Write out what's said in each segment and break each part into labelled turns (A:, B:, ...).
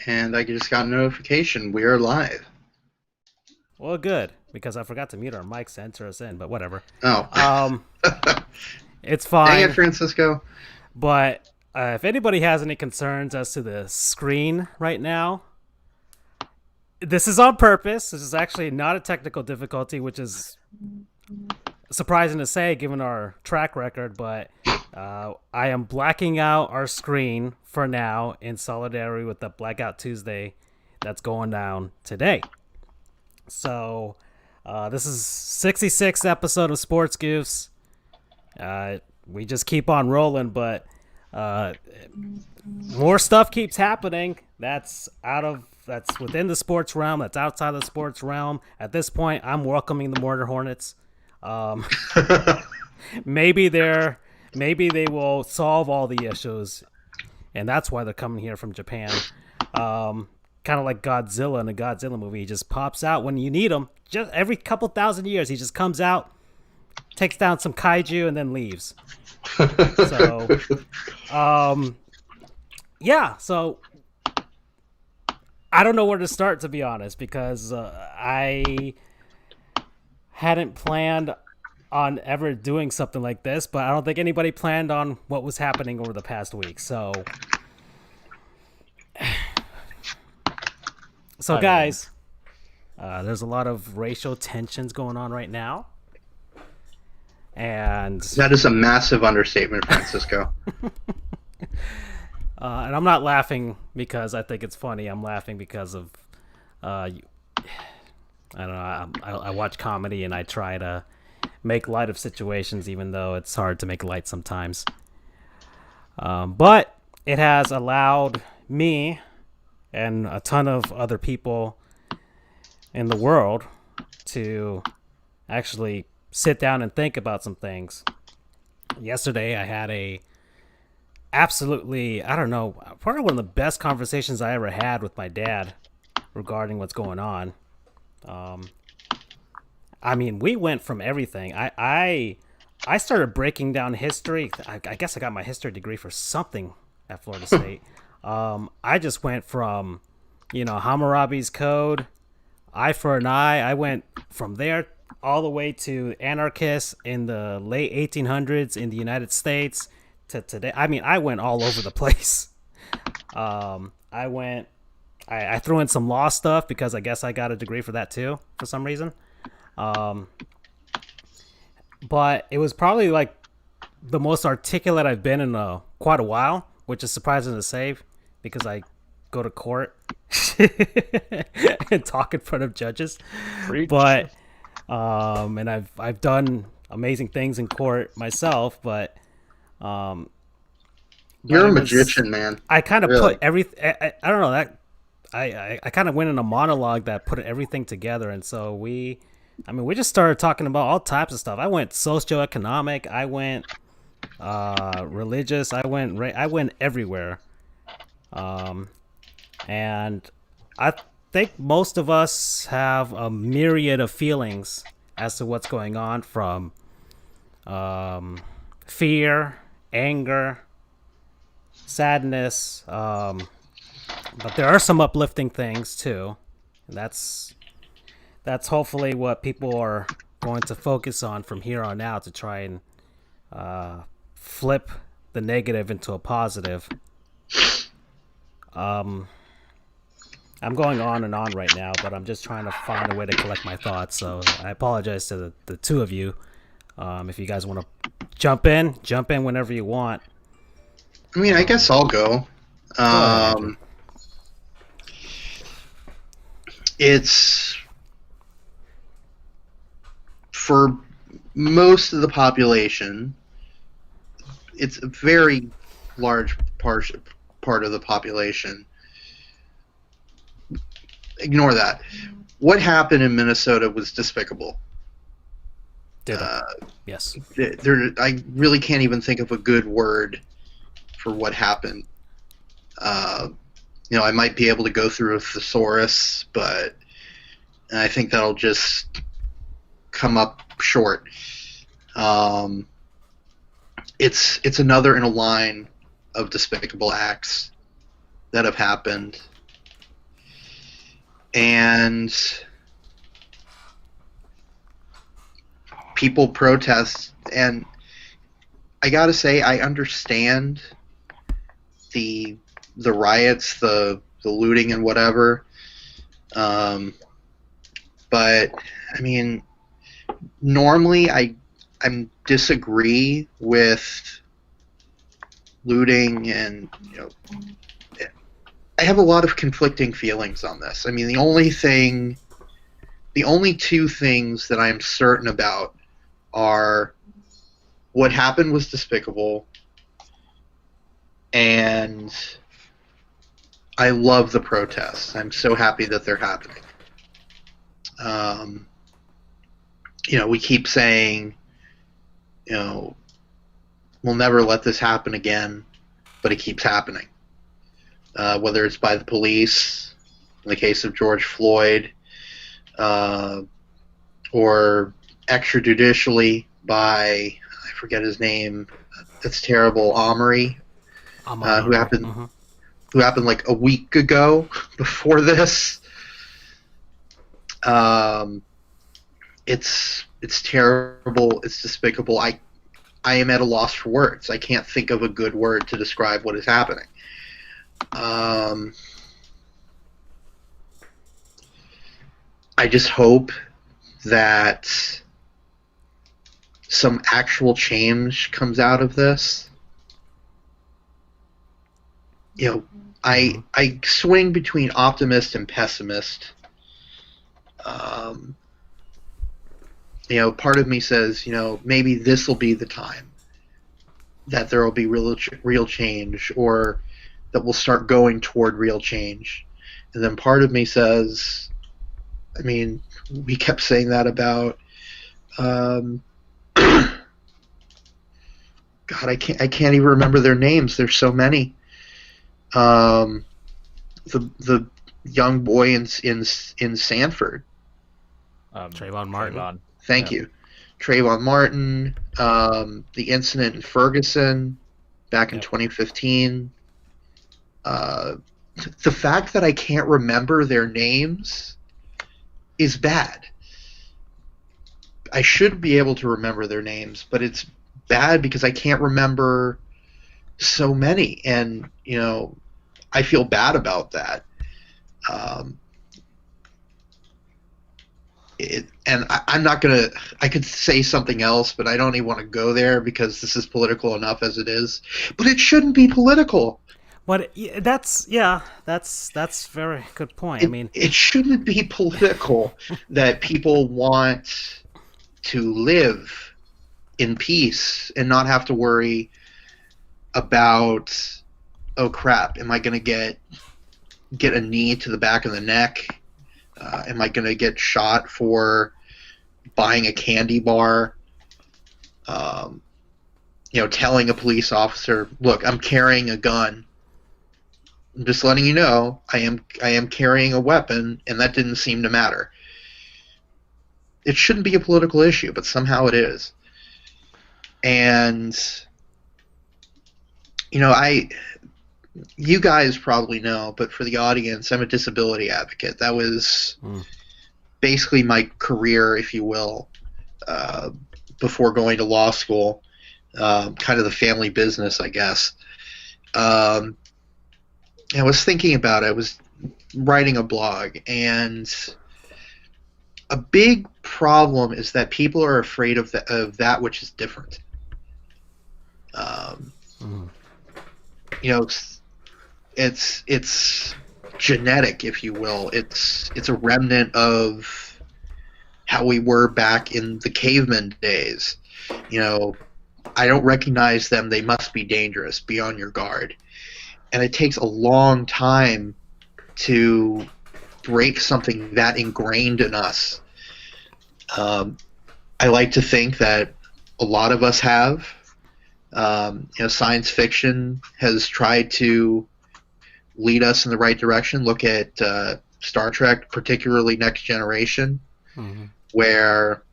A: And I just got a notification. We are live.
B: Well, good, because I forgot to mute our mics to enter us in, but whatever.
A: Oh.
B: Um, it's
A: Dang it,
B: fine.
A: Francisco.
B: But if anybody has any concerns as to the screen right now, this is on purpose. This is actually not a technical difficulty, which is surprising to say given our track record. But I am blacking out our screen for now in solidarity with the Blackout Tuesday that's going down today. So this is 66th episode of Sports Goofs. We just keep on rolling, but uh, more stuff keeps happening. That's within the sports realm. That's outside the sports realm. At this point, I'm welcoming the Mortar Hornets. Um, maybe they will solve all the issues, and that's why they're coming here from Japan. Kind of like Godzilla in a Godzilla movie. He just pops out when you need him. Just every couple thousand years, he just comes out, takes down some kaiju, and then leaves. So, um, yeah. So I don't know where to start, to be honest, because I hadn't planned on ever doing something like this, but I don't think anybody planned on what was happening over the past week. So
A: I mean,
B: guys, there's a lot of racial tensions going on right now, and
A: that is a massive understatement, Francisco.
B: and I'm not laughing because I think it's funny. I'm laughing because of I don't know. I watch comedy and I try to make light of situations, even though it's hard to make light sometimes. But it has allowed me and a ton of other people in the world to actually sit down and think about some things. Yesterday, I had a absolutely, I don't know, probably one of the best conversations I ever had with my dad regarding what's going on. Um, I mean, we went from everything. I started breaking down history. I guess I got my history degree for something at Florida State. I just went from, Hammurabi's Code, eye for an eye. I went from there all the way to anarchists in the late 1800s in the United States to today. I mean, I went all over the place. I went. I threw in some law stuff because I guess I got a degree for that too for some reason. Um, but it was probably like the most articulate I've been in quite a while, which is surprising to say because I go to court and talk in front of judges.
A: Preach.
B: But and I've done amazing things in court myself, um, but
A: You're a
B: it was
A: magician, man.
B: I kind of
A: Really.
B: put everything. I don't know that I kind of went in a monologue that put everything together, and so we just started talking about all types of stuff. I went socioeconomic, I went religious, I went everywhere, um, and I think most of us have a myriad of feelings as to what's going on, from um, fear, anger, sadness, but there are some uplifting things too. And that's hopefully what people are going to focus on from here on out to try and flip the negative into a positive. Um, I'm going on and on right now, but I'm just trying to find a way to collect my thoughts. So I apologize to the two of you. If you guys want to jump in whenever you want.
A: I mean, I guess I'll go.
B: Go ahead, Andrew.
A: Um, it's for most of the population. It's a very large part of the population. Ignore that. What happened in Minnesota was despicable.
B: Ditto.
A: Uh,
B: Yes.
A: I really can't even think of a good word for what happened. Uh, I might be able to go through a thesaurus, but I think that'll just come up short. Um, it's another in a line of despicable acts. that have happened, and people protest. And I gotta say, I understand the riots, the looting and whatever. But I mean, normally I disagree with looting, and I have a lot of conflicting feelings on this. I mean, the only two things that I'm certain about are what happened was despicable, and I love the protests. I'm so happy that they're happening. Um, we keep saying, we'll never let this happen again, but it keeps happening. Whether it's by the police, in the case of George Floyd, or extrajudicially by, I forget his name, it's terrible, Omri, who happened like a week ago before this. It's terrible. It's despicable. I am at a loss for words. I can't think of a good word to describe what is happening. I just hope that some actual change comes out of this. I swing between optimist and pessimist. Part of me says, maybe this will be the time that there will be real change, or that we'll start going toward real change. And then part of me says, I mean, we kept saying that about, God, I can't even remember their names. There's so many. The young boy in Sanford.
B: Trayvon Martin.
A: Thank you. Trayvon Martin, the incident in Ferguson back in 2015. The fact that I can't remember their names is bad. I should be able to remember their names, but it's bad because I can't remember so many, and I feel bad about that. I'm not gonna. I could say something else, but I don't even want to go there because this is political enough as it is. But it shouldn't be political.
B: But that's very good point.
A: It shouldn't be political that people want to live in peace and not have to worry about, oh crap, am I going to get a knee to the back of the neck? Am I going to get shot for buying a candy bar? Telling a police officer, look, I'm carrying a gun. I'm just letting you know I am carrying a weapon, and that didn't seem to matter. It shouldn't be a political issue, but somehow it is. And you guys probably know, but for the audience, I'm a disability advocate. That was basically my career, if you will, before going to law school. Kind of the family business, I guess. I was thinking about it. I was writing a blog, and a big problem is that people are afraid of that which is different. It's genetic, if you will. It's a remnant of how we were back in the caveman days. I don't recognize them. They must be dangerous. Be on your guard. And it takes a long time to break something that ingrained in us. I like to think that a lot of us have. Science fiction has tried to lead us in the right direction. Look at Star Trek, particularly Next Generation, where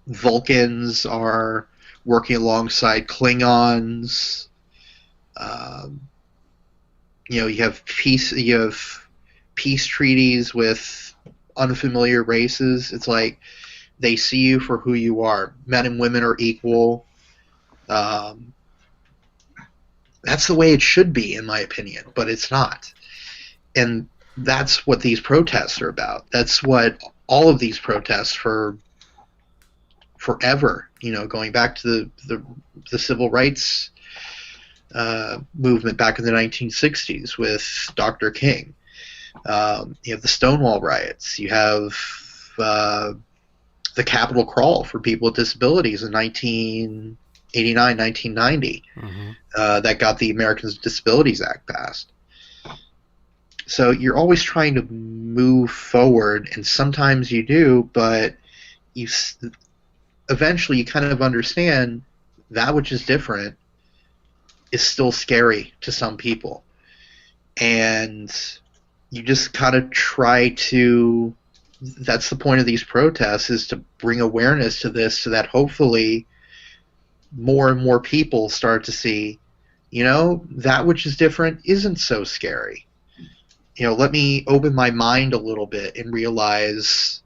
A: Vulcans are working alongside Klingons. You have peace treaties with unfamiliar races. It's like they see you for who you are. Men and women are equal. Um, that's the way it should be, in my opinion, but it's not. And that's what these protests are about. That's what all of these protests for forever, going back to the civil rights movement back in the 1960s with Dr. King. You have the Stonewall riots. You have the Capitol crawl for people with disabilities in 1989, 1990.
B: Mm-hmm.
A: That got the Americans with Disabilities Act passed. So you're always trying to move forward, and sometimes you do, but you eventually you kind of understand that which is different is still scary to some people. And you just kind of try to, that's the point of these protests, is to bring awareness to this so that hopefully more and more people start to see, that which is different isn't so scary. Let me open my mind a little bit and realize,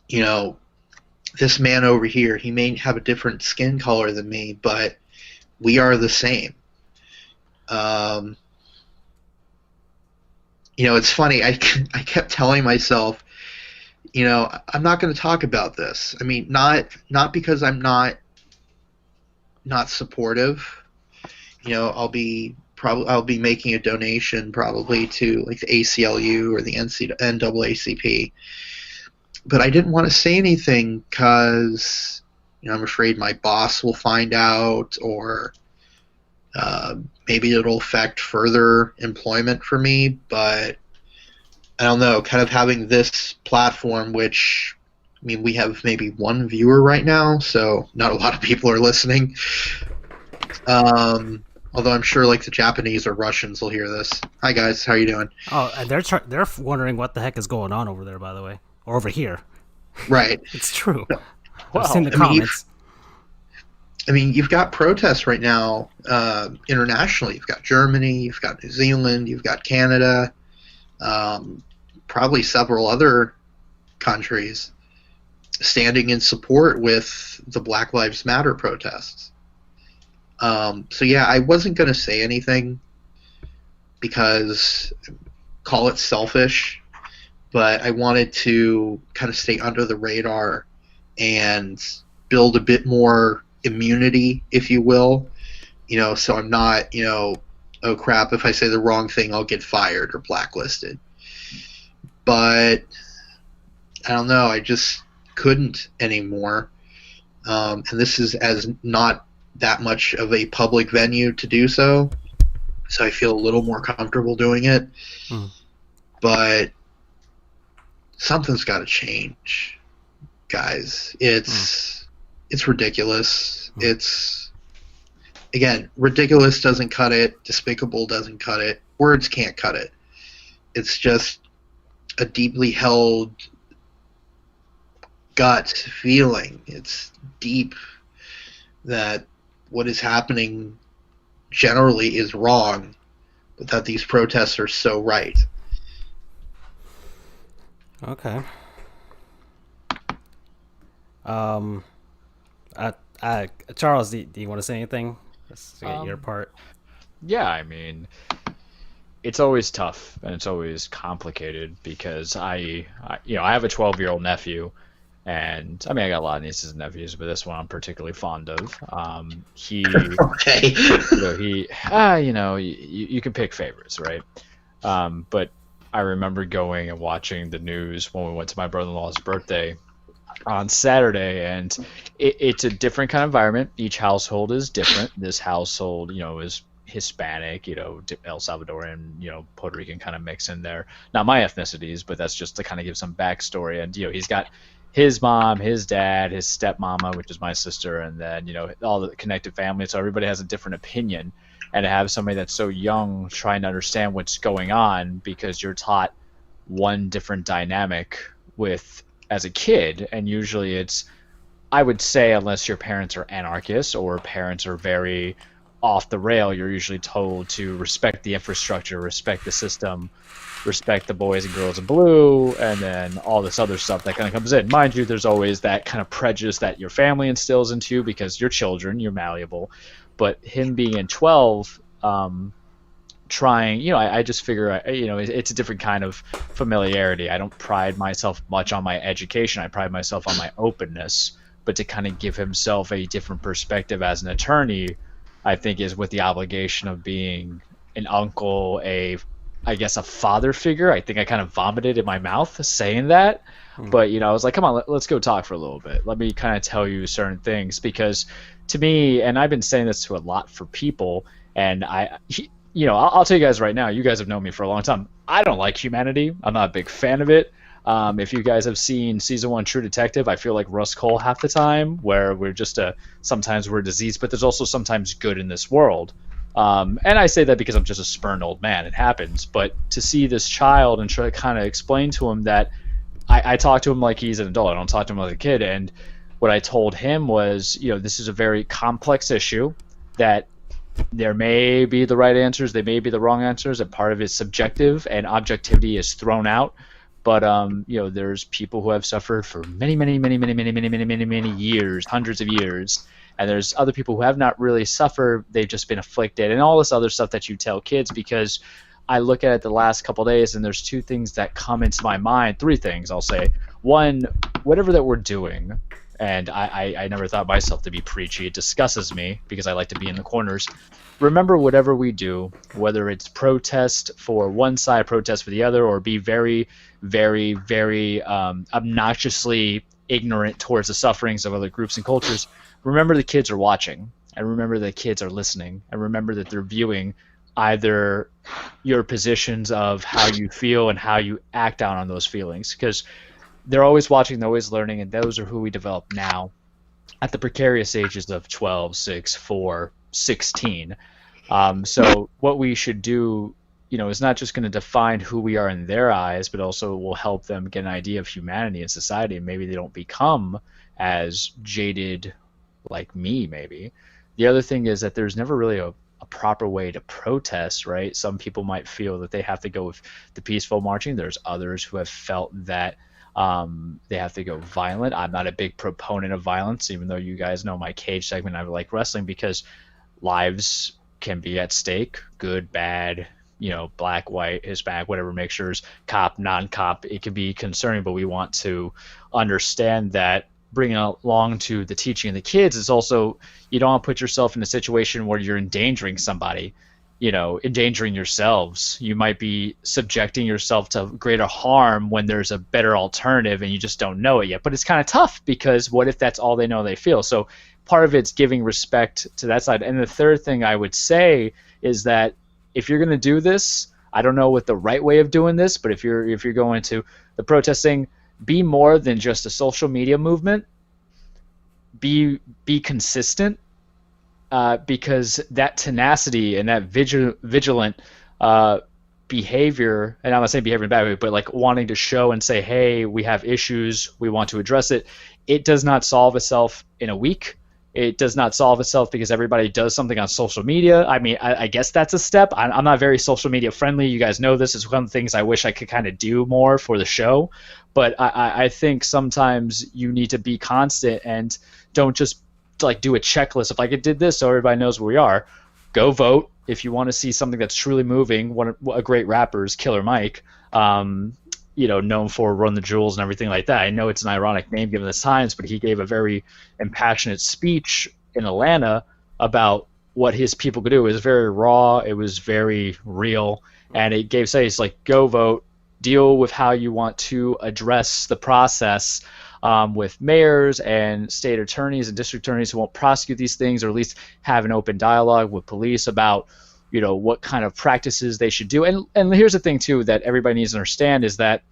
A: this man over here, he may have a different skin color than me, but we are the same. It's funny. I kept telling myself, I'm not going to talk about this. I mean, not because I'm not supportive. I'll be making a donation probably to like the ACLU or the NAACP. But I didn't want to say anything because I'm afraid my boss will find out, or maybe it'll affect further employment for me. But I don't know, kind of having this platform, which, I mean, we have maybe one viewer right now, so not a lot of people are listening. Although I'm sure like the Japanese or Russians will hear this. Hi guys, how are you doing?
B: Oh, and they're wondering what the heck is going on over there, by the way, or over here.
A: Right.
B: It's true.
C: Wow.
B: I've seen the comments.
A: You've got protests right now internationally. You've got Germany, you've got New Zealand, you've got Canada, probably several other countries standing in support with the Black Lives Matter protests. So yeah, I wasn't going to say anything because call it selfish, but I wanted to kind of stay under the radar and build a bit more immunity, if you will, so I'm not, oh crap, if I say the wrong thing, I'll get fired or blacklisted. But I don't know, I just couldn't anymore. And this is as not that much of a public venue to do so I feel a little more comfortable doing it. But something's got to change, guys. It's ridiculous. It's, again, ridiculous doesn't cut it, despicable doesn't cut it, words can't cut it. It's just a deeply held gut feeling. It's deep that what is happening generally is wrong, but that these protests are so right.
B: Okay. Charles, do you want to say anything? Let's get your part.
C: Yeah, I mean, it's always tough and it's always complicated because I have a 12-year-old nephew, and I mean I got a lot of nieces and nephews, but this one I'm particularly fond of. He,
A: Okay.
C: you can pick favorites, right? But I remember going and watching the news when we went to my brother-in-law's birthday on Saturday, and it's a different kind of environment. Each household is different. This household, is Hispanic, El Salvadorian, Puerto Rican kind of mix in there. Not my ethnicities, but that's just to kind of give some backstory. And he's got his mom, his dad, his stepmama, which is my sister, and then all the connected family. So everybody has a different opinion, and to have somebody that's so young trying to understand what's going on because you're taught one different dynamic with as a kid, and usually it's, I would say, unless your parents are anarchists or parents are very off the rail, you're usually told to respect the infrastructure, respect the system, respect the boys and girls in blue, and then all this other stuff that kind of comes in. Mind you, there's always that kind of prejudice that your family instills into you because you're children, you're malleable. But him being in 12, trying, I just figure, it's a different kind of familiarity. I don't pride myself much on my education. I pride myself on my openness. But to kind of give himself a different perspective as an attorney, I think is with the obligation of being an uncle, I guess a father figure. I think I kind of vomited in my mouth saying that. But, I was like, come on, let's go talk for a little bit. Let me kind of tell you certain things. Because to me, and I've been saying this to a lot for people, and I'll tell you guys right now, you guys have known me for a long time. I don't like humanity. I'm not a big fan of it. If you guys have seen season 1 True Detective, I feel like Russ Cole half the time, where we're just sometimes we're diseased, but there's also sometimes good in this world. And I say that because I'm just a spurned old man. It happens. But to see this child and try to kind of explain to him that I talk to him like he's an adult. I don't talk to him like a kid. And what I told him was, this is a very complex issue that there may be the right answers, they may be the wrong answers, and part of it is subjective and objectivity is thrown out. But there's people who have suffered for many, many, many, many, many, many, many, many, many years, hundreds of years, and there's other people who have not really suffered. They've just been afflicted, and all this other stuff that you tell kids. Because I look at it the last couple of days, and there's 2 things that come into my mind. 3 things, I'll say. One, whatever that we're doing, and I never thought myself to be preachy. It disgustes me because I like to be in the corners. Remember, whatever we do, whether it's protest for one side, protest for the other, or be very, very, very obnoxiously ignorant towards the sufferings of other groups and cultures, remember the kids are watching, and remember the kids are listening, and remember that they're viewing either your positions of how you feel and how you act out on those feelings, because they're always watching, they're always learning, and those are who we develop now at the precarious ages of 12, 6, 4, 16. So what we should do, is not just going to define who we are in their eyes, but also will help them get an idea of humanity and society, and maybe they don't become as jaded like me, maybe. The other thing is that there's never really a proper way to protest, right? Some people might feel that they have to go with the peaceful marching. There's others who have felt that they have to go violent. I'm not a big proponent of violence, even though you guys know my cage segment. I like wrestling because lives can be at stake, good, bad, black, white, Hispanic, whatever mixtures, cop, non-cop. It can be concerning, but we want to understand that bringing along to the teaching of the kids is also, you don't want to put yourself in a situation where you're endangering somebody, endangering yourselves. You might be subjecting yourself to greater harm when there's a better alternative and you just don't know it yet. But it's kind of tough, because what if that's all they know they feel? So part of it's giving respect to that side. And the third thing I would say is that if you're going to do this, I don't know what the right way of doing this, but if you're going to the protesting, be more than just a social media movement. Be consistent, because that tenacity and that vigilant behavior, and I'm not saying behavior in a bad way, but like wanting to show and say, hey, we have issues, we want to address it. It does not solve itself in a week. It does not solve itself because everybody does something on social media. I mean, I guess that's a step. I'm not very social media friendly. You guys know this is one of the things I wish I could kind of do more for the show. But I think sometimes you need to be constant and don't just like do a checklist of like, it did this so everybody knows where we are. Go vote if you want to see something that's truly moving. A great rapper is Killer Mike, known for Run the Jewels and everything like that. I know it's an ironic name given the times, but he gave a very impassionate speech in Atlanta about what his people could do. It was very raw. It was very real. And it gave say, it's like, go vote, deal with how you want to address the process with mayors and state attorneys and district attorneys who won't prosecute these things, or at least have an open dialogue with police about what kind of practices they should do. And here's the thing too that everybody needs to understand is that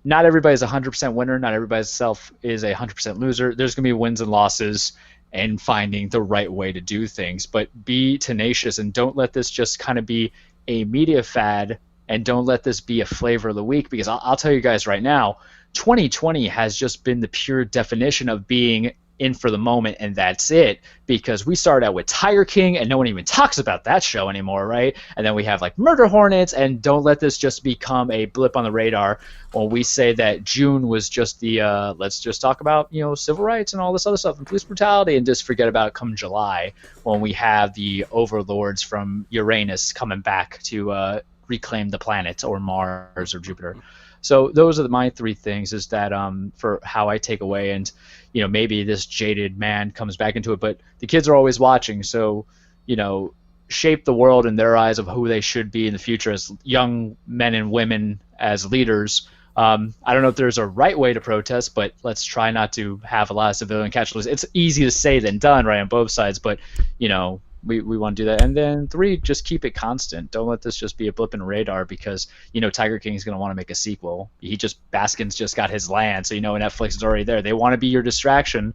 C: not everybody's a 100% winner. Not everybody self is a 100% loser. There's going to be wins and losses and finding the right way to do things. But be tenacious and don't let this just kind of be a media fad, and don't let this be a flavor of the week, because I'll tell you guys right now, 2020 has just been the pure definition of being in for the moment and that's it, because we started out with Tiger King and no one even talks about that show anymore, right? And then we have like Murder Hornets, and don't let this just become a blip on the radar when we say that June was just the let's just talk about, you know, civil rights and all this other stuff and police brutality, and just forget about it come July when we have the overlords from Uranus coming back to reclaim the planet, or Mars or Jupiter. So those are my three things, is that for how I take away. And you know, maybe this jaded man comes back into it, but the kids are always watching, so you know, shape the world in their eyes of who they should be in the future as young men and women, as leaders. I don't know if there's a right way to protest, but let's try not to have a lot of civilian casualties. It's easy to say than done, right, on both sides, but you know, we want to do that. And then 3, just keep it constant. Don't let this just be a blip in the radar, because you know Tiger King's going to want to make a sequel. Baskin's just got his land, so you know Netflix is already there. They want to be your distraction.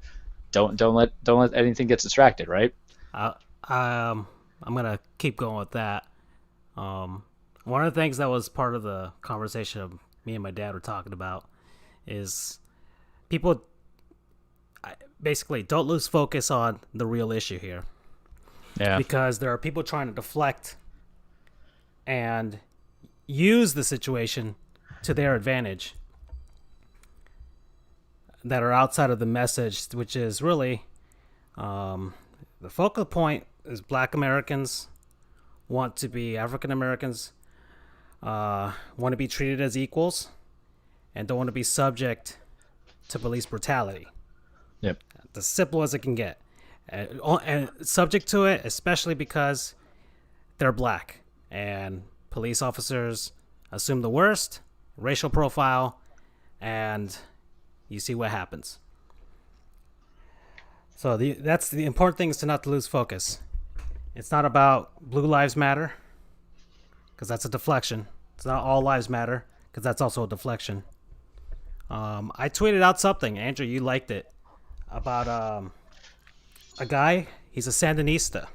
C: Don't let anything get distracted, right?
B: I'm gonna keep going with that. One of the things that was part of the conversation me and my dad were talking about is people basically don't lose focus on the real issue here.
C: Yeah.
B: Because there are people trying to deflect and use the situation to their advantage that are outside of the message, which is really the focal point is Black Americans want to be African Americans, want to be treated as equals, and don't want to be subject to police brutality.
C: Yep.
B: As simple as it can get. And subject to it, especially because they're black, and police officers assume the worst, racial profile, and you see what happens. So that's the important thing, is to not lose focus. It's not about Blue Lives Matter, because that's a deflection. It's not All Lives Matter, because that's also a deflection. I tweeted out something, Andrew, you liked it, about a guy. He's a Sandinista,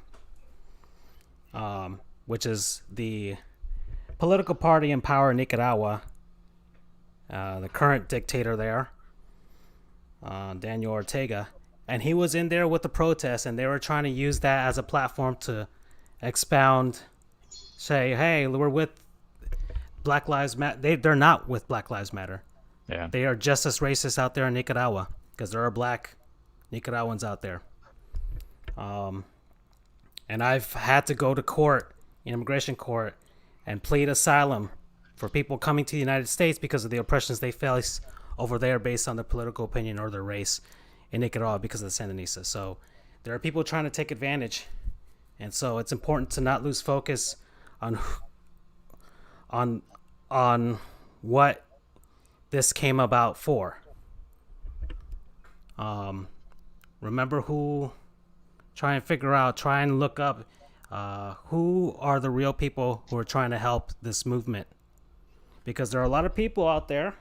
B: which is the political party in power in Nicaragua. The current dictator there, Daniel Ortega, and he was in there with the protests, and they were trying to use that as a platform to expound, say, hey, we're with Black Lives Matter. They're not with Black Lives Matter.
C: Yeah.
B: They are just as racist out there in Nicaragua, because there are black Nicaraguans out there. And I've had to go to court, immigration court, and plead asylum for people coming to the United States because of the oppressions they face over there based on their political opinion or their race in Nicaragua because of the Sandinistas. So there are people trying to take advantage, and so it's important to not lose focus on what this came about for. Remember who. Try and look up who are the real people who are trying to help this movement. Because there are a lot of people out there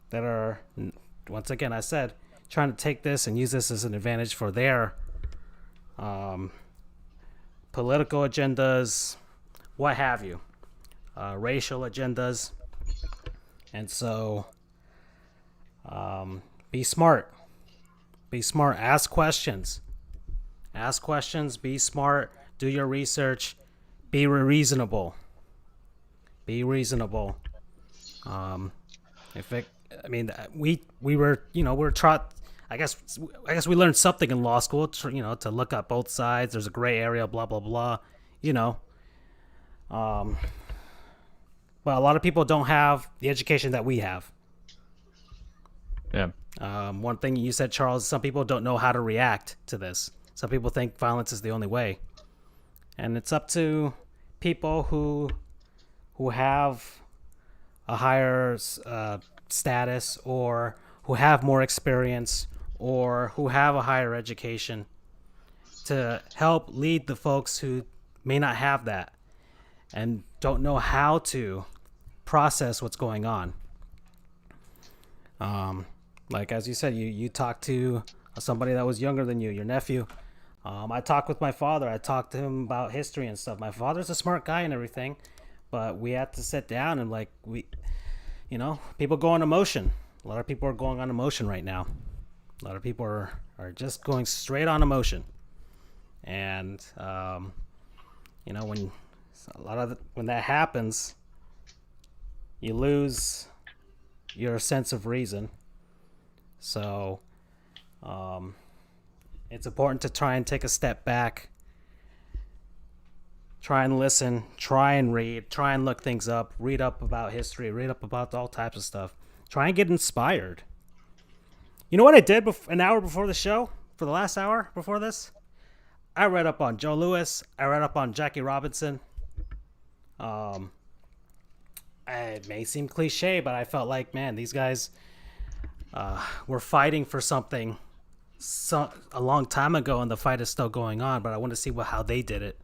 B: that are, once again, I said, trying to take this and use this as an advantage for their political agendas, what have you, racial agendas. And so be smart. Be smart. Ask questions. Be smart, do your research, be reasonable. We were taught, I guess we learned something in law school, to look at both sides. There's a gray area, blah, blah, blah, but a lot of people don't have the education that we have.
C: Yeah.
B: One thing you said, Charles, some people don't know how to react to this. Some people think violence is the only way. And it's up to people who have a higher status, or who have more experience, or who have a higher education, to help lead the folks who may not have that and don't know how to process what's going on. Like, as you said, you talked to somebody that was younger than you, your nephew. I talked with my father. I talked to him about history and stuff. My father's a smart guy and everything, but we had to sit down and people go on emotion. A lot of people are going on emotion right now. A lot of people are just going straight on emotion, and when when that happens, you lose your sense of reason. So it's important to try and take a step back, try and listen, try and read, try and look things up, read up about history, read up about all types of stuff. Try and get inspired. You know what I did an hour before the show? For the last hour before this? I read up on Joe Louis. I read up on Jackie Robinson. It may seem cliche, but I felt like, man, these guys were fighting for something a long time ago, and the fight is still going on. But I want to see how they did it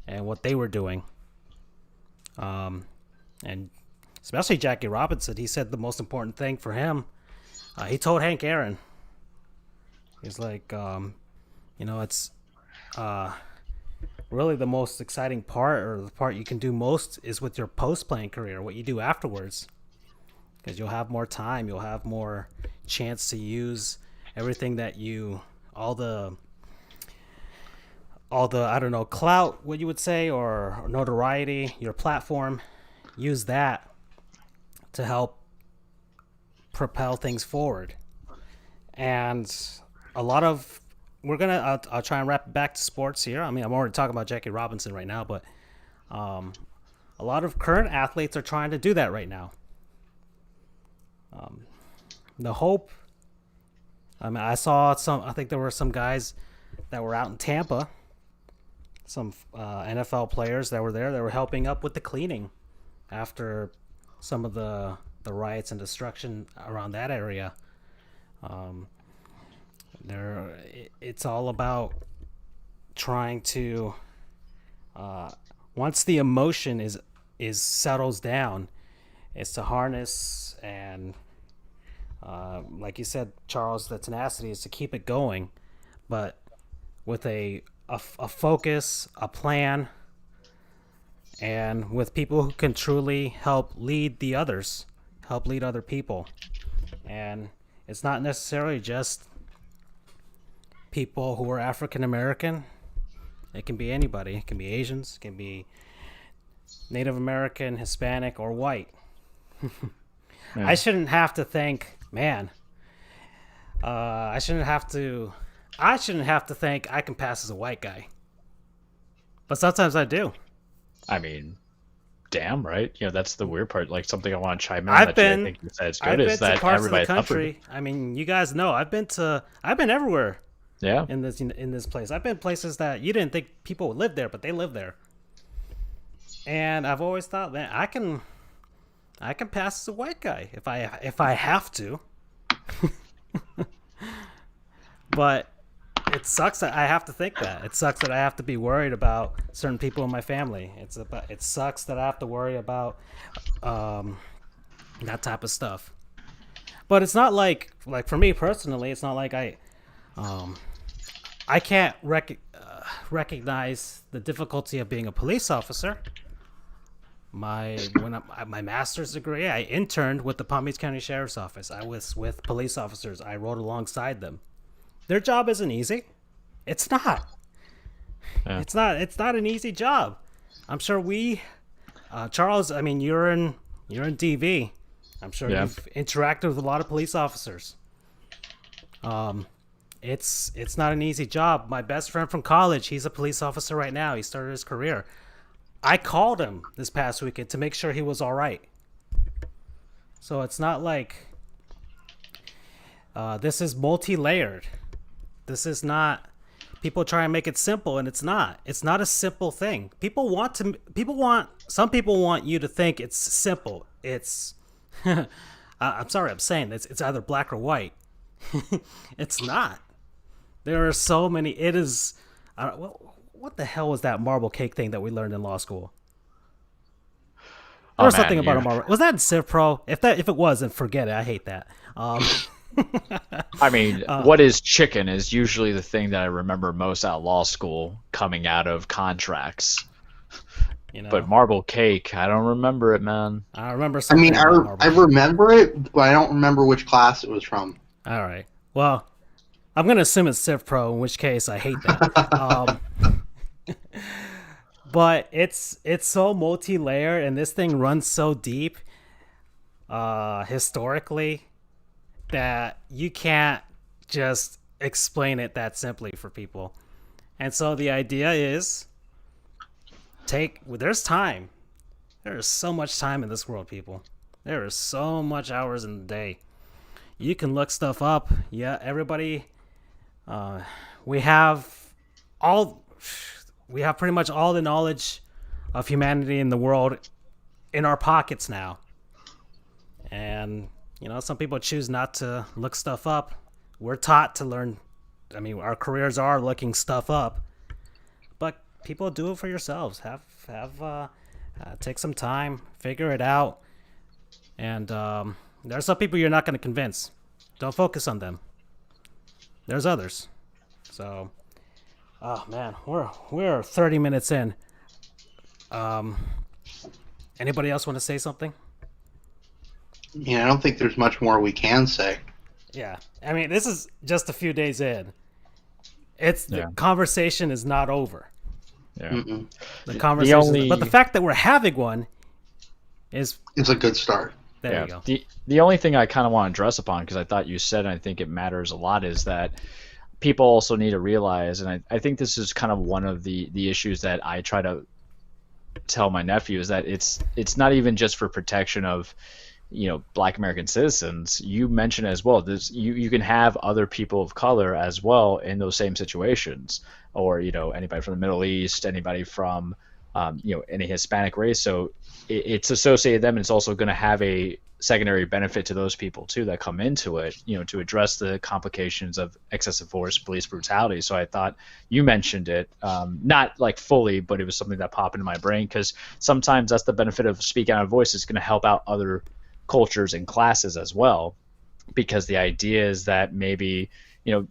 B: and what they were doing. And especially Jackie Robinson, he said the most important thing for him. He told Hank Aaron, he's like, it's really the most exciting part, or the part you can do most, is with your post-playing career, what you do afterwards. Because you'll have more time, you'll have more chance to use everything that all the I don't know, clout, what you would say, or notoriety, your platform, use that to help propel things forward. And a lot of I'll try and wrap it back to sports here. I mean, I'm already talking about Jackie Robinson right now, but a lot of current athletes are trying to do that right now. The hope, I mean, I think there were some guys that were out in Tampa, some NFL players that were there that were helping up with the cleaning after some of the riots and destruction around that area. It's all about trying to once the emotion is settles down, is to harness and like you said, Charles, the tenacity is to keep it going, but with a focus, a plan, and with people who can truly help lead other people. And it's not necessarily just people who are African American. It can be anybody. It can be Asians. It can be Native American, Hispanic, or white. Yeah. I shouldn't have to think, man. I shouldn't have to think I can pass as a white guy. But sometimes I do.
C: I mean, damn right. That's the weird part. Like, something I want to chime in
B: I
C: think you said is good is that everybody's
B: country. I mean, you guys know I've been everywhere.
C: Yeah.
B: In this place, I've been places that you didn't think people would live there, but they live there. And I've always thought, man, I can pass as a white guy if I have to. But it sucks that I have to think that. It sucks that I have to be worried about certain people in my family. It sucks that I have to worry about that type of stuff. But it's not like for me personally, it's not like I can't recognize the difficulty of being a police officer. My master's degree, I interned with the Palm Beach County Sheriff's Office. I was with police officers. I rode alongside them. Their job isn't easy. It's not. Yeah. It's not an easy job. I'm sure Charles, I mean, you're in DV. I'm sure you've interacted with a lot of police officers. It's not an easy job. My best friend from college, he's a police officer right now. He started his career. I called him this past weekend to make sure he was all right. So it's not like this is multi-layered. This is not. People try and make it simple, and it's not. It's not a simple thing. Some people want you to think it's simple. It's. I'm sorry, I'm saying it's either black or white. It's not. There are so many. It is. What the hell was that marble cake thing that we learned in law school? There was something about a marble. Was that in Civ Pro? If it was, then forget it. I hate that.
C: I mean, what is chicken is usually the thing that I remember most out of law school coming out of contracts. But marble cake, I don't remember it, man.
B: I remember something.
A: I remember it, but I don't remember which class it was from.
B: All right. Well, I'm gonna assume it's Civ Pro, in which case I hate that. But it's so multi-layered, and this thing runs so deep, historically, that you can't just explain it that simply for people. And so the idea is there's time. There is so much time in this world, people. There is so much hours in the day. You can look stuff up. Yeah, everybody. We have all. We have pretty much all the knowledge of humanity in the world in our pockets now. And some people choose not to look stuff up. We're taught to learn. I mean, our careers are looking stuff up, but people do it for yourselves. Take some time, figure it out. And there are some people you're not going to convince. Don't focus on them. There's others. So, oh man, we're 30 minutes in. Anybody else want to say something?
A: Yeah, I don't think there's much more we can say.
B: Yeah, I mean, this is just a few days in. The conversation is not over.
C: Yeah.
A: Mm-mm.
B: The conversation, but the fact that we're having one is
A: It's a good start.
B: there. You go.
C: The only thing I kind of want to address upon, because I thought you said, and I think it matters a lot, is that people also need to realize, and I think this is kind of one of the issues that I try to tell my nephew, is that it's not even just for protection of Black American citizens. You mentioned as well, you can have other people of color as well in those same situations, or anybody from the Middle East, anybody from any Hispanic race. So it's associated them, and it's also going to have a secondary benefit to those people too that come into it, to address the complications of excessive force, police brutality. So I thought you mentioned it, not like fully, but it was something that popped into my brain, because sometimes that's the benefit of speaking out of voice. Is going to help out other cultures and classes as well, because the idea is that maybe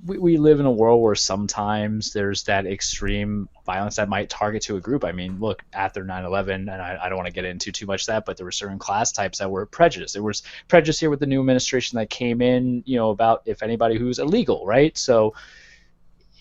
C: we live in a world where sometimes there's that extreme violence that might target to a group. I mean, look, after 9/11, and I don't want to get into too much of that, but there were certain class types that were prejudiced. There was prejudice here with the new administration that came in, about if anybody who's illegal, right? So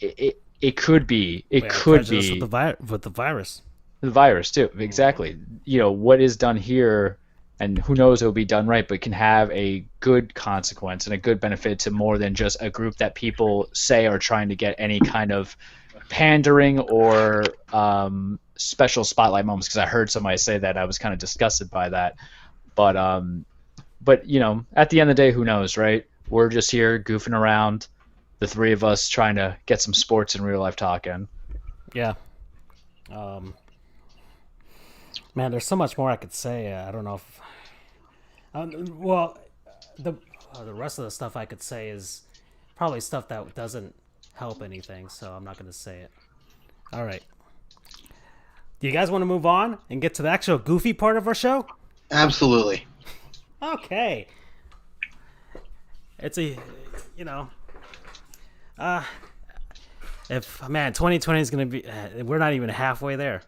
C: it could be
B: with the virus.
C: The virus too, exactly. What is done here, and who knows, it'll be done right, but can have a good consequence and a good benefit to more than just a group that people say are trying to get any kind of pandering or special spotlight moments. Because I heard somebody say that, I was kind of disgusted by that. But at the end of the day, who knows, right? We're just here goofing around, the three of us trying to get some sports and real life talk in.
B: Yeah. Man, there's so much more I could say. I don't know if. The rest of the stuff I could say is probably stuff that doesn't help anything, so I'm not going to say it. All right. Do you guys want to move on and get to the actual goofy part of our show?
A: Absolutely.
B: Okay. It's if 2020 is going to be, we're not even halfway there.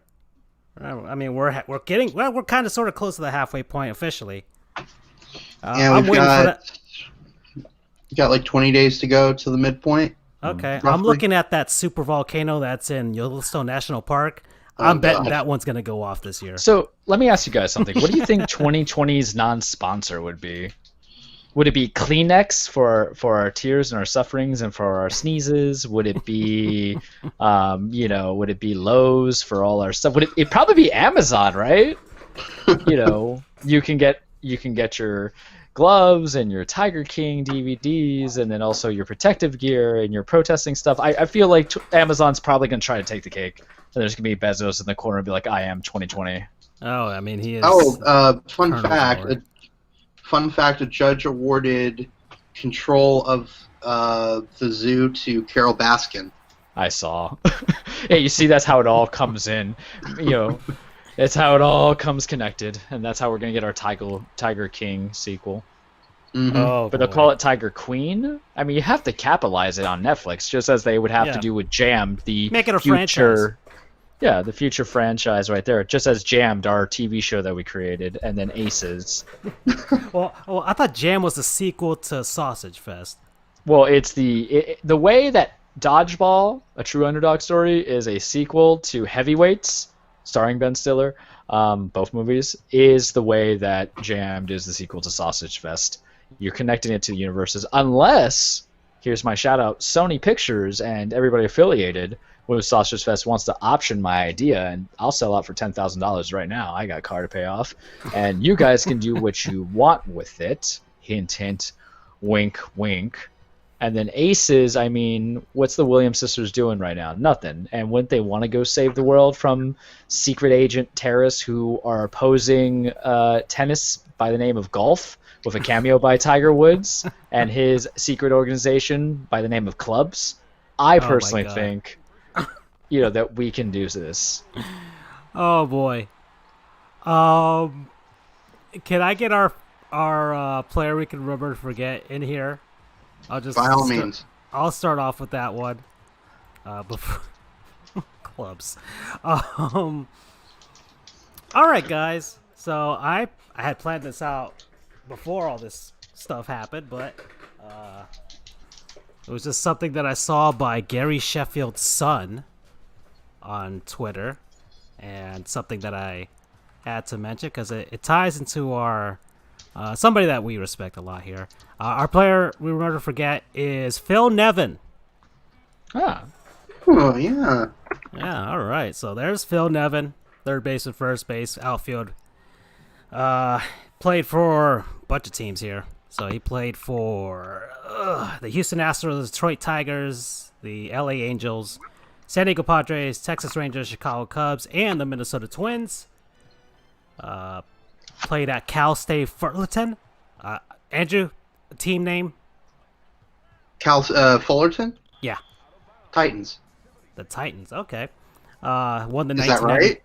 B: I mean, we're kind of sort of close to the halfway point officially.
A: Yeah, we've got like 20 days to go to the midpoint.
B: Okay,
A: roughly. I'm
B: looking at that super volcano that's in Yellowstone National Park. I'm betting that one's going to go off this year.
C: So let me ask you guys something. What do you think 2020's non-sponsor would be? Would it be Kleenex for our tears and our sufferings and for our sneezes? Would it be, would it be Lowe's for all our stuff? Would it probably be Amazon, right? You can get your gloves and your Tiger King DVDs, and then also your protective gear and your protesting stuff. I feel like Amazon's probably going to try to take the cake. And there's going to be Bezos in the corner and be like, I am 2020.
B: Oh, I mean, he is.
A: Fun fact, a judge awarded control of the zoo to Carol Baskin.
C: I saw. Hey, you see, that's how it all comes in. It's how it all comes connected, and that's how we're going to get our Tiger King sequel.
A: Mm-hmm.
B: Oh,
C: but they'll call it Tiger Queen? I mean, you have to capitalize it on Netflix, just as they would have to do with Jammed,
B: Make it a franchise.
C: Yeah, the future franchise right there. Just as Jammed, our TV show that we created, and then Aces.
B: Well, I thought Jam was the sequel to Sausage Fest.
C: Well, it's the way that Dodgeball, a true underdog story, is a sequel to Heavyweights, starring Ben Stiller, both movies, is the way that Jammed is the sequel to Sausage Fest. You're connecting it to the universes, unless, here's my shout out, Sony Pictures and everybody affiliated with Sausage Fest wants to option my idea, and I'll sell out for $10,000 right now. I got a car to pay off, and you guys can do what you want with it. Hint, hint, wink, wink. And then Aces, I mean, what's the Williams sisters doing right now? Nothing. And wouldn't they want to go save the world from secret agent terrorists who are opposing tennis by the name of golf with a cameo by Tiger Woods and his secret organization by the name of Clubs? I personally think, that we can do this.
B: Oh boy. Can I get our player we can remember to forget in here?
A: By all means.
B: I'll start off with that one. Before Clubs. All right, guys. So I had planned this out before all this stuff happened, but it was just something that I saw by Gary Sheffield's son on Twitter, and something that I had to mention because it ties into our somebody that we respect a lot here. Our player we remember to forget is Phil Nevin.
C: Ah.
A: Oh, yeah.
B: Yeah, all right. So there's Phil Nevin, third base and first base, outfield. Played for a bunch of teams here. So he played for the Houston Astros, the Detroit Tigers, the LA Angels, San Diego Padres, Texas Rangers, Chicago Cubs, and the Minnesota Twins. Played at Cal State Fullerton. Andrew, team name?
A: Fullerton?
B: Yeah.
A: Titans.
B: The Titans, okay. Won the
A: Is that right?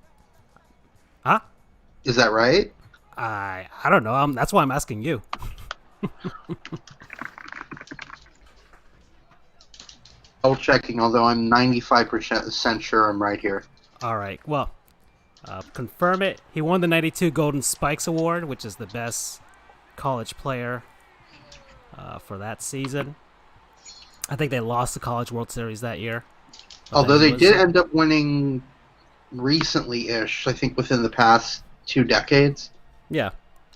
B: Huh?
A: Is that right?
B: I don't know. That's why I'm asking you.
A: Double checking, although I'm 95% sure I'm right here.
B: All right. Well, confirm it. He won the 92 Golden Spikes Award, which is the best college player for that season. I think they lost the College World Series that year.
A: Although they did end up winning recently-ish, I think within the past 2 decades.
B: Yeah,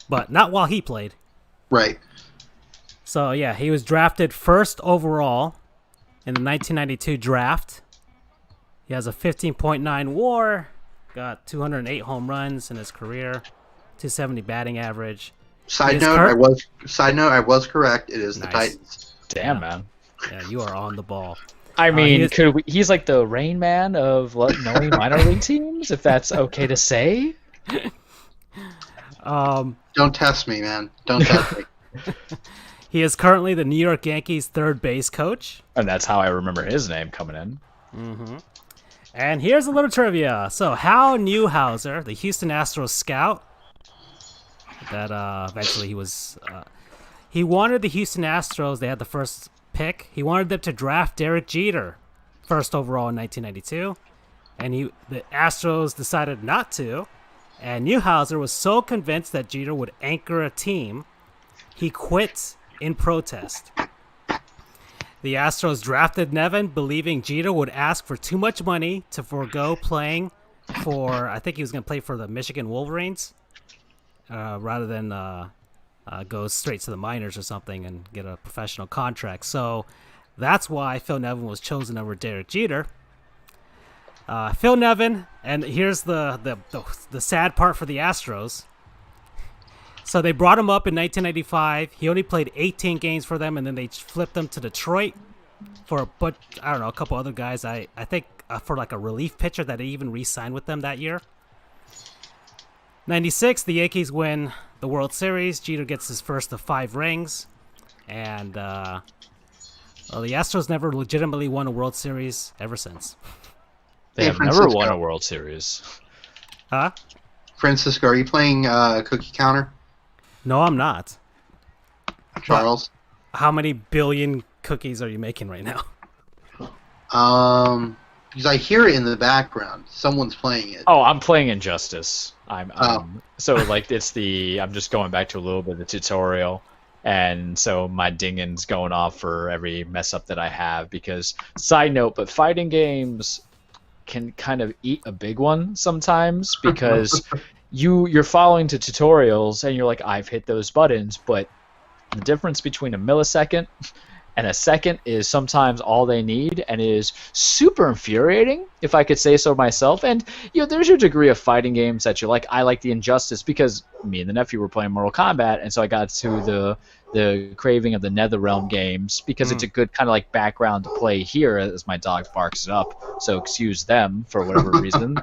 B: but not while he played.
A: Right.
B: So, yeah, he was drafted first overall in the 1992 draft. He has a 15.9 WAR, got 208 home runs in his career, 270 batting average.
A: Side note, I was correct. It is
B: Nice.
A: the Titans.
C: Damn, man.
B: Yeah, you are on the ball.
C: I mean, he's like the Rain Man of knowing minor league teams, if that's okay to say?
A: Don't test me, man. Don't test me.
B: He is currently the New York Yankees third base coach.
C: And that's how I remember his name coming in.
B: Mm-hmm. And here's a little trivia. So Hal Newhouser, the Houston Astros scout, that eventually he wanted the Houston Astros, they had the first pick. He wanted them to draft Derek Jeter first overall in 1992. And the Astros decided not to. And Newhouser was so convinced that Jeter would anchor a team, he quit in protest. The Astros drafted Nevin, believing Jeter would ask for too much money to forego playing for, I think he was going to play for the Michigan Wolverines, rather than go straight to the minors or something and get a professional contract. So that's why Phil Nevin was chosen over Derek Jeter. Phil Nevin, and here's the sad part for the Astros. So they brought him up in 1995. He only played 18 games for them, and then they flipped him to Detroit for a couple other guys. I think for like a relief pitcher that they even re-signed with them that year. 96, the Yankees win the World Series. Jeter gets his first of 5 rings, and the Astros never legitimately won a World Series ever since.
C: They have never won a World Series.
B: Huh?
A: Francisco, are you playing Cookie Counter?
B: No, I'm not.
A: Charles?
B: How many billion cookies are you making right now?
A: Because I hear it in the background. Someone's playing it.
C: Oh, I'm playing Injustice. So like I'm just going back to a little bit of the tutorial. And so my dinging's going off for every mess up that I have. Because side note, but fighting games can kind of eat a big one sometimes because you're following the tutorials and you're like, I've hit those buttons, but the difference between a millisecond and a second is sometimes all they need, and is super infuriating, if I could say so myself. And there's your degree of fighting games that you like. I like the Injustice because me and the nephew were playing Mortal Kombat, and so I got to the craving of the NetherRealm games because it's a good kind of like background to play here as my dog barks it up. So excuse them for whatever reason.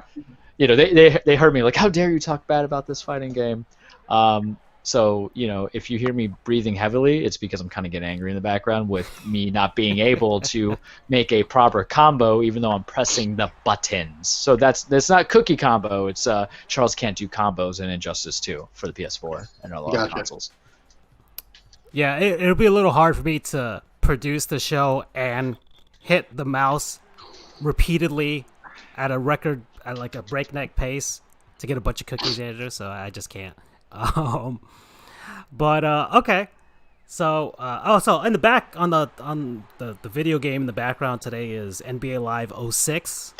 C: They heard me like, how dare you talk bad about this fighting game? So, if you hear me breathing heavily, it's because I'm kind of getting angry in the background with me not being able to make a proper combo, even though I'm pressing the buttons. So that's not cookie combo. It's Charles can't do combos in Injustice 2 for the PS4 and a lot of consoles.
B: Yeah, it'll be a little hard for me to produce the show and hit the mouse repeatedly at a breakneck pace to get a bunch of cookies in there, so I just can't. But okay. So so in the back on the video game in the background today is NBA Live 06.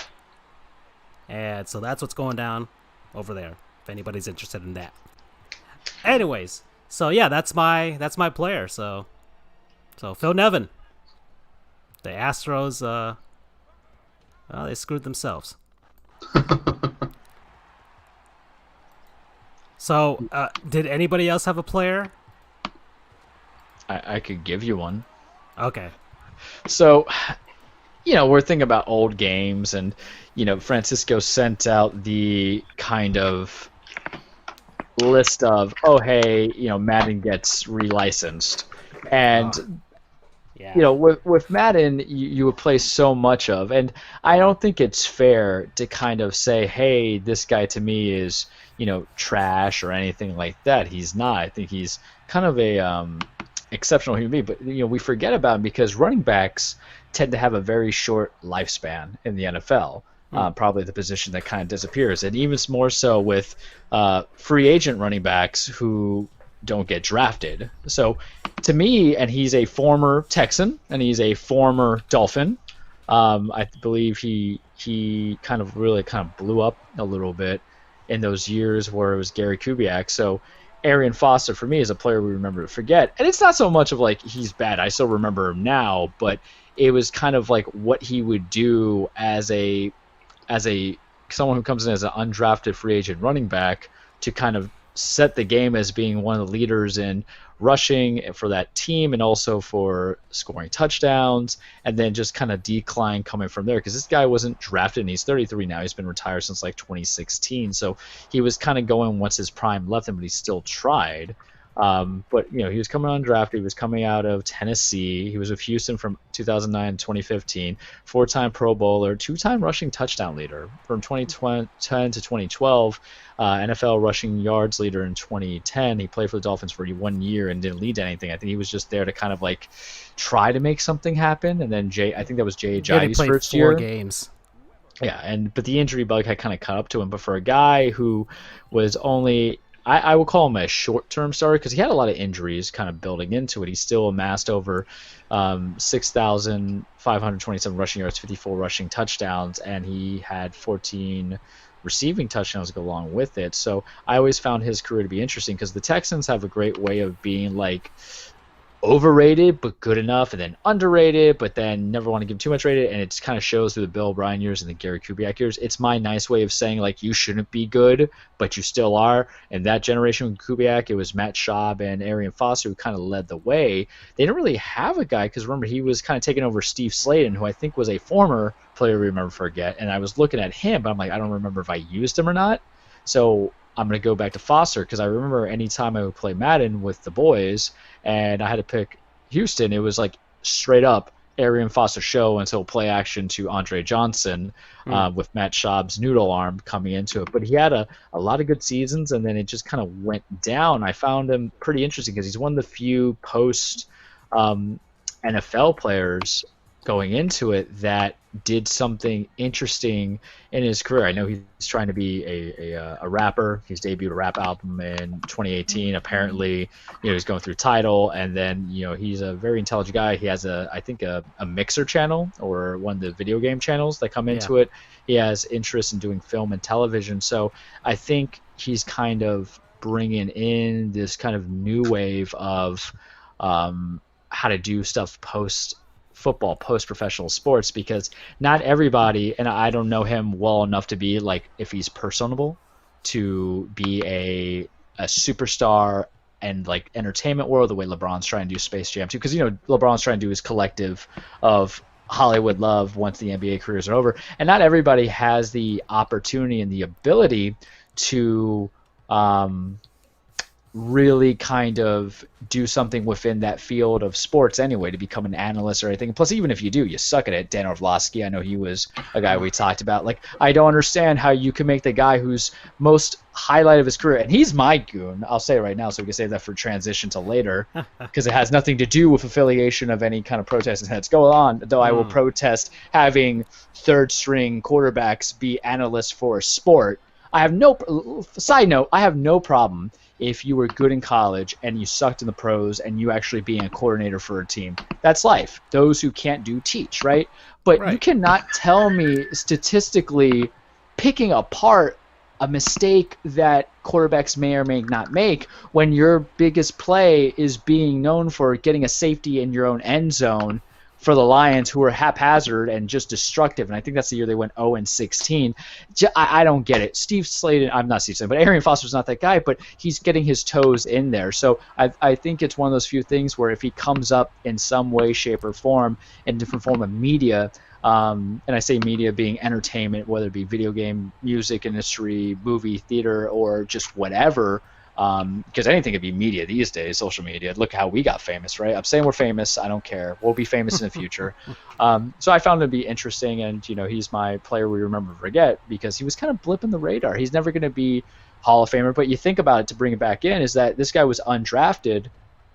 B: And so that's what's going down over there, if anybody's interested in that. Anyways, so yeah, that's my player. So Phil Nevin. The Astros they screwed themselves. So, did anybody else have a player?
C: I could give you one.
B: Okay.
C: So, we're thinking about old games, and, Francisco sent out the kind of list of, oh, hey, Madden gets relicensed. And, with Madden, you would play so much of, and I don't think it's fair to kind of say, hey, this guy to me is, trash or anything like that. He's not. I think he's kind of a exceptional human being. But we forget about him because running backs tend to have a very short lifespan in the NFL. Probably the position that kind of disappears, and even more so with free agent running backs who don't get drafted. So to me, and he's a former Texan and he's a former Dolphin. I believe he kind of blew up a little bit in those years where it was Gary Kubiak. So Arian Foster for me is a player we remember to forget. And it's not so much of like he's bad. I still remember him now, but it was kind of like what he would do as a someone who comes in as an undrafted free agent running back to kind of set the game as being one of the leaders in rushing for that team and also for scoring touchdowns, and then just kind of decline coming from there because this guy wasn't drafted and he's 33 now. He's been retired since like 2016, so he was kind of going once his prime left him, but he still tried. But he was coming undrafted. He was coming out of Tennessee. He was with Houston from 2009 to 2015, four-time Pro Bowler, two-time rushing touchdown leader from 2010 to 2012, NFL rushing yards leader in 2010. He played for the Dolphins for 1 year and didn't lead to anything. I think he was just there to kind of like try to make something happen. And then I think that was Jay Ajayi's first year.
B: 4 games.
C: Yeah, but the injury bug had kind of caught up to him. But for a guy who was only I would call him a short-term starter because he had a lot of injuries kind of building into it. He still amassed over 6,527 rushing yards, 54 rushing touchdowns, and he had 14 receiving touchdowns to go along with it. So I always found his career to be interesting because the Texans have a great way of being like overrated but good enough, and then underrated but then never want to give too much rated, and it kind of shows through the Bill O'Brien years and the Gary Kubiak years. It's my nice way of saying like you shouldn't be good but you still are. And that generation with Kubiak, it was Matt Schaub and Arian Foster who kind of led the way. They didn't really have a guy because remember he was kind of taking over Steve Sladen, who I think was a former player we remember forget, and I was looking at him but I'm like I don't remember if I used him or not. So I'm going to go back to Foster because I remember any time I would play Madden with the boys and I had to pick Houston, it was like straight up Arian Foster show until play action to Andre Johnson with Matt Schaub's noodle arm coming into it. But he had a lot of good seasons, and then it just kind of went down. I found him pretty interesting because he's one of the few post NFL players going into it that did something interesting in his career. I know he's trying to be a rapper. He's debuted a rap album in 2018. Apparently, he's going through Tidal, and then he's a very intelligent guy. He has I think a mixer channel or one of the video game channels that come into it. He has interest in doing film and television. So I think he's kind of bringing in this kind of new wave of how to do stuff post football, post professional sports, because not everybody, and I don't know him well enough to be like if he's personable to be a superstar and like entertainment world the way LeBron's trying to do Space Jam 2, because LeBron's trying to do his collective of Hollywood love once the NBA careers are over, and not everybody has the opportunity and the ability to really kind of do something within that field of sports anyway, to become an analyst or anything. Plus, even if you do, you suck at it. Dan Orlovsky, I know he was a guy we talked about. Like, I don't understand how you can make the guy who's most highlight of his career, and he's my goon, I'll say it right now so we can save that for transition to later, because it has nothing to do with affiliation of any kind of protest that's going on, though I will protest having third string quarterbacks be analysts for a sport. I have no problem if you were good in college and you sucked in the pros and you actually being a coordinator for a team. That's life. Those who can't do teach, right? But you cannot tell me statistically picking apart a mistake that quarterbacks may or may not make when your biggest play is being known for getting a safety in your own end zone for the Lions, who are haphazard and just destructive. And I think that's the year they went 0-16. I don't get it. Steve Sladen, I'm not Steve Sladen, but Arian Foster's not that guy, but he's getting his toes in there. So I think it's one of those few things where if he comes up in some way, shape, or form, in different form of media, and I say media being entertainment, whether it be video game, music industry, movie, theater, or just whatever, because anything could be media these days, social media. Look how we got famous, right? I'm saying we're famous. I don't care. We'll be famous in the future. So I found him to be interesting, and he's my player we remember forget, because he was kind of blipping the radar. He's never going to be Hall of Famer, but you think about it, to bring it back in, is that this guy was undrafted,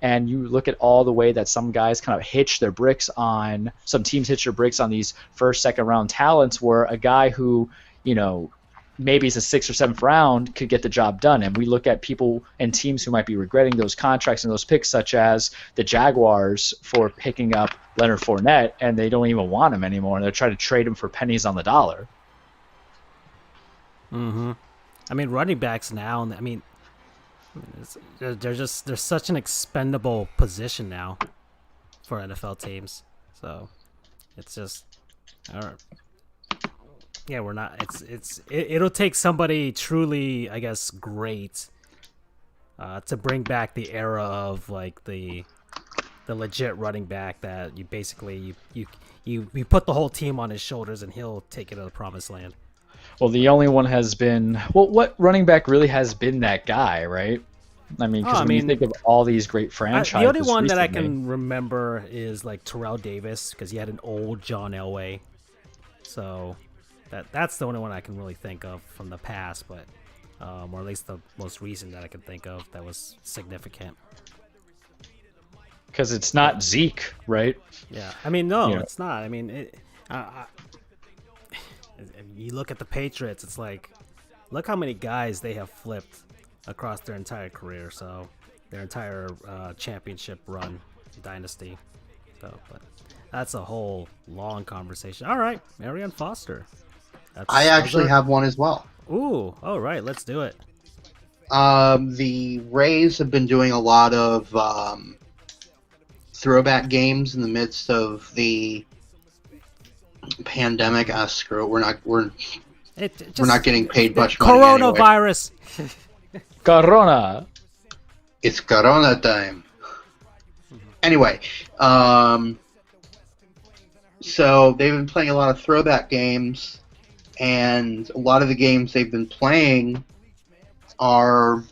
C: and you look at all the way that some guys kind of some teams hitch their bricks on these first, second round talents, where a guy who, maybe it's a 6th or 7th round could get the job done. And we look at people and teams who might be regretting those contracts and those picks, such as the Jaguars for picking up Leonard Fournette, and they don't even want him anymore, and they're trying to trade him for pennies on the dollar.
B: Mm-hmm. I mean, running backs now, they're such an expendable position now for NFL teams. So it's just, all right. Yeah, we're not. It'll take somebody truly, I guess, great to bring back the era of like the legit running back that you basically you put the whole team on his shoulders and he'll take it to the promised land.
C: Well, the only one has been what running back really has been that guy, right? I mean, because you think of all these great franchises.
B: The only one that I can remember is like Terrell Davis, because he had an old John Elway. So that's the only one I can really think of from the past, but or at least the most recent that I can think of that was significant.
C: Because it's not Zeke, right?
B: Yeah, I mean, no, it's not. I mean, you look at the Patriots, it's like, look how many guys they have flipped across their entire career, so their entire championship run dynasty. So, but that's a whole long conversation. All right, Arian Foster.
A: I actually have one as well.
B: Ooh, all right, let's do it.
A: The Rays have been doing a lot of throwback games in the midst of the pandemic. Screw it, we're not getting paid much money anyway.
B: Coronavirus.
C: Corona.
A: It's Corona time. Anyway, so they've been playing a lot of throwback games, and a lot of the games they've been playing are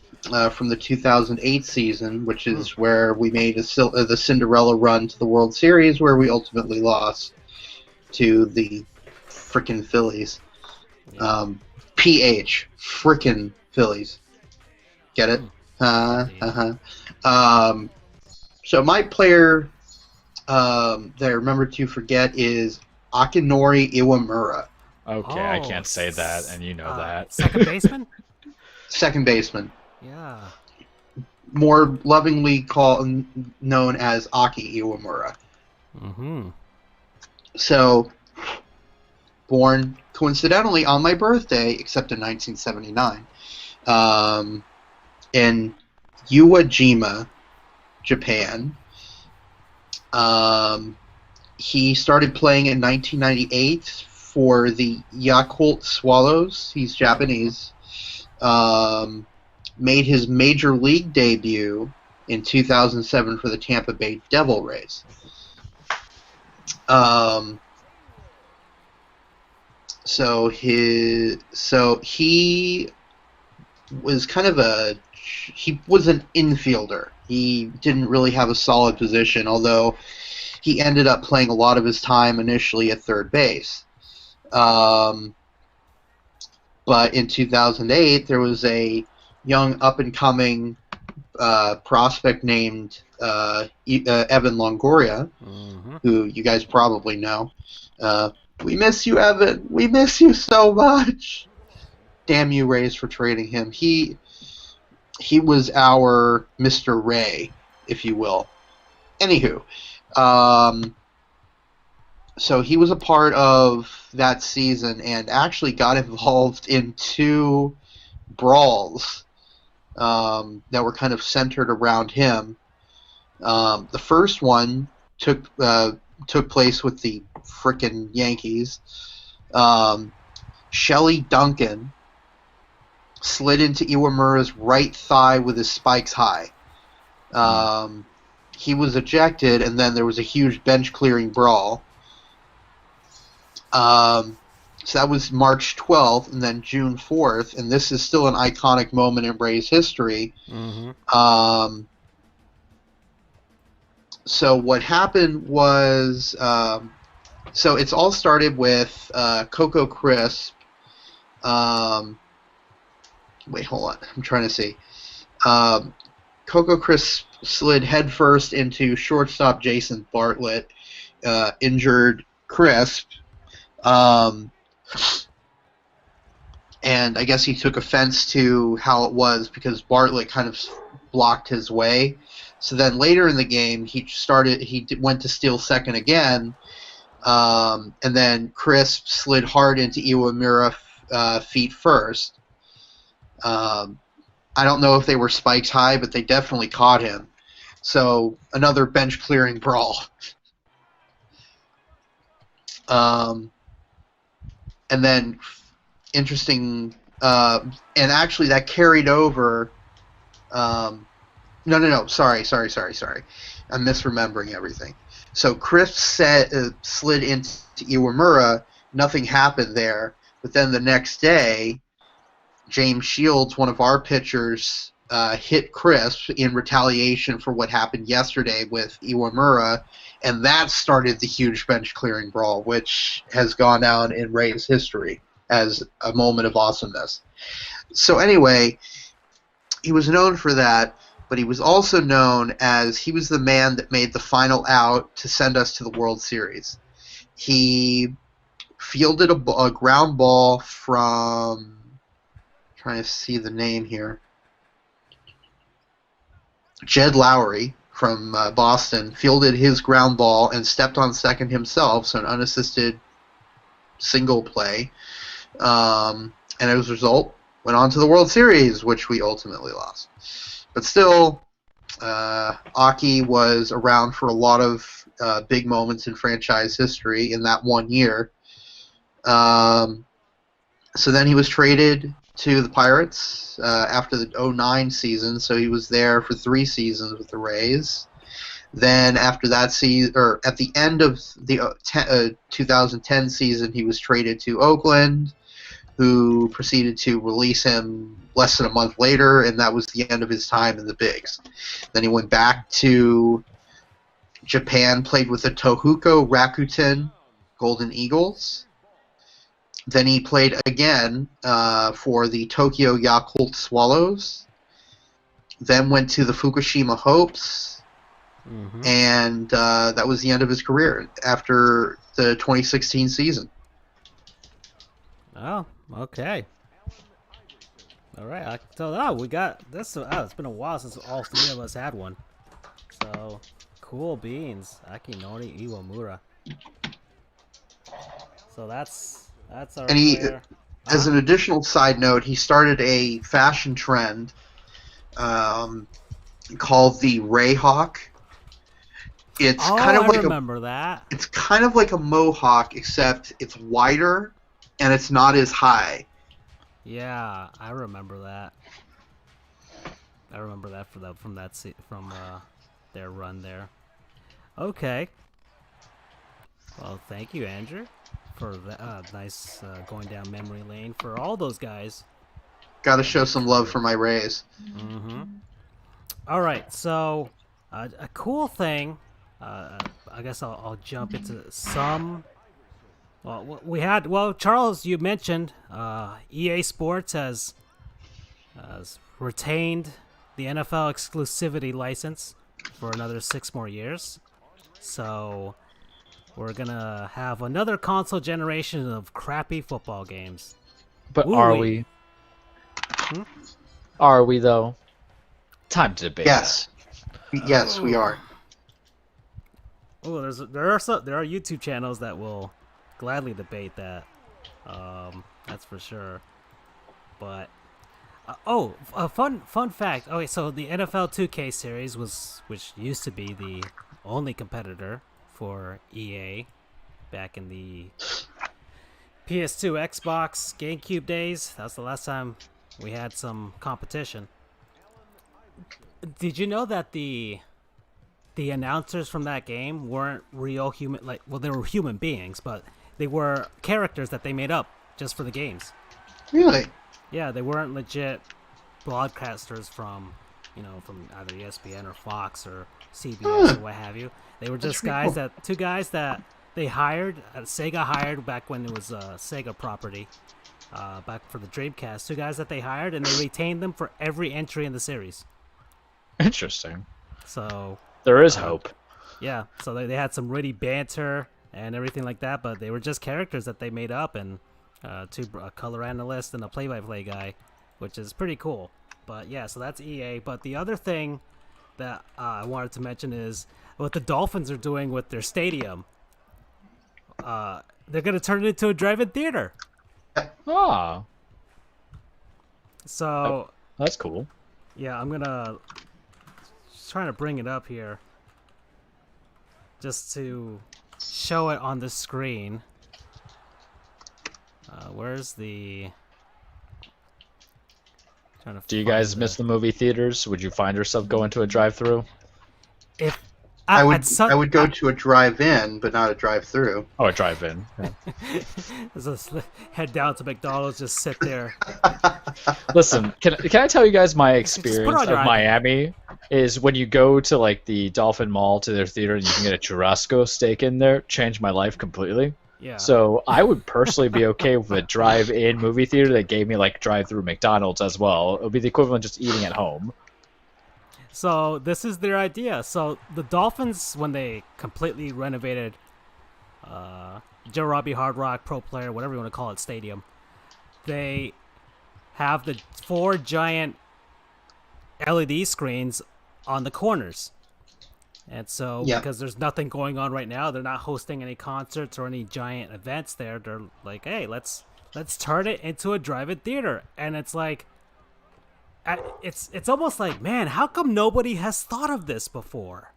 A: from the 2008 season, which is where we made the Cinderella run to the World Series, where we ultimately lost to the frickin' Phillies. PH, frickin' Phillies. Get it? So my player that I remember to forget is Akinori Iwamura,
C: Okay, I can't say that, and you know that.
B: Second baseman?
A: second baseman,
B: Yeah.
A: more lovingly known as Aki Iwamura.
B: Mm-hmm.
A: So, born coincidentally on my birthday, except in 1979, in Iwajima, Japan. He started playing in 1998 for the Yakult Swallows. He's Japanese. Made his major league debut in 2007 for the Tampa Bay Devil Rays. So he was he was an infielder. He didn't really have a solid position, although he ended up playing a lot of his time initially at third base. But in 2008, there was a young up-and-coming prospect named Evan Longoria, who you guys probably know. We miss you, Evan. We miss you so much. Damn you, Rays, for trading him. He was our Mr. Ray, if you will. Anywho, so he was a part of that season and actually got involved in 2 brawls that were kind of centered around him. The first one took place with the frickin' Yankees. Shelley Duncan slid into Iwamura's right thigh with his spikes high. He was ejected, and then there was a huge bench-clearing brawl. So that was March 12th, and then June 4th, and this is still an iconic moment in Rays history. So what happened was, so it's all started with Coco Crisp. Wait, hold on. I'm trying to see. Coco Crisp slid headfirst into shortstop Jason Bartlett, injured Crisp. And I guess he took offense to how it was because Bartlett kind of blocked his way. So then later in the game, he went to steal second again, and then Crisp slid hard into Iwamura feet first. I don't know if they were spikes high, but they definitely caught him. So another bench clearing brawl. And then interesting, and actually that carried over. No. Sorry. I'm misremembering everything. So Chris slid into Iwamura. Nothing happened there. But then the next day, James Shields, one of our pitchers, hit Crisp in retaliation for what happened yesterday with Iwamura, and that started the huge bench clearing brawl, which has gone down in Rays history as a moment of awesomeness. So anyway, he was known for that, but he was also known as he was the man that made the final out to send us to the World Series. He fielded a ground ball from, trying to see the name here, Jed Lowry from Boston, fielded his ground ball and stepped on second himself, so an unassisted single play. And as a result, went on to the World Series, which we ultimately lost. But still, Aki was around for a lot of big moments in franchise history in that 1 year. So then he was traded to the Pirates after the 2009 season, so he was there for 3 seasons with the Rays. Then after that season, or at the end of the 2010 season, he was traded to Oakland, who proceeded to release him less than a month later, and that was the end of his time in the Bigs. Then he went back to Japan, played with the Tohoku Rakuten Golden Eagles. Then he played again for the Tokyo Yakult Swallows. Then went to the Fukushima Hopes. and that was the end of his career after the 2016 season.
B: Oh, okay. All right. So, we got this. It's been a while since all three of us had one. So, cool beans. Akinori Iwamura. So that's our
A: And he,
B: player.
A: as an additional side note, he started a fashion trend called the Ray Hawk. It's kind of
B: I
A: like
B: remember that.
A: It's kind of like a mohawk, except it's wider and it's not as high.
B: Yeah, I remember that. I remember that from their run there. Okay. Well, thank you, Andrew, for that nice going down memory lane for all those guys.
A: Got to show some love for my Rays.
B: Mm-hmm. All right, so a cool thing. I guess I'll jump into some. Well, Charles, you mentioned EA Sports has retained the NFL exclusivity license for another 6 more years. So we're gonna have another console generation of crappy football games.
C: But
B: Ooh,
C: are we? Are we though? Time to debate.
A: Yes. Yes, we are.
B: Oh, there are YouTube channels that will gladly debate that. That's for sure. But a fun fact. Okay, so the NFL 2K series which used to be the only competitor for EA back in the PS2, Xbox, GameCube days. That was the last time we had some competition. Did you know that the announcers from that game weren't real human? They were human beings, but they were characters that they made up just for the games.
A: Really?
B: Yeah, they weren't legit broadcasters from either ESPN or Fox or CBS or what have you. They were just two guys that they hired. Sega hired back when it was a Sega property, back for the Dreamcast. 2 guys that they hired, and they retained them for every entry in the series.
C: Interesting.
B: So
C: there is hope.
B: Yeah, so they had some witty banter and everything like that, but they were just characters that they made up, and a color analyst and a play-by-play guy, which is pretty cool. But yeah, so that's EA. But the other thing that I wanted to mention is what the Dolphins are doing with their stadium. They're going to turn it into a drive-in theater.
C: Ah.
B: So
C: that's cool.
B: Yeah, I'm gonna trying to bring it up here just to show it on the screen. Where's the?
C: Do you guys miss the movie theaters? Would you find yourself going to a drive-through?
B: If
A: I would go to a drive-in, but not a drive-through.
C: Oh, a drive-in. Yeah.
B: Just head down to McDonald's, just sit there.
C: Listen, can I tell you guys my experience of Miami? Is when you go to like the Dolphin Mall to their theater and you can get a churrasco steak in there, changed my life completely.
B: Yeah.
C: So I would personally be okay with a drive-in movie theater that gave me like drive-through McDonald's as well. It would be the equivalent of just eating at home.
B: So this is their idea. So the Dolphins, when they completely renovated Joe Robbie Hard Rock Pro Player, whatever you want to call it, stadium, they have the 4 giant LED screens on the corners. And so because there's nothing going on right now, they're not hosting any concerts or any giant events there. They're like, hey, let's turn it into a drive-in theater. And it's like, it's almost like, man, how come nobody has thought of this before?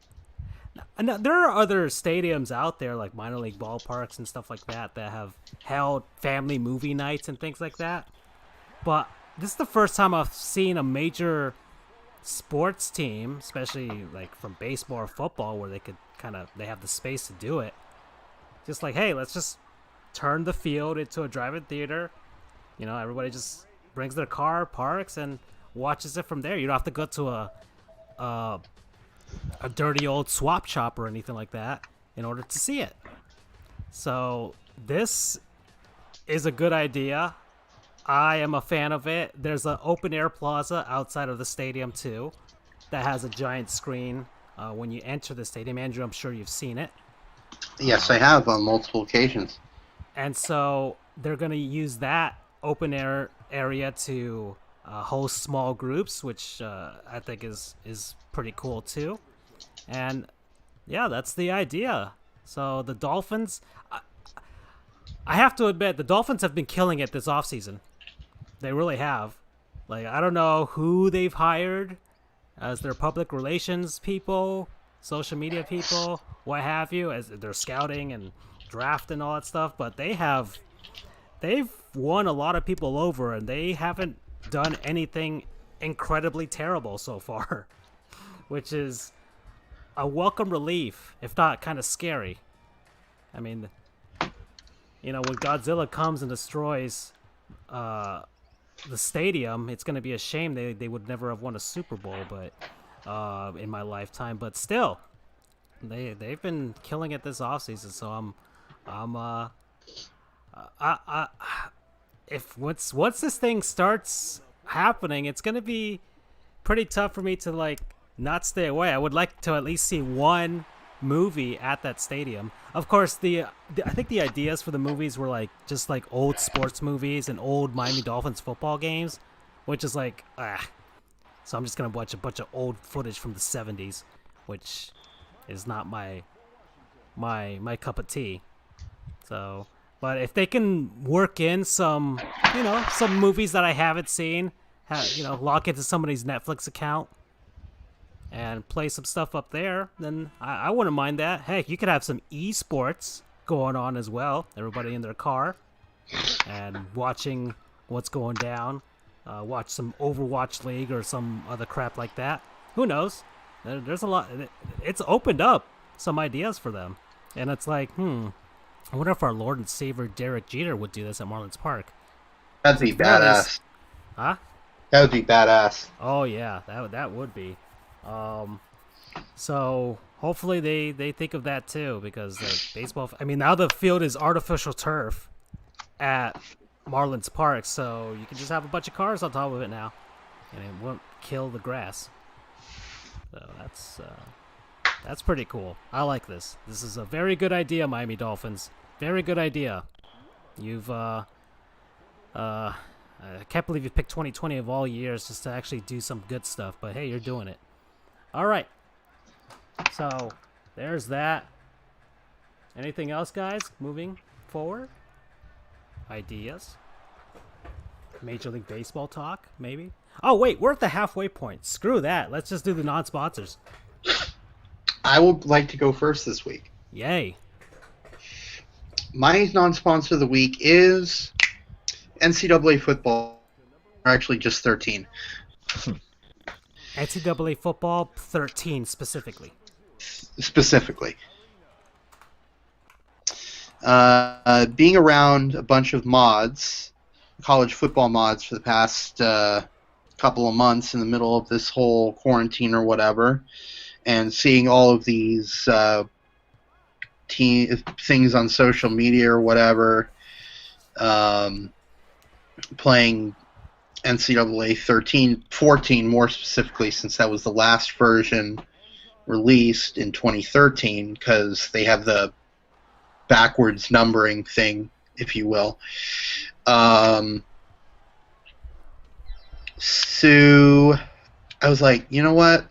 B: And there are other stadiums out there, like minor league ballparks and stuff like that have held family movie nights and things like that. But this is the first time I've seen a major sports team, especially like from baseball or football, where they have the space to do it. Just like, hey, let's just turn the field into a drive-in theater. Everybody just brings their car, parks, and watches it from there. You don't have to go to a dirty old swap shop or anything like that in order to see it. So this is a good idea. I am a fan of it. There's an open air plaza outside of the stadium too that has a giant screen when you enter the stadium. Andrew, I'm sure you've seen it.
A: Yes, I have on multiple occasions.
B: And so they're going to use that open air area to host small groups, which I think is pretty cool too. And yeah, that's the idea. So the Dolphins, I have to admit, the Dolphins have been killing it this offseason. They really have. Like, I don't know who they've hired as their public relations people, social media people, what have you, as they're scouting and draft and all that stuff, but they've won a lot of people over, and they haven't done anything incredibly terrible so far, which is a welcome relief, if not kind of scary. I mean, when Godzilla comes and destroys the stadium, it's going to be a shame they would never have won a Super Bowl, but in my lifetime. But still, they've been killing it this offseason. So if once this thing starts happening, it's going to be pretty tough for me to like not stay away. I would like to at least see one movie at that stadium. Of course, I think the ideas for the movies were just like old sports movies and old Miami Dolphins football games, which is like so I'm just gonna watch a bunch of old footage from the 70s, which is not my cup of tea. So, but if they can work in some movies that I haven't seen, log into somebody's Netflix account and play some stuff up there, then I wouldn't mind that. Heck, you could have some esports going on as well. Everybody in their car and watching what's going down. Watch some Overwatch League or some other crap like that. Who knows? There's a lot. It's opened up some ideas for them. And it's like, I wonder if our Lord and Savior Derek Jeter would do this at Marlins Park.
A: That'd be badass.
B: Huh?
A: That would be badass.
B: Oh, yeah. That would be. So hopefully they think of that too, because baseball. I mean, now the field is artificial turf at Marlins Park, so you can just have a bunch of cars on top of it now, and it won't kill the grass. So that's pretty cool. I like this. This is a very good idea, Miami Dolphins. Very good idea. You've I can't believe you picked 2020 of all years just to actually do some good stuff, but hey, you're doing it. All right. So, there's that. Anything else, guys? Moving forward? Ideas? Major League Baseball talk, maybe? Oh, wait, we're at the halfway point. Screw that. Let's just do the non-sponsors.
A: I would like to go first this week.
B: Yay.
A: My non-sponsor of the week is NCAA football, or actually just 13.
B: NCAA football 13 specifically.
A: Specifically. Being around a bunch of mods, college football mods, for the past couple of months in the middle of this whole quarantine or whatever, and seeing all of these things on social media or whatever, playing NCAA 14 more specifically, since that was the last version released in 2013, because they have the backwards numbering thing, if you will. So I was like, you know what?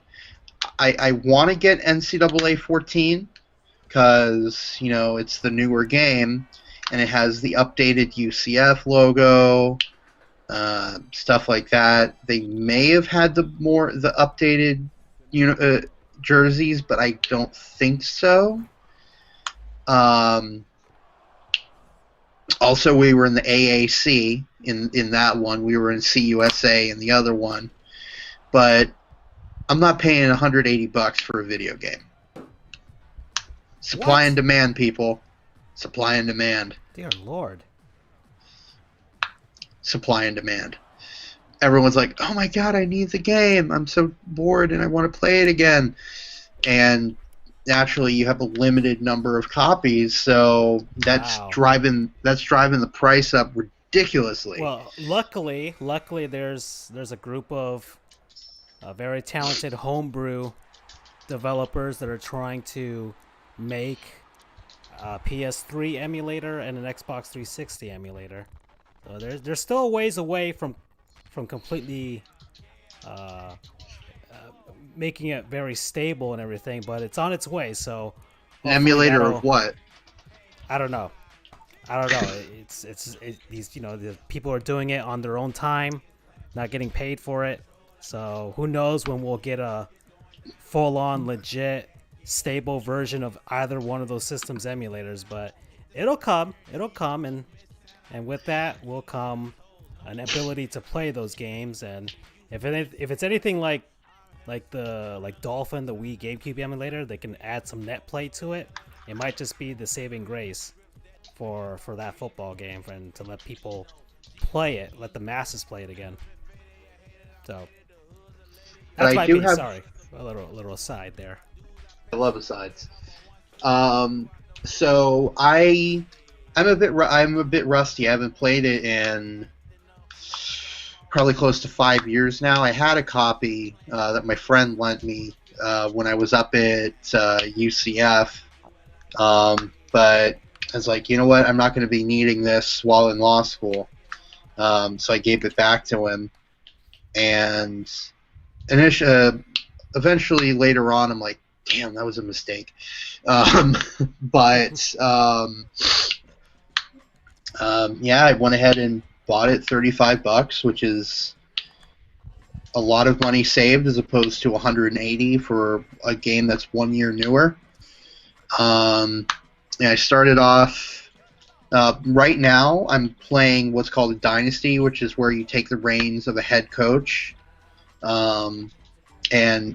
A: I want to get NCAA 14 because, it's the newer game, and it has the updated UCF logo, stuff like that. They may have had the updated jerseys, but I don't think so. Also, we were in the AAC in that one. We were in CUSA in the other one. But I'm not paying $180 for a video game. Supply and demand, people. Supply and demand.
B: Dear Lord.
A: Supply and demand. Everyone's like, oh my god, I need the game. I'm so bored and I want to play it again. And naturally, you have a limited number of copies, so that's driving the price up ridiculously.
B: Well, luckily, there's a group of very talented homebrew developers that are trying to make a PS3 emulator and an Xbox 360 emulator. So there's still a ways away from completely uh, making it very stable and everything, but it's on its way. So
A: An
B: hopefully
A: emulator
B: that'll-
A: of what?
B: I don't know. I don't know. These the people are doing it on their own time, not getting paid for it. So who knows when we'll get a full-on, legit, stable version of either one of those systems emulators. But it'll come. It'll come, and with that will come an ability to play those games. And if it's anything like Dolphin, the Wii GameCube emulator, they can add some net play to it. It might just be the saving grace for that football game, and to let people play it, let the masses play it again. So that's my piece. Sorry, a little aside there.
A: I love asides. So I'm a bit rusty. I haven't played it in probably close to 5 years now. I had a copy that my friend lent me when I was up at UCF, but I was like, you know what? I'm not going to be needing this while in law school, so I gave it back to him. And eventually, later on, I'm like, damn, that was a mistake. But yeah, I went ahead and bought it $35, which is a lot of money saved as opposed to $180 for a game that's 1 year newer. Yeah, I started off. Right now, I'm playing what's called a dynasty, which is where you take the reins of a head coach. And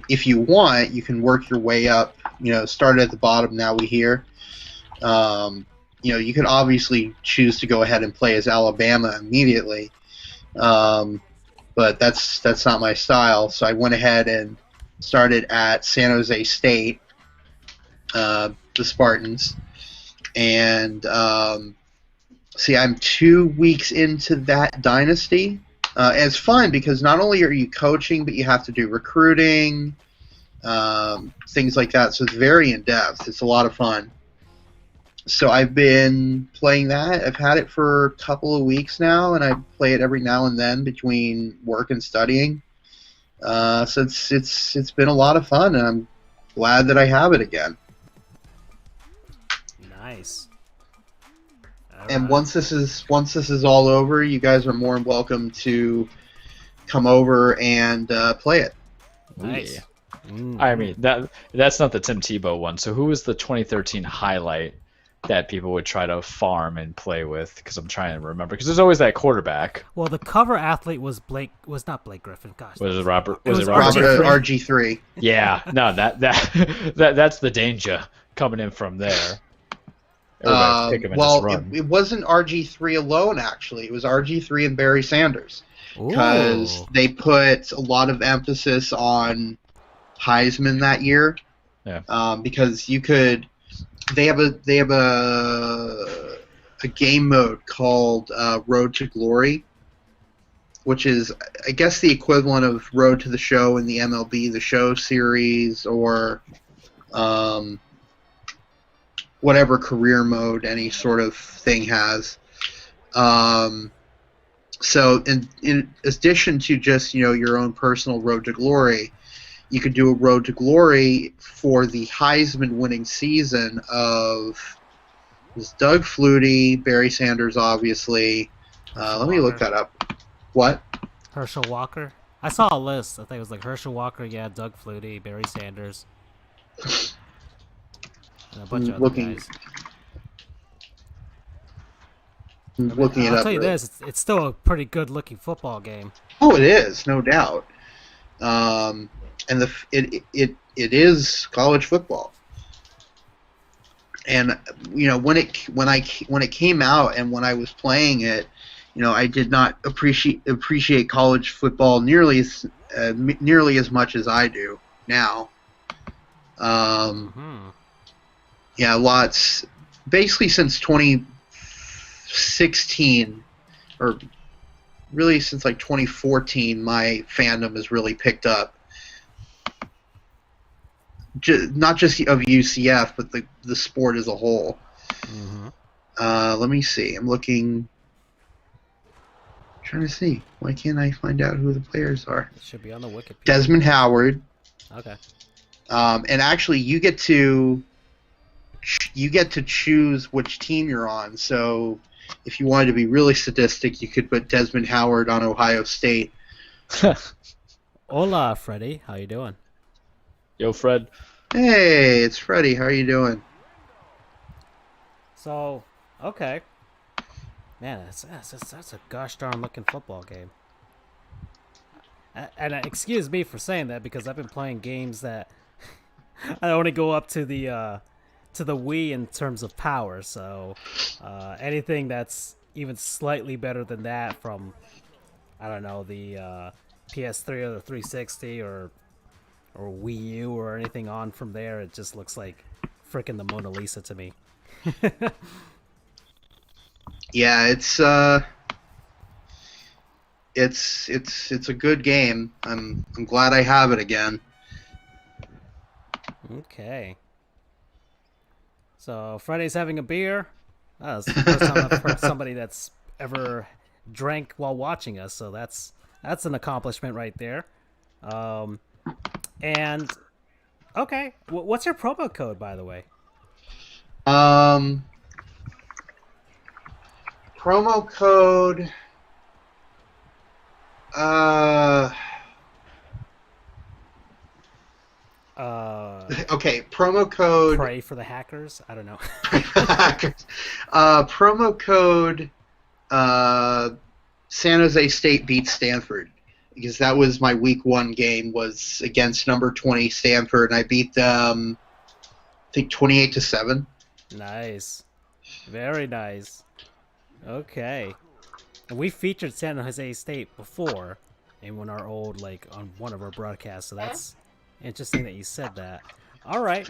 A: if you want, you can work your way up. Start at the bottom. Now we hear. You could obviously choose to go ahead and play as Alabama immediately, but that's not my style. So I went ahead and started at San Jose State, the Spartans, and see, I'm 2 weeks into that dynasty. And it's fun because not only are you coaching, but you have to do recruiting, things like that. So it's very in-depth. It's a lot of fun. So I've been playing that. I've had it for a couple of weeks now, and I play it every now and then between work and studying. So it's been a lot of fun, and I'm glad that I have it again.
B: Nice.
A: And once this is all over, you guys are more than welcome to come over and play it.
B: Nice.
C: Yeah. I mean, that's not the Tim Tebow one. So who was the 2013 highlight that people would try to farm and play with? Because I'm trying to remember. Because there's always that quarterback.
B: Well, the cover athlete was not Blake Griffin. Gosh,
C: Was it Robert?
B: It was
C: Robert?
A: RG3.
C: Yeah. No, that's the danger coming in from there. Everybody pick him and just run.
A: It wasn't RG3 alone, actually. It was RG3 and Barry Sanders. Because they put a lot of emphasis on Heisman that year.
C: Yeah.
A: Because they have a game mode called Road to Glory, which is, I guess, the equivalent of Road to the Show in the MLB The Show series, or whatever career mode any sort of thing has. So in addition to just your own personal Road to Glory, you could do a Road to Glory for the Heisman winning season of Doug Flutie, Barry Sanders, obviously. Let me look that up. What?
B: Herschel Walker. I saw a list. I think it was like Herschel Walker, yeah, Doug Flutie, Barry Sanders, and a bunch of other guys.
A: Looking it up.
B: I'll tell you this: it's still a pretty good-looking football game.
A: Oh, it is, no doubt. And it is college football. And when it came out and when I was playing it, I did not appreciate college football nearly as much as I do now. Yeah, lots. Basically, since 2016, or really since like 2014, my fandom has really picked up. not just of UCF, but the sport as a whole.
B: Mm-hmm.
A: Let me see. I'm looking. Trying to see. Why can't I find out who the players are?
B: It should be on the Wikipedia.
A: Desmond Howard.
B: Okay.
A: And actually, you get to choose which team you're on. So, if you wanted to be really sadistic, you could put Desmond Howard on Ohio State.
B: Hola, Freddie. How you doing?
C: Yo, Fred.
A: Hey, it's Freddie. How are you doing?
B: So, okay. Man, that's a gosh darn looking football game. And excuse me for saying that because I've been playing games that I only go up to the Wii in terms of power. So anything that's even slightly better than that from, I don't know, the PS3 or the 360 or Wii U or anything on from there, it just looks like frickin' the Mona Lisa to me.
A: Yeah, it's a good game. I'm glad I have it again.
B: Okay. So Friday's having a beer. That's the first time I've heard somebody that's ever drank while watching us. So that's an accomplishment right there. And okay, what's your promo code, by the way?
A: Promo code. Okay, promo code.
B: Pray for the hackers. I don't know.
A: Promo code. San Jose State beats Stanford because that was my week 1 game was against number 20 Stanford, and I beat them. I think 28-7.
B: Nice, very nice. Okay, and we featured San Jose State before in one of our old on one of our broadcasts, so that's interesting that you said that. All right,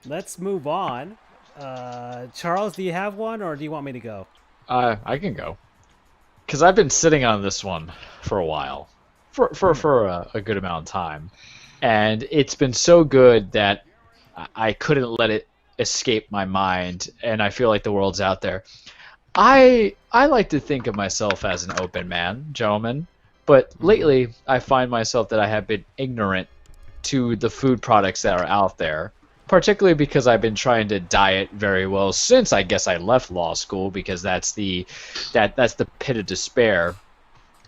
B: let's move on. Charles, do you have one, or do you want me to go?
C: I can go. Because I've been sitting on this one for a while. For a good amount of time. And it's been so good that I couldn't let it escape my mind, and I feel like the world's out there. I like to think of myself as an open man, gentlemen, but lately I find myself that I have been ignorant to the food products that are out there, particularly because I've been trying to diet very well since I guess I left law school, because that's the pit of despair,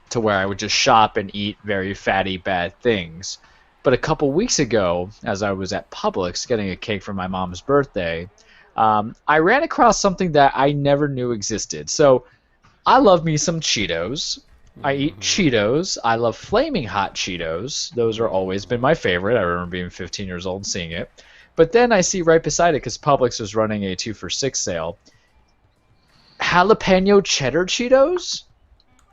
C: to where I would just shop and eat very fatty, bad things. But a couple weeks ago, as I was at Publix getting a cake for my mom's birthday, I ran across something that I never knew existed. So I love me some Cheetos. I eat Cheetos. I love Flaming Hot Cheetos. Those are always been my favorite. I remember being 15 years old and seeing it. But then I see right beside it, because Publix was running a 2 for $6 sale, jalapeno cheddar Cheetos.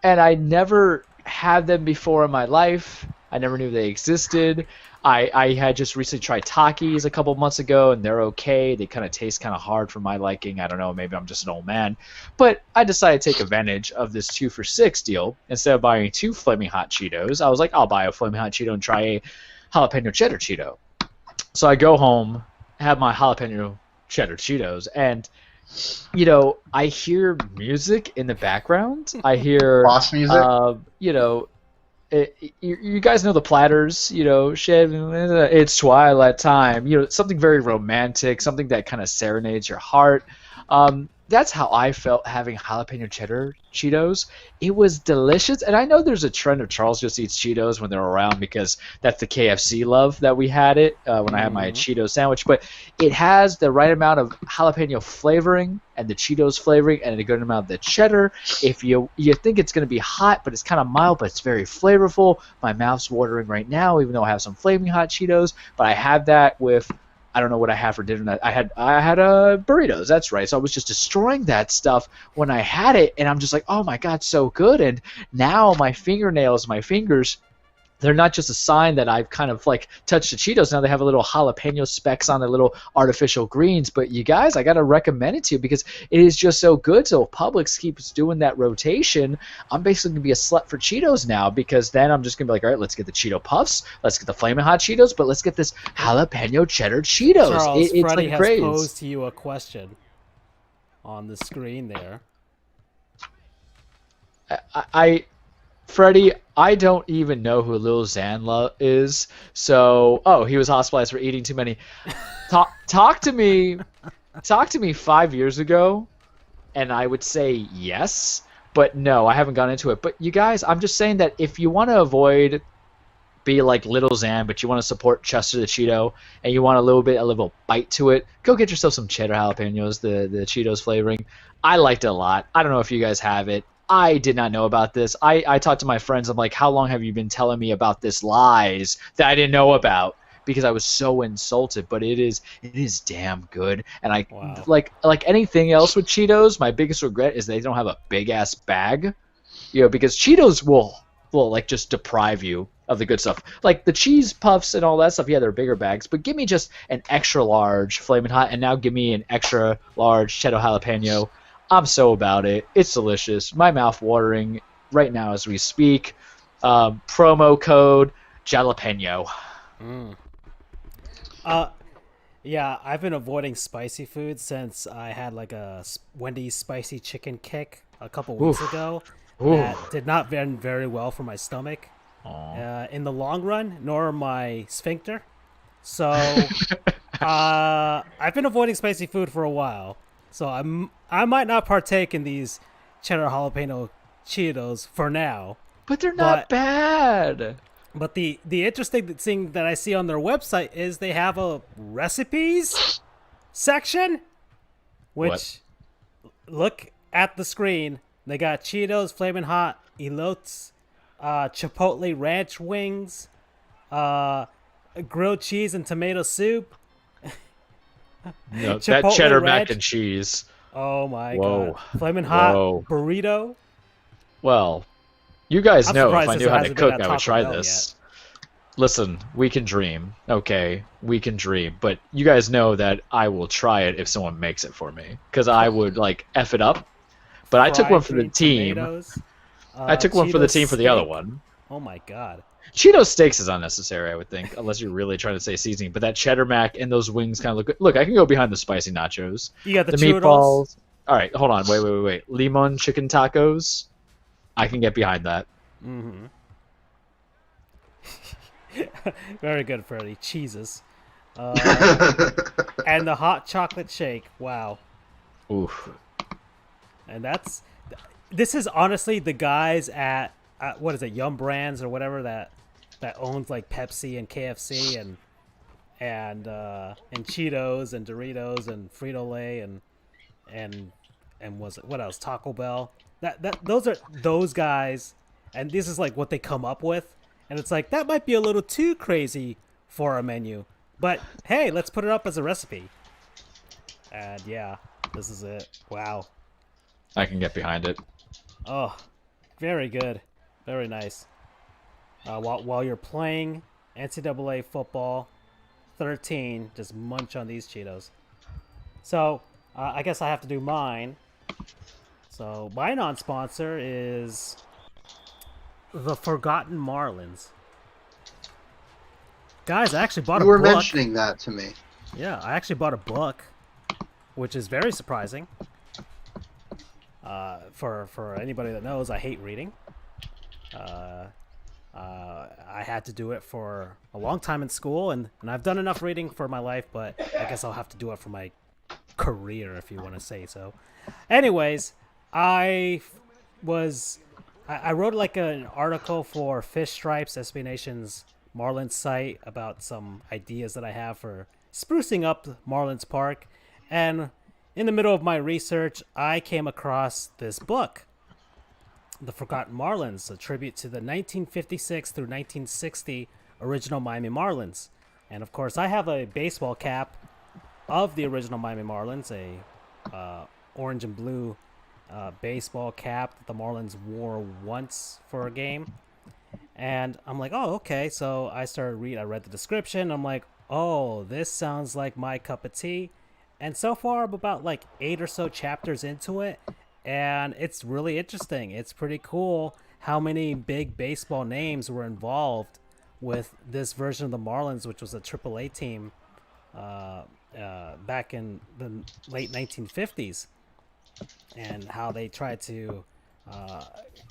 C: And I never had them before in my life. I never knew they existed. I had just recently tried Takis a couple months ago, and they're okay. They kind of taste kind of hard for my liking. I don't know, maybe I'm just an old man. But I decided to take advantage of this 2 for $6 deal. Instead of buying 2 Flaming Hot Cheetos, I was like, I'll buy a Flaming Hot Cheeto and try a jalapeno cheddar Cheeto. So I go home, have my jalapeno cheddar Cheetos, and I hear music in the background. I hear
A: boss music.
C: You guys know the Platters, it's twilight time, something very romantic, something that kind of serenades your heart. That's how I felt having jalapeno cheddar Cheetos. It was delicious, and I know there's a trend of Charles just eats Cheetos when they're around, because that's the KFC love that we had it when I had my Cheeto sandwich. But it has the right amount of jalapeno flavoring and the Cheetos flavoring, and a good amount of the cheddar. If you think it's going to be hot, but it's kind of mild, but it's very flavorful. My mouth's watering right now, even though I have some Flaming Hot Cheetos. But I have that with, I don't know what I had for dinner. I had burritos. That's right. So I was just destroying that stuff when I had it, and I'm just like, oh my god, so good. And now my fingers they're not just a sign that I've kind of like touched the Cheetos. Now they have a little jalapeno specks on the little artificial greens. But you guys, I gotta recommend it to you because it is just so good. So if Publix keeps doing that rotation, I'm basically gonna be a slut for Cheetos now because then I'm just gonna be like, all right, let's get the Cheeto Puffs, let's get the Flamin' Hot Cheetos, but let's get this jalapeno cheddar Cheetos.
B: Charles,
C: It's
B: Freddie
C: like
B: has
C: craze.
B: posed to you a question on the screen there.
C: Freddie, I don't even know who Lil Xan is. So, he was hospitalized for eating too many. Talk to me 5 years ago, and I would say yes, but no, I haven't gone into it. But you guys, I'm just saying that if you want to avoid be like Little Xan, but you want to support Chester the Cheeto, and you want a little bite to it, go get yourself some cheddar jalapenos, the Cheetos flavoring. I liked it a lot. I don't know if you guys have it. I did not know about this. I talked to my friends. I'm like, how long have you been telling me about this lies that I didn't know about? Because I was so insulted. But it is damn good. And I like anything else with Cheetos. My biggest regret is they don't have a big ass bag. Because Cheetos will like just deprive you of the good stuff. Like the cheese puffs and all that stuff. Yeah, they're bigger bags. But give me just an extra large Flamin' Hot, and now give me an extra large cheddar jalapeno. I'm so about it. It's delicious. My mouth watering right now as we speak. Promo code jalapeno.
B: Yeah, I've been avoiding spicy food since I had like a Wendy's spicy chicken kick a couple weeks ago. That did not end very well for my stomach in the long run, nor my sphincter. So I've been avoiding spicy food for a while. So I might not partake in these cheddar jalapeno Cheetos for now.
C: But they're not bad.
B: But the interesting thing that I see on their website is they have a recipes section, which look at the screen. They got Cheetos, Flamin' Hot, elotes, Chipotle ranch wings, grilled cheese and tomato soup.
C: No, that cheddar mac and cheese.
B: Oh my god. Flamin' Hot burrito.
C: Well, you guys know if I
B: this
C: knew how to
B: hasn't been
C: cook,
B: at
C: I would
B: Taco
C: try
B: Bell
C: this. Listen, we can dream. Okay, we can dream. But you guys know that I will try it if someone makes it for me. Because I would, like, F it up. But I took one for the team.
B: Tomatoes,
C: I took one for the team for the other
B: steak.
C: one.
B: Oh my god.
C: Cheeto steaks is unnecessary, I would think, unless you're really trying to say seasoning. But that cheddar mac and those wings kind of look good. Look, I can go behind the spicy nachos.
B: You got the
C: meatballs. All right, hold on. Wait. Limon chicken tacos. I can get behind that.
B: Mm-hmm. Very good, Freddie. Cheeses. And the hot chocolate shake. Wow.
C: Oof.
B: And this is honestly the guys at what is it, Yum Brands or whatever that owns like Pepsi and KFC and Cheetos and Doritos and Frito-Lay and was it, what else, Taco Bell. Those are those guys, and this is like what they come up with, and it's like that might be a little too crazy for a menu, but hey, let's put it up as a recipe. And yeah, this is it. Wow.
C: I can get behind it.
B: Oh, very good. Very nice. While you're playing NCAA football 13, just munch on these Cheetos. So, I guess I have to do mine. So, my non-sponsor is the Forgotten Marlins. Guys, I actually bought a book.
A: You were mentioning that to me.
B: Yeah, I actually bought a book, which is very surprising. For anybody that knows, I hate reading. I had to do it for a long time in school, and I've done enough reading for my life, but I guess I'll have to do it for my career, if you want to say so. Anyways, I wrote like an article for Fish Stripes, SB Nation's Marlins site, about some ideas that I have for sprucing up Marlins Park, and in the middle of my research, I came across this book, The Forgotten Marlins, a tribute to the 1956 through 1960 original Miami Marlins. And of course, I have a baseball cap of the original Miami Marlins, a orange and blue baseball cap that the Marlins wore once for a game. And I'm like, oh, okay. So I started I read the description. I'm like, oh, this sounds like my cup of tea. And so far, I'm about like 8 or so chapters into it, and it's really interesting. It's pretty cool how many big baseball names were involved with this version of the Marlins, which was a AAA team back in the late 1950s, and how they tried to uh,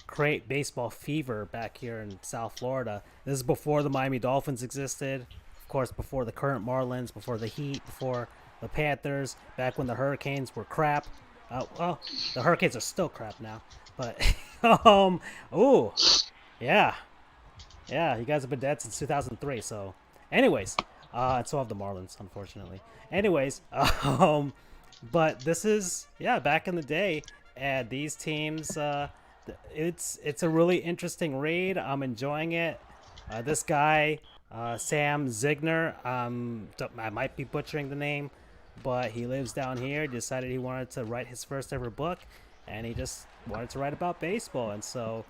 B: create baseball fever back here in South Florida. This is before the Miami Dolphins existed, of course, before the current Marlins, before the Heat, before the Panthers, back when the Hurricanes were crap. Well, the Hurricanes are still crap now, but ooh, yeah, yeah, you guys have been dead since 2003. So, anyways, and so have the Marlins, unfortunately. Anyways, but this is back in the day, and these teams, it's a really interesting read. I'm enjoying it. This guy, Sam Zigner, I might be butchering the name, but he lives down here. Decided he wanted to write his first ever book, and he just wanted to write about baseball, and so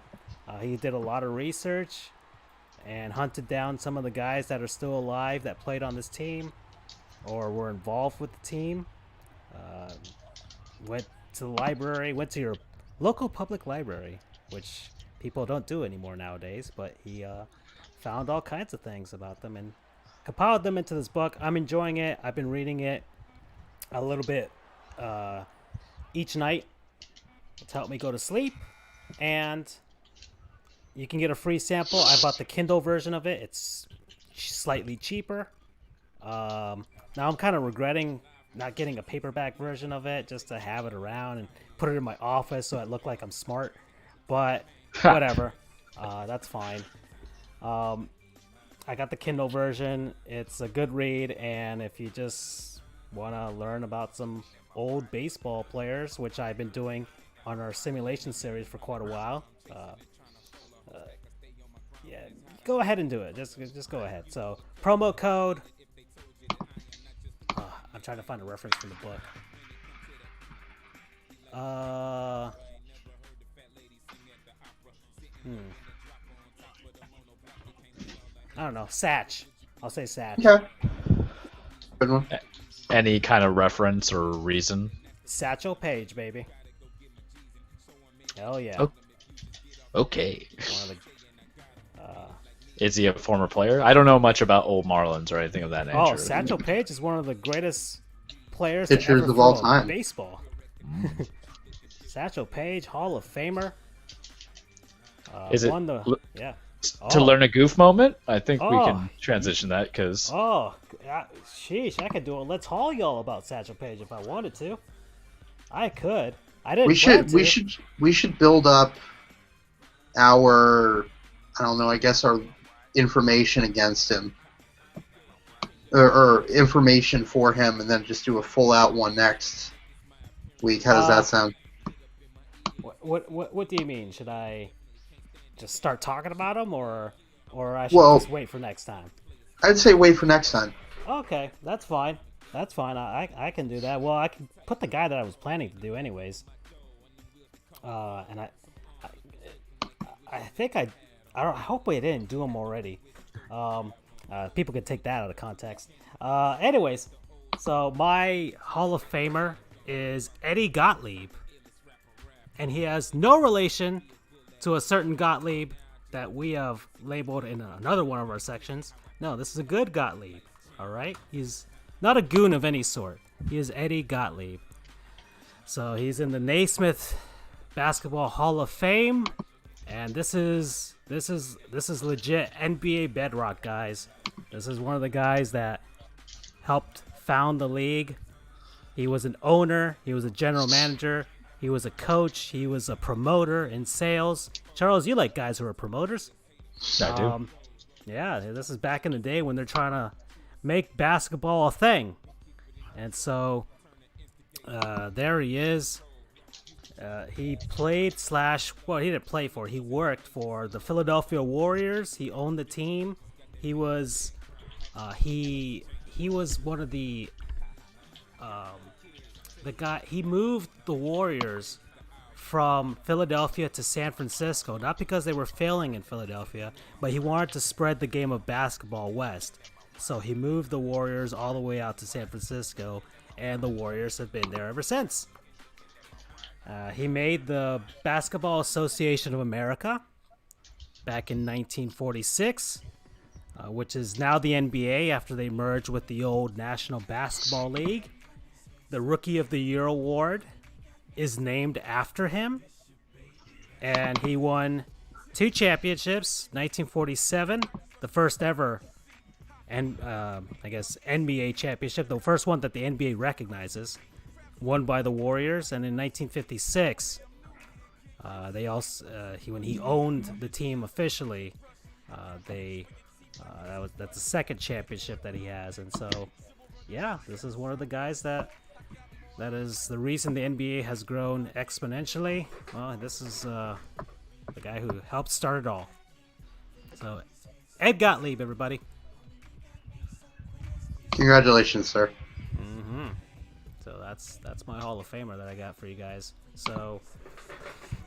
B: he did a lot of research and hunted down some of the guys that are still alive that played on this team or were involved with the team. Uh, Went to the library, went to your local public library, which people don't do anymore nowadays, but he found all kinds of things about them and compiled them into this book. I'm enjoying it. I've been reading it a little bit each night to help me go to sleep, and you can get a free sample. I bought the Kindle version of it. It's slightly cheaper. Now I'm kind of regretting not getting a paperback version of it just to have it around and put it in my office so it looked like I'm smart. But whatever. That's fine. I got the Kindle version. It's a good read, and if you just want to learn about some old baseball players, which I've been doing on our simulation series for quite a while, yeah, go ahead and do it. Just go ahead. So promo code. I'm trying to find a reference from the book. I don't know. Satch. I'll say Satch.
A: Okay. Good one.
C: Any kind of reference or reason?
B: Satchel Paige, baby. Hell yeah.
C: Oh. Okay.
B: One of the,
C: Is he a former player? I don't know much about old Marlins or anything of that nature.
B: oh, Satchel Paige is one of the greatest players
A: Pitchers
B: to ever
A: of all
B: throw
A: time.
B: baseball. Satchel Paige, Hall of Famer.
C: Is it
B: won the, yeah.
C: to learn a goof moment? I think we
B: Oh.
C: can transition that because
B: Oh, sheesh! I could do a Let's Haul y'all about Satchel Paige if I wanted to. I could. I didn't.
A: We should build up our, I don't know, I guess our information against him, or information for him, and then just do a full out one next week. How does that sound?
B: What do you mean? Should I just start talking about him, or I should just wait for next time?
A: I'd say wait for next time.
B: Okay, that's fine. That's fine. I can do that. Well, I can put the guy that I was planning to do anyways. And I think I hope we didn't do him already. People could take that out of context. Anyways, so my Hall of Famer is Eddie Gottlieb, and he has no relation to a certain Gottlieb that we have labeled in another one of our sections. No, this is a good Gottlieb. All right, he's not a goon of any sort. He is Eddie Gottlieb. So he's in the Naismith Basketball Hall of Fame, and this is legit NBA bedrock, guys. This is one of the guys that helped found the league. He was an owner. He was a general manager. He was a coach. He was a promoter in sales. Charles, you like guys who are promoters?
C: I do.
B: Yeah, this is back in the day when they're trying to make basketball a thing. And so there he is. He played he didn't play for. He worked for the Philadelphia Warriors. He owned the team. He was he was one of the guy. He moved the Warriors from Philadelphia to San Francisco, not because they were failing in Philadelphia, but he wanted to spread the game of basketball west. So he moved the Warriors all the way out to San Francisco, and the Warriors have been there ever since. He made the Basketball Association of America back in 1946, which is now the NBA after they merged with the old National Basketball League. The Rookie of the Year award is named after him, and he won 2 championships. 1947, the first ever, and I guess NBA championship, the first one that the NBA recognizes, won by the Warriors. And in 1956, they also when he owned the team officially, that's the second championship that he has. And so, yeah, this is one of the guys that is the reason the NBA has grown exponentially. Well, this is the guy who helped start it all. So, Ed Gottlieb, everybody.
A: Congratulations, sir.
B: So that's my Hall of Famer that I got for you guys. So,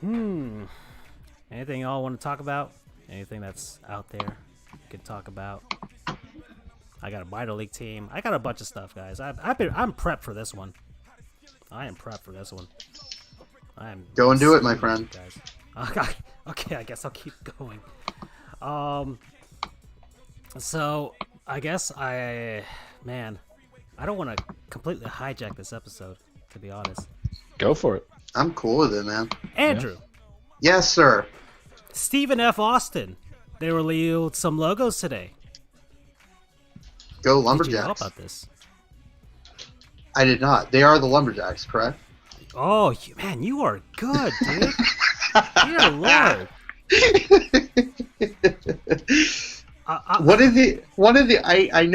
B: anything y'all want to talk about? Anything that's out there you could talk about? I got a minor league team. I got a bunch of stuff, guys. I'm prepped for this one. I am prepped for this one.
A: Go and do it, my friend.
B: Guys. Okay, I guess I'll keep going. So I guess I don't want to completely hijack this episode, to be honest.
C: Go for it.
A: I'm cool with it, man.
B: Andrew.
A: Yes, sir.
B: Stephen F. Austin. They revealed some logos today.
A: Go
B: Did
A: Lumberjacks.
B: you know about this?
A: I did not. They are the Lumberjacks, correct?
B: Oh, man, you are good, dude. Dear Lord.
A: I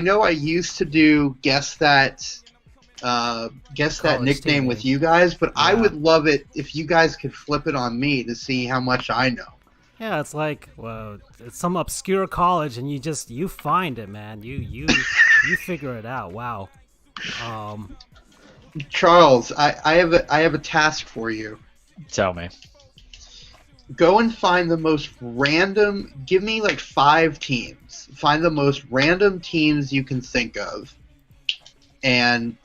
A: know I used to do guess that nickname
B: team
A: with
B: name.
A: you guys, but
B: Yeah.
A: I would love it if you guys could flip it on me to see how much I know.
B: Yeah, it's like, well, it's some obscure college, and you find it, man. You figure it out. Wow.
A: Charles, I have a task for you.
C: Tell me.
A: Go and find the most random. Give me like 5 teams. Find the most random teams you can think of, and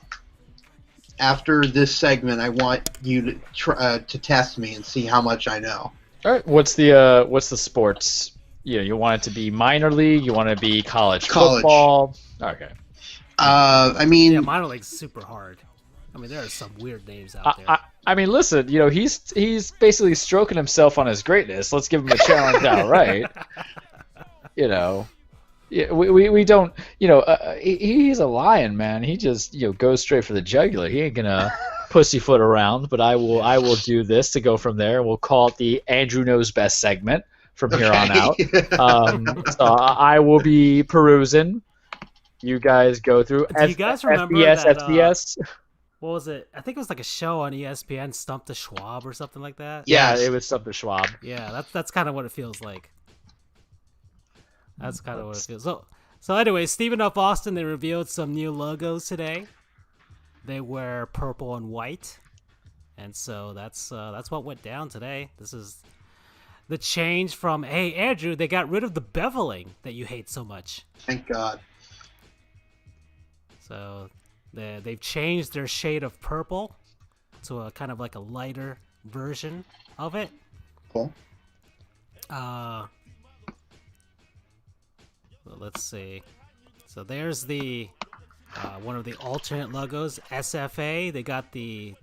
A: after this segment, I want you to test me and see how much I know.
C: All right. What's the sports? You want it to be minor league. You want it to be college football. Okay.
A: I mean,
B: Yeah, minor league's super hard. I mean, there are some weird names out there.
C: I mean, listen. He's basically stroking himself on his greatness. Let's give him a challenge outright. Yeah, we don't. He's a lion, man. He just goes straight for the jugular. He ain't gonna pussyfoot around. But I will do this to go from there. We'll call it the Andrew Knows Best segment from here on out. So I will be perusing. You guys go through.
B: Do you guys remember
C: FBS,
B: that?
C: FCS?
B: What was it? I think it was like a show on ESPN, Stump the Schwab or something like that.
C: Yeah,
A: Yes.
C: it was something Schwab.
B: Yeah, that's kind of what it feels like. That's kind of what it feels. So anyway, Stephen F. Austin, they revealed some new logos today. They wear purple and white, and so that's what went down today. This is the change from, hey Andrew, they got rid of the beveling that you hate so much.
A: Thank God.
B: So they've changed their shade of purple to a kind of like a lighter version of it.
A: Cool.
B: Let's see. So there's the one of the alternate logos, SFA. They got the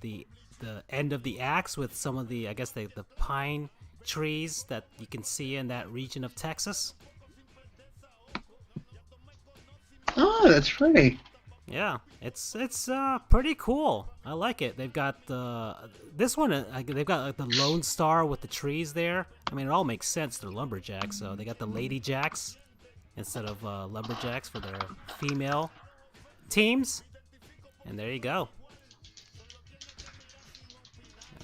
B: end of the axe with some of the, I guess, the pine trees that you can see in that region of Texas.
A: Oh, that's pretty.
B: Yeah, it's pretty cool. I like it. They've got this one. They've got like the Lone Star with the trees there. I mean, it all makes sense. They're lumberjacks, so they got the Lady Jacks instead of lumberjacks for their female teams. And there you go.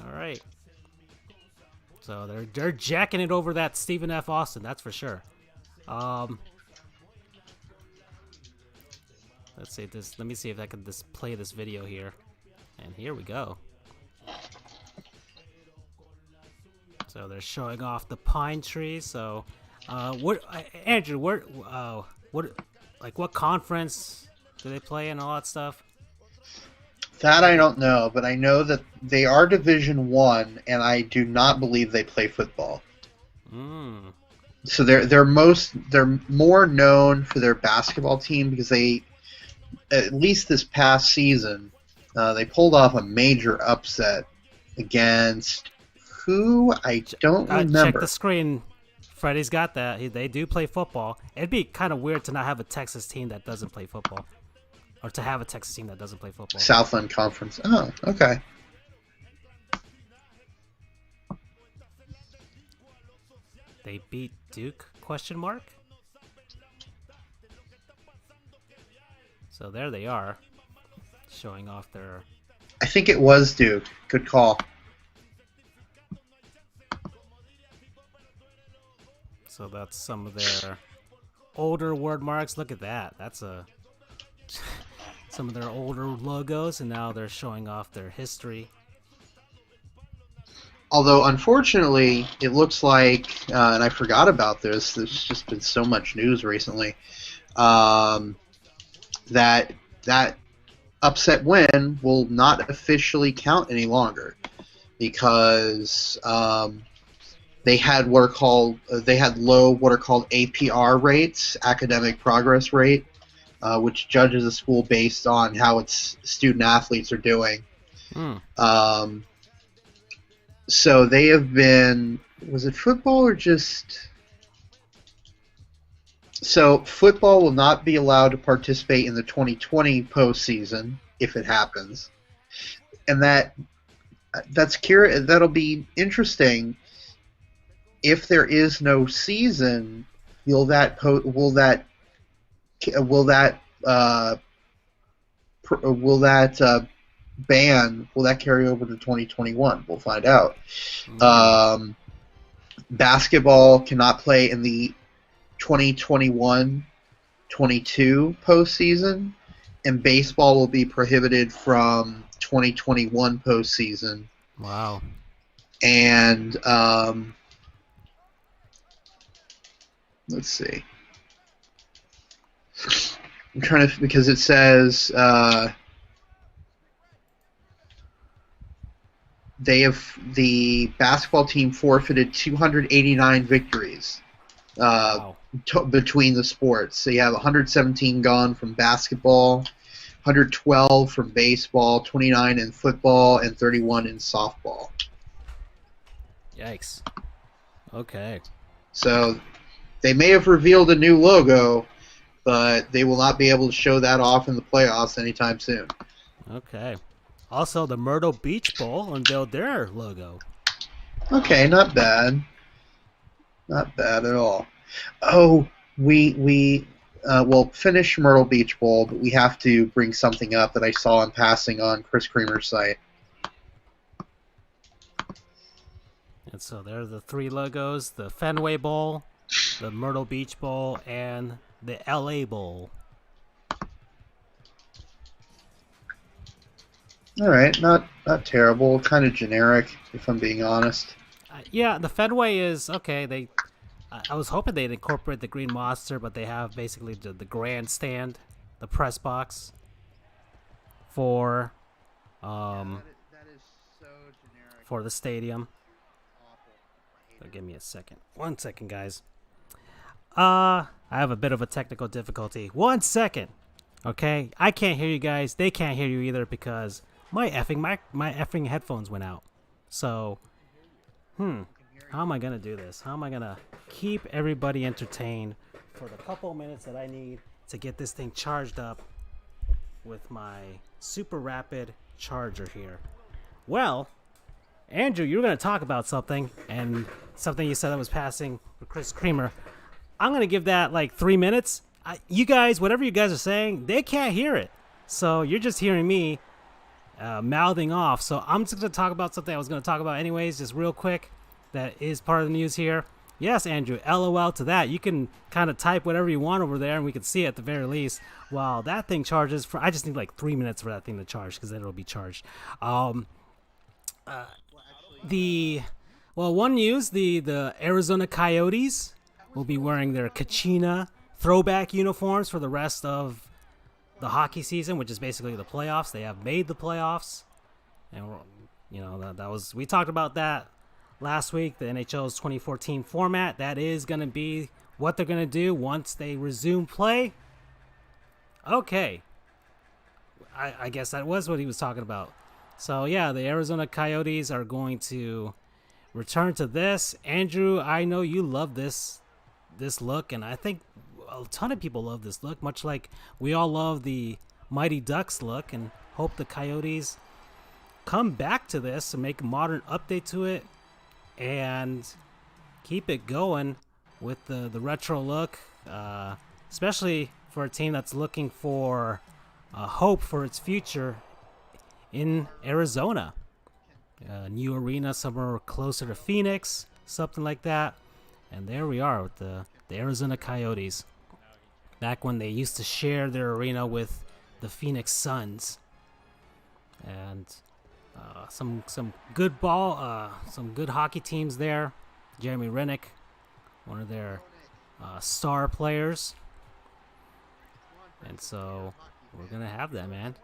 B: All right. So they're jacking it over that Stephen F. Austin. That's for sure. Let's see this. Let me see if I can just play this video here. And here we go. So they're showing off the pine tree. So, Andrew, what conference do they play in, all that stuff?
A: That I don't know, but I know that they are Division One, and I do not believe they play football.
B: Mm.
A: So they're more known for their basketball team because they, at least this past season, they pulled off a major upset against who I don't remember.
B: Check the screen. Freddie's got that. They do play football. It'd be kind of weird to not have a Texas team that doesn't play football, or to have a Texas team that doesn't play football.
A: Southland Conference. Oh, okay.
B: They beat Duke? ? So there they are, showing off their.
A: I think it was Duke. Good call.
B: So that's some of their older word marks. Look at that. That's some of their older logos, and now they're showing off their history.
A: Although, unfortunately, it looks like, and I forgot about this, there's just been so much news recently, that upset win will not officially count any longer because they had low what are called APR rates, academic progress rate, which judges a school based on how its student athletes are doing. So they have been, was it football or just... So football will not be allowed to participate in the 2020 postseason if it happens. And that'll be interesting. If there is no season, will that ban, will that carry over to 2021? We'll find out. Basketball cannot play in the 2021-22 postseason, and baseball will be prohibited from 2021 postseason.
B: Wow.
A: And let's see. I'm trying to, because it says the basketball team forfeited 289 victories
B: Wow.
A: between the sports. So you have 117 gone from basketball, 112 from baseball, 29 in football, and 31 in softball.
B: Yikes. Okay.
A: So they may have revealed a new logo, but they will not be able to show that off in the playoffs anytime soon.
B: Okay. Also, the Myrtle Beach Bowl unveiled their logo.
A: Okay, not bad. Not bad at all. Oh, we'll finish Myrtle Beach Bowl, but we have to bring something up that I saw in passing on Chris Creamer's site.
B: And so there are the three logos: the Fenway Bowl, the Myrtle Beach Bowl, and the LA Bowl.
A: All right, not terrible. Kind of generic, if I'm being honest.
B: Yeah, the Fenway is okay. I was hoping they'd incorporate the Green Monster, but they have basically the grandstand, the press box for
A: That is so generic.
B: for the stadium.
A: Awful. I hate
B: So give me a second. 1 second, guys. I have a bit of a technical difficulty. 1 second. Okay, I can't hear you guys. They can't hear you either because my effing headphones went out. So, how am I gonna do this? How am I gonna keep everybody entertained for the couple minutes that I need to get this thing charged up with my super rapid charger here? Well, Andrew, you were gonna talk about something, and something you said that was passing for Chris Creamer. I'm gonna give that like 3 minutes. You guys, whatever you guys are saying, they can't hear it. So you're just hearing me mouthing off. So I'm just going to talk about something I was going to talk about anyways, just real quick. That is part of the news here. Yes, Andrew, LOL to that. You can kind of type whatever you want over there, and we can see it at the very least. While that thing charges for, I just need like 3 minutes for that thing to charge, because then it'll be charged. Well, one news: the Arizona Coyotes will be wearing their Kachina throwback uniforms for the rest of the hockey season, which is basically the playoffs. They have made the playoffs, and that was we talked about that last week. The NHL's 2014 format, that is going to be what they're going to do once they resume play. Okay, I guess that was what he was talking about. So yeah, the Arizona Coyotes are going to return to this. Andrew, I know you love this look, and I think a ton of people love this look, much like we all love the Mighty Ducks look, and hope the Coyotes come back to this and make a modern update to it and keep it going with the retro look, especially for a team that's looking for hope for its future in Arizona. New arena somewhere closer to Phoenix, something like that. And there we are with the Arizona Coyotes. Back when they used to share their arena with the Phoenix Suns. And some good some good hockey teams there. Jeremy Rennick, one of their star players. And so we're gonna have that, man.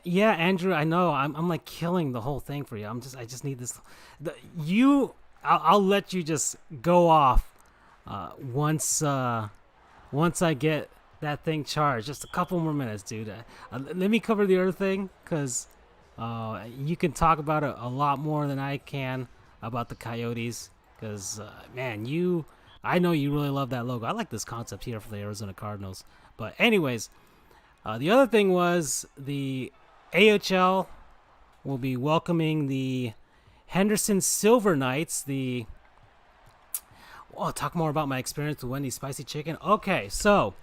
B: Yeah, Andrew, I know. I'm like killing the whole thing for you. I just need this. I'll let you just go off once I get that thing charged. Just a couple more minutes, dude. Let me cover the other thing, because you can talk about it a lot more than I can about the Coyotes. Because man, I know you really love that logo. I like this concept here for the Arizona Cardinals. But anyways. The other thing was the AHL will be welcoming the Henderson Silver Knights. Talk more about my experience with Wendy's Spicy Chicken. Okay, so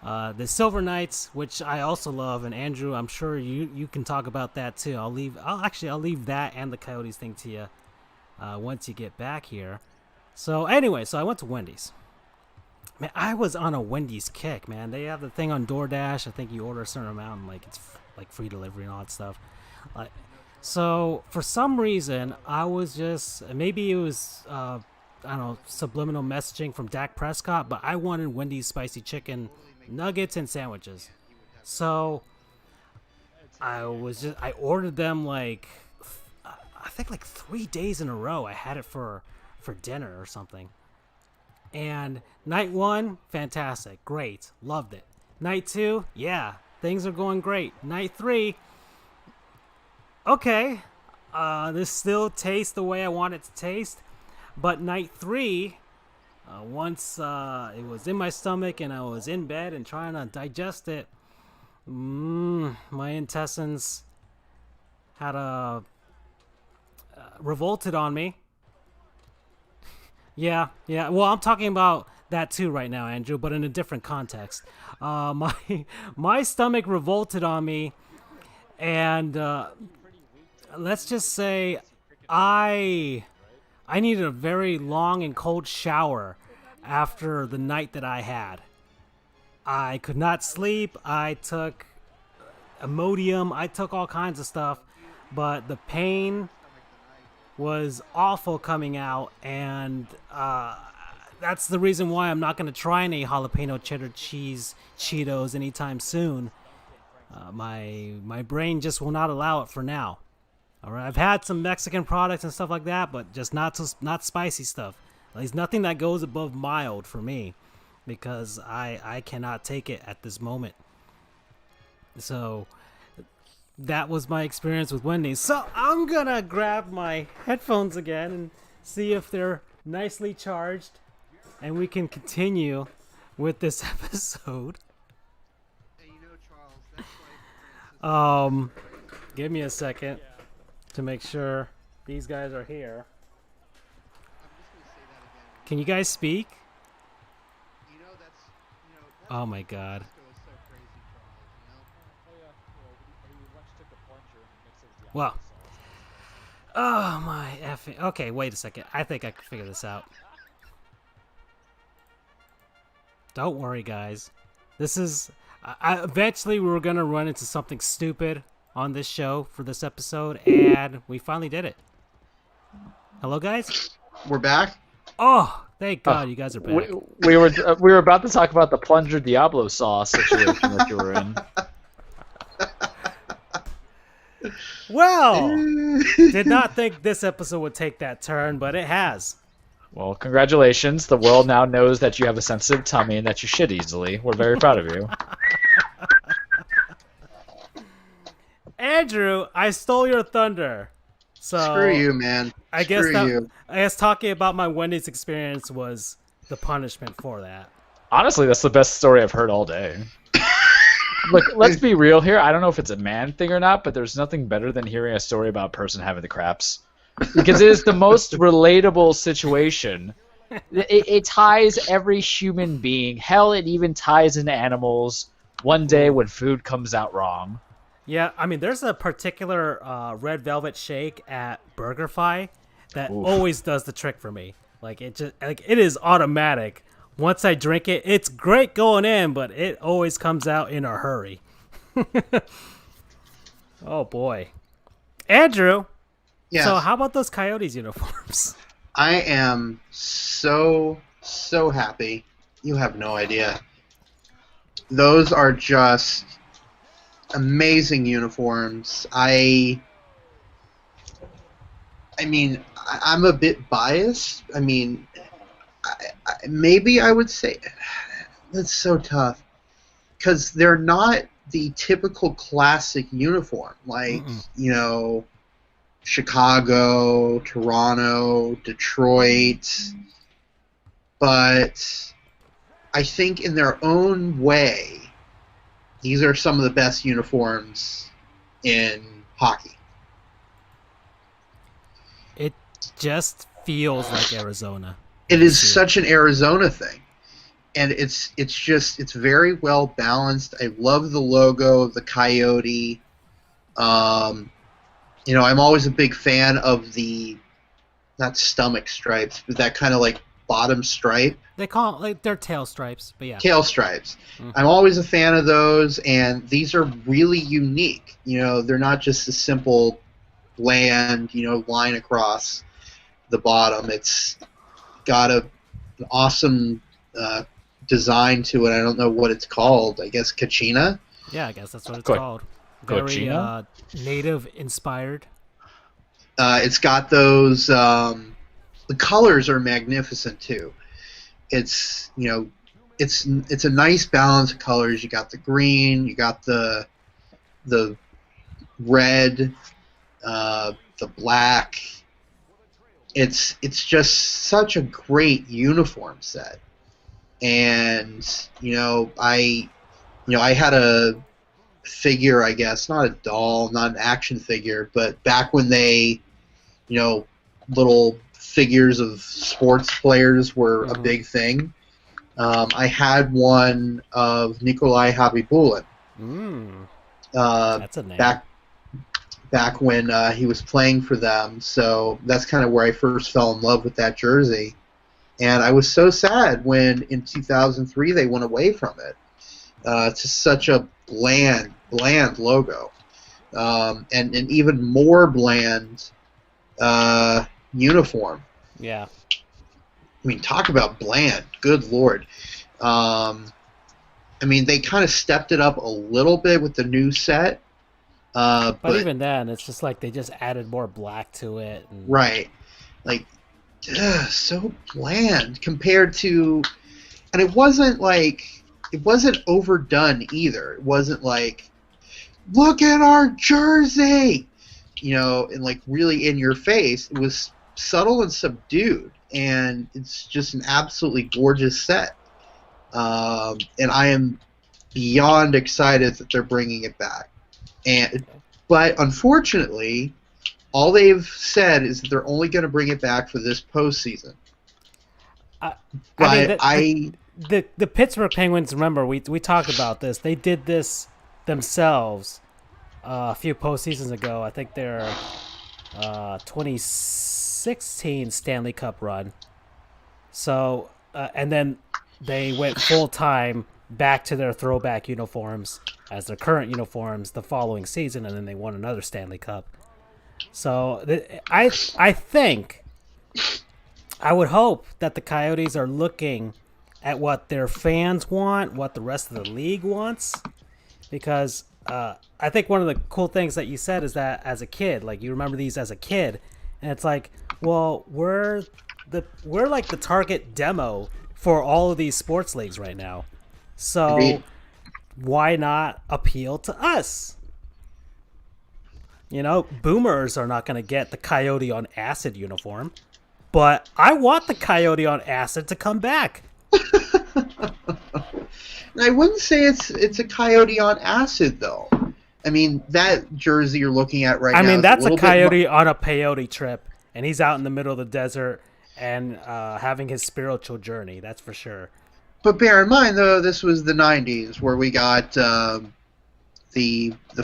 B: the Silver Knights, which I also love, and Andrew, I'm sure you can talk about that too. I'll leave that and the Coyotes thing to you once you get back here. So anyway, I went to Wendy's. Man, I was on a Wendy's kick, man. They have the thing on DoorDash. I think you order a certain amount, and it's like free delivery and all that stuff. So for some reason, I was just, maybe it was I don't know, subliminal messaging from Dak Prescott, but I wanted Wendy's spicy chicken nuggets and sandwiches. So I ordered them I think 3 days in a row. I had it for dinner or something. And night 1, fantastic, great, loved it. Night 2, yeah, things are going great. Night 3, okay, this still tastes the way I want it to taste. But night 3, once it was in my stomach and I was in bed and trying to digest it, my intestines had revolted on me. Yeah. Well, I'm talking about that too right now, Andrew, but in a different context. My stomach revolted on me, and let's just say I needed a very long and cold shower after the night that I had. I could not sleep. I took Imodium. I took all kinds of stuff, but the pain was awful coming out, and that's the reason why I'm not going to try any jalapeno cheddar cheese Cheetos anytime soon. My brain just will not allow it for now. All right, I've had some Mexican products and stuff like that, but just not spicy stuff. At least nothing that goes above mild for me, because I cannot take it at this moment. So that was my experience with Wendy's. So I'm gonna grab my headphones again and see if they're nicely charged, and we can continue with this episode. Give me a second to make sure these guys are here. Can you guys speak? Oh my god. Well, oh my effing. Okay, wait a second. I think I can figure this out. Don't worry, guys. This is. Eventually, we were going to run into something stupid on this show for this episode, and we finally did it. Hello, guys.
A: We're back.
B: Oh, thank God you guys are back.
C: We were about to talk about the plunger Diablo sauce situation that you were in.
B: Well, did not think this episode would take that turn, but it has.
C: Well, congratulations. The world now knows that you have a sensitive tummy and that you shit easily. We're very proud of you.
B: Andrew, I stole your thunder. So
A: Screw you, man.
B: I guess
A: Screw you.
B: I guess talking about my Wendy's experience was the punishment for that.
C: Honestly, that's the best story I've heard all day. Look, let's be real here. I don't know if it's a man thing or not, but there's nothing better than hearing a story about a person having the craps. Because it is the most relatable situation. It ties every human being. Hell, it even ties into animals one day when food comes out wrong.
B: Yeah, I mean, there's a particular red velvet shake at BurgerFi that always does the trick for me. Like it is automatic. Once I drink it, it's great going in, but it always comes out in a hurry. Oh boy, Andrew.
A: Yes.
B: So how about those Coyotes uniforms?
A: I am so happy. You have no idea. Those are just amazing uniforms. I mean, I'm a bit biased. I mean, maybe I would say that's so tough because they're not the typical classic uniform like Chicago, Toronto, Detroit, but I think in their own way these are some of the best uniforms in hockey.
B: It just feels like Arizona.
A: It is such an Arizona thing, and it's very well balanced. I love the logo of the coyote. I'm always a big fan of the not stomach stripes, but that kind of like bottom stripe.
B: They call it like they're tail stripes, but yeah.
A: Tail stripes.
B: Mm-hmm.
A: I'm always a fan of those, and these are really unique. They're not just a simple bland, line across the bottom. It's got an awesome design to it. I don't know what it's called. I guess Kachina?
B: Yeah, I guess that's what it's called. Very native inspired.
A: It's got those. The colors are magnificent too. It's it's a nice balance of colors. You got the green, you got the red, the black. It's just such a great uniform set, and I had a figure, I guess, not a doll, not an action figure, but back when they, little figures of sports players were a big thing. I had one of Nikolai Habibulin.
B: That's a name.
A: Back when he was playing for them, so that's kind of where I first fell in love with that jersey. And I was so sad when in 2003 they went away from it. It's just such a bland logo, and an even more bland uniform.
B: Yeah.
A: I mean, talk about bland. Good Lord. I mean, they kind of stepped it up a little bit with the new set. But
B: even then, it's just like they just added more black to it. And...
A: Right. Like, so bland compared to... And it wasn't overdone either. It wasn't like, look at our jersey! And like really in your face. It was subtle and subdued. And it's just an absolutely gorgeous set. And I am beyond excited that they're bringing it back. But unfortunately, all they've said is that they're only going to bring it back for this postseason.
B: The Pittsburgh Penguins, remember, we talked about this. They did this themselves a few postseasons ago. I think their 2016 Stanley Cup run. So, and then they went full-time back to their throwback uniforms as their current uniforms the following season, and then they won another Stanley Cup. So I think I would hope that the Coyotes are looking at what their fans want, what the rest of the league wants, because I think one of the cool things that you said is that as a kid, like you remember these as a kid, and it's like, well, we're like the target demo for all of these sports leagues right now, so
A: Agreed.
B: why not appeal to us? You know, boomers are not going to get the Coyote on Acid uniform, but I want the Coyote on Acid to come back.
A: And I wouldn't say it's a Coyote on acid though. I mean, that jersey you're looking at right
B: I
A: now
B: mean,
A: is
B: that's
A: a
B: a
A: little
B: Coyote on a peyote trip, and he's out in the middle of the desert and having his spiritual journey. That's for sure.
A: But bear in mind though, this was the '90s where we got the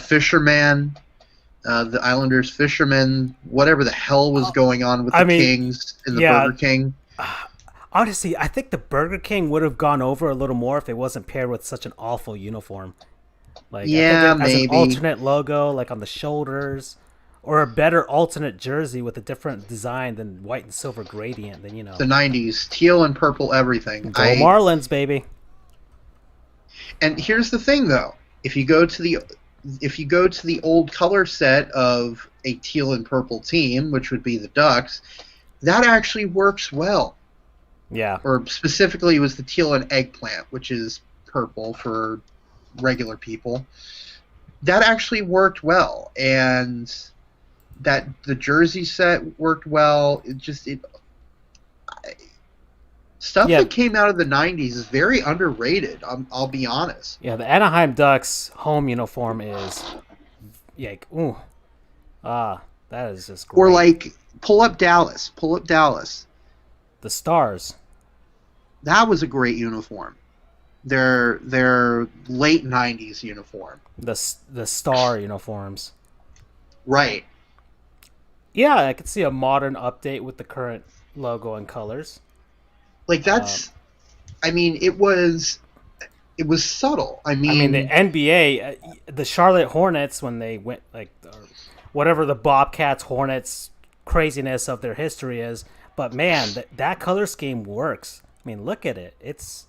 A: fisherman, the Islanders fisherman, whatever the hell was going on with
B: I
A: the
B: mean,
A: Kings and the
B: yeah.
A: Burger King.
B: Honestly, I think the Burger King would have gone over a little more if it wasn't paired with such an awful uniform. Like, I think
A: Yeah,
B: it as an
A: maybe.
B: alternate logo, like on the shoulders, or a better alternate jersey with a different design than white and silver gradient. Then
A: The '90s, teal and purple everything.
B: go Marlins, baby.
A: And here's the thing though, if you go to the old color set of a teal and purple team, which would be the Ducks, that actually works well.
B: Yeah,
A: Or specifically, it was the teal and eggplant, which is purple for regular people. That actually worked well, and that the jersey set worked well. Stuff
B: Yeah.
A: that came out of the '90s is very underrated. I'll be honest.
B: yeah. The Anaheim Ducks home uniform is, like, ooh, that is just great.
A: Or like pull up Dallas. Pull up Dallas.
B: The Stars.
A: That was a great uniform. Their late '90s uniform.
B: The Star uniforms.
A: Right.
B: Yeah, I could see a modern update with the current logo and colors.
A: Like that's. I mean, it was subtle. I
B: I mean, the
A: mean,
B: NBA, the Charlotte Hornets, when they went like, or whatever the Bobcats Hornets craziness of their history is, but man, that color scheme works. I mean, look at it. It's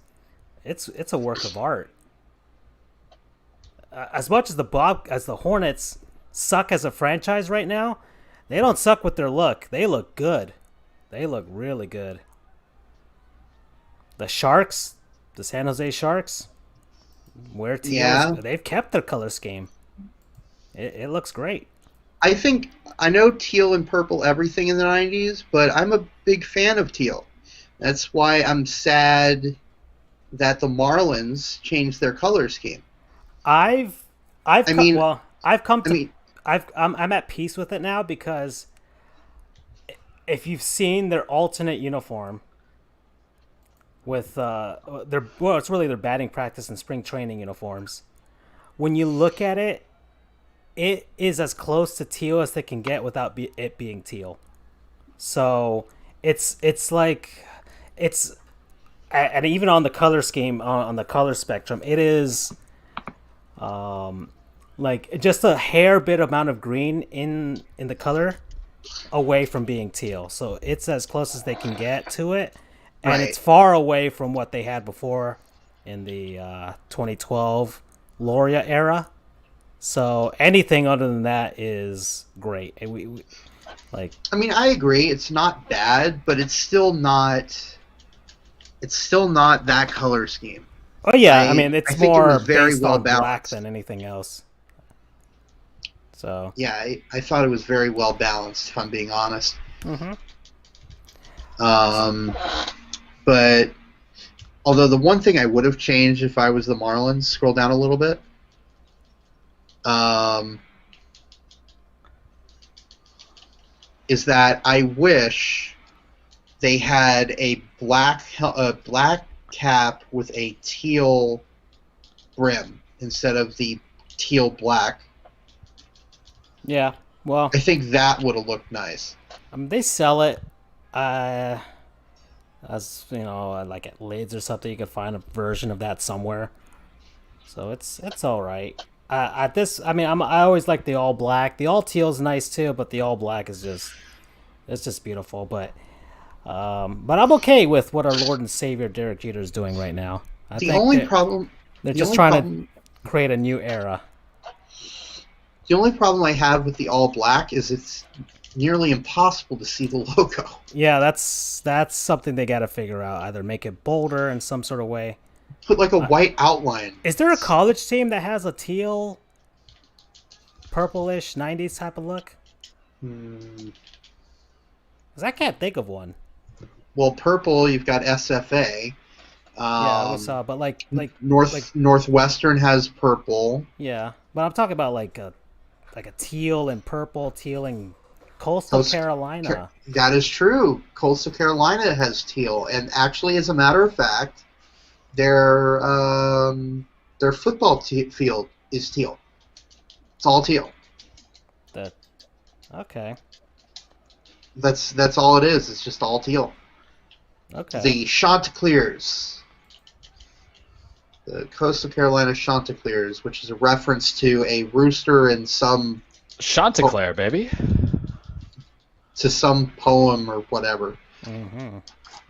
B: a work of art. As much as the Hornets suck as a franchise right now, they don't suck with their look. They look good. They look really good. The Sharks, the San Jose Sharks, where teal
A: Yeah.
B: they've kept their color scheme. It looks great.
A: I know teal and purple everything in the '90s, but I'm a big fan of teal. That's why I'm sad that the Marlins changed their color scheme.
B: I've
A: I mean,
B: I've come
A: I
B: to
A: mean,
B: I'm at peace with it now because if you've seen their alternate uniform with it's really their batting practice and spring training uniforms. When you look at it, it is as close to teal as they can get without it being teal. So it's like it's and even on the color scheme on the color spectrum, it is like just a hair bit amount of green in the color away from being teal. So it's as close as they can get to it, and
A: right.
B: it's far away from what they had before in the 2012 Loria era. So anything other than that is great. And we like.
A: I mean, I agree. It's not bad, but it's still not. It's still not that color scheme.
B: Oh yeah, I mean
A: I
B: it's
A: think it
B: more
A: was very
B: based
A: well
B: on black
A: balanced.
B: than anything else. So
A: Yeah, I thought it was very well balanced, if I'm being honest.
B: mhm.
A: But although the one thing I would have changed if I was the Marlins, scroll down a little bit. Is that I wish they had a black cap with a teal brim instead of the teal black.
B: Yeah. Well,
A: I think that would have looked nice.
B: they sell it as like at Lids or something. You could find a version of that somewhere. So it's all right. At this, I mean, I always like the all black. The all teal is nice too, but the all black is just it's just beautiful. But But I'm okay with what our Lord and Savior Derek Jeter is doing right now. I
A: The
B: think
A: only
B: they're,
A: problem,
B: they're
A: the
B: just
A: only
B: trying
A: problem,
B: to create a new era.
A: the only problem I have with the all black is it's nearly impossible to see the logo.
B: Yeah, that's something they got to figure out. Either make it bolder in some sort of way.
A: Put like a white outline.
B: Is there a college team that has a teal, purplish '90s type of look?
A: Hmm.
B: 'Cause I can't think of one.
A: Well, purple, you've got SFA.
B: Yeah, we saw, but like
A: Northwestern has purple.
B: yeah, but I'm talking about like a teal and purple, teal and Coastal Carolina.
A: That is true. Coastal Carolina has teal, and actually, as a matter of fact, their football field is teal. It's all teal.
B: Okay.
A: That's all it is. It's just all teal.
B: Okay.
A: The Chanticleers. The Coastal Carolina Chanticleers, which is a reference to a rooster in some
C: Chanticleer, baby.
A: to some poem or whatever.
B: Mm-hmm.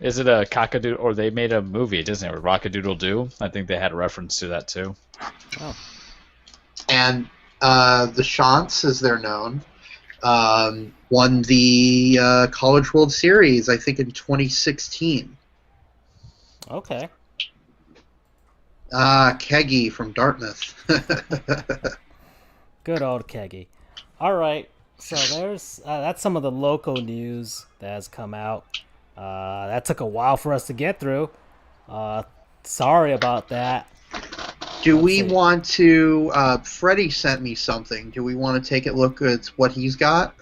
C: Is it a cockadoodle? Or they made a movie at Disney with Rockadoodle Doo? I think they had a reference to that too.
B: Oh.
A: And the Chants, as they're known, won the College World Series, I think, in 2016.
B: Okay.
A: Keggy from Dartmouth.
B: Good old Keggy. All right. So there's that's some of the local news that has come out. That took a while for us to get through. Sorry about that.
A: Do
B: Let's
A: we
B: see.
A: want to? Freddie sent me something. Do we want to take a look at what he's got?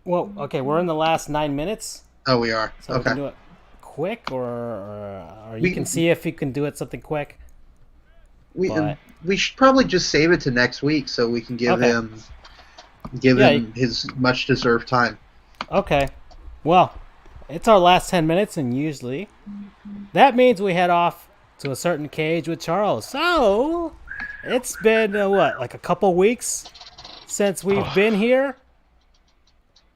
B: Well, okay, we're in the last 9 minutes,
A: Oh, we are.
B: so we
A: Okay.
B: can do it quick, or you can see if you can do it something quick.
A: We
B: But-
A: we should probably just save it to next week so we can give
B: Okay.
A: him
B: Yeah,
A: his much deserved time.
B: Okay. Well, it's our last 10 minutes, and usually that means we head off to a certain cage with Charles. So it's been what, like a couple weeks since we've been here.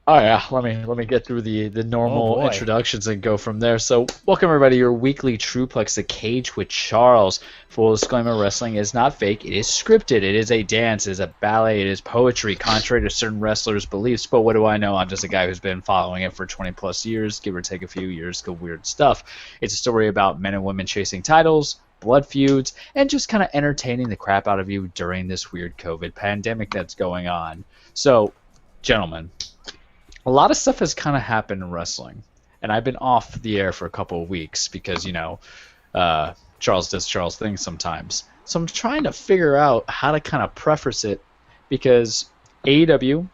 C: Oh yeah, let me get through the normal
B: boy.
C: introductions and go from there. So, welcome everybody to your weekly Truplex, The Cage with Charles. Full disclaimer: wrestling is not fake; it is scripted. It is a dance. It is a ballet. It is poetry, contrary to certain wrestlers' beliefs. But what do I know? I'm just a guy who's been following it for 20 plus years, give or take a few years. Go weird stuff. It's a story about men and women chasing titles, blood feuds, and just kind of entertaining the crap out of you during this weird COVID pandemic that's going on. So, gentlemen, a lot of stuff has kind of happened in wrestling, and I've been off the air for a couple of weeks because, Charles does Charles things sometimes. So I'm trying to figure out how to kind of preface it because AEW,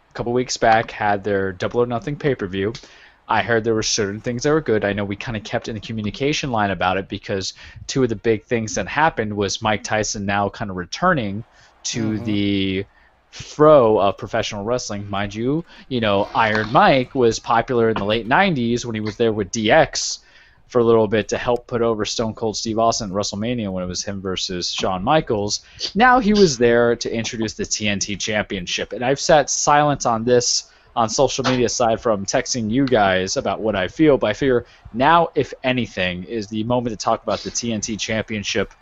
C: a couple weeks back, had their Double or Nothing pay-per-view. I heard there were certain things that were good. I know we kind of kept in the communication line about it because two of the big things that happened was Mike Tyson now kind of returning to the fro of professional wrestling. Mind you, Iron Mike was popular in the late 90s when he was there with DX for a little bit to help put over Stone Cold Steve Austin at WrestleMania when it was him versus Shawn Michaels. Now he was there to introduce the TNT Championship. And I've sat silent on this on social media aside from texting you guys about what I feel, but I figure now, if anything, is the moment to talk about the TNT Championship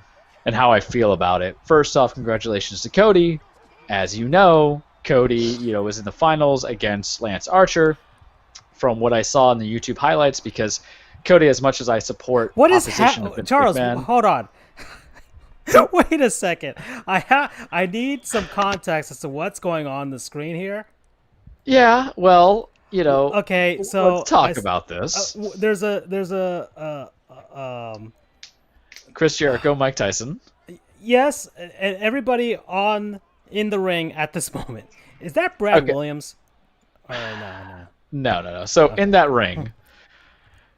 C: and how I feel about it. First off, congratulations to Cody. As you know, Cody, was in the finals against Lance Archer. From what I saw in the YouTube highlights, because Cody, as much as I support
B: What is
C: opposition of Vince
B: Charles?
C: McMahon,
B: Hold on. Wait a second. I need some context as to what's going on the screen here.
C: yeah, well,
B: Okay, so
C: let's talk about this.
B: There's a
C: Chris Jericho, Mike Tyson.
B: yes, and everybody in the ring at this moment. Is that Brad
C: Okay.
B: Williams? Oh no.
C: No. So in that ring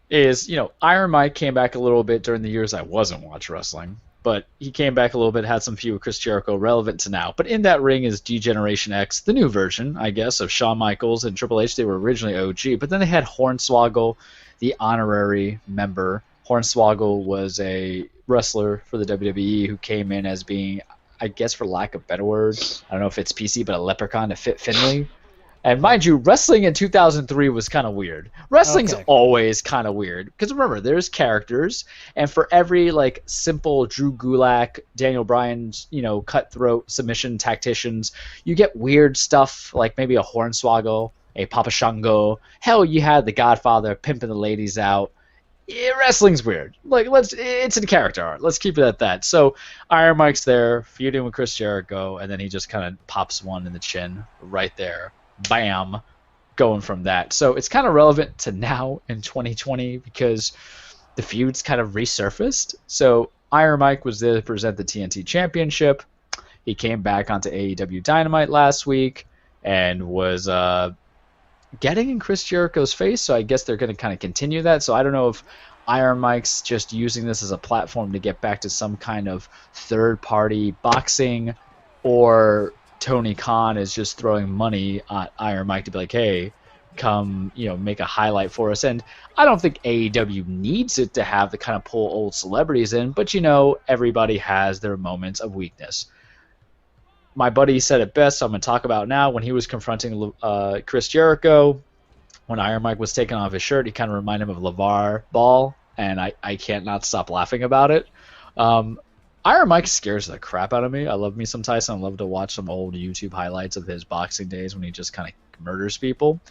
C: is, Iron Mike came back a little bit during the years I wasn't watching wrestling, but he came back a little bit, had some feud with Chris Jericho relevant to now. But in that ring is D-Generation X, the new version, I guess, of Shawn Michaels and Triple H. They were originally OG, but then they had Hornswoggle, the honorary member. Hornswoggle was a wrestler for the WWE who came in as being, I guess for lack of better words, I don't know if it's PC, but a leprechaun to fit Finley. And mind you, wrestling in 2003 was kind of weird. Wrestling's
B: Okay.
C: always kind of weird because remember, there's characters, and for every like simple Drew Gulak, Daniel Bryan's, cutthroat submission tacticians, you get weird stuff like maybe a Hornswoggle, a Papa Shango. Hell, you had the Godfather pimping the ladies out. Wrestling's weird. Like it's in character art. Let's keep it at that. So Iron Mike's there feuding with Chris Jericho, and then he just kind of pops one in the chin right there. Bam, going from that. So it's kind of relevant to now in 2020 because the feud's kind of resurfaced. So Iron Mike was there to present the TNT Championship. He came back onto AEW Dynamite last week and was getting in Chris Jericho's face, so I guess they're going to kind of continue that. So I don't know if Iron Mike's just using this as a platform to get back to some kind of third-party boxing, or Tony Khan is just throwing money at Iron Mike to be like, hey, come, make a highlight for us. And I don't think AEW needs it to have the kind of pull old celebrities in, but everybody has their moments of weakness. My buddy said it best, so I'm going to talk about now. When he was confronting Chris Jericho, when Iron Mike was taking off his shirt, he kind of reminded him of LeVar Ball, and I can't not stop laughing about it. Iron Mike scares the crap out of me. I love me some Tyson. I love to watch some old YouTube highlights of his boxing days when he just kind of murders people.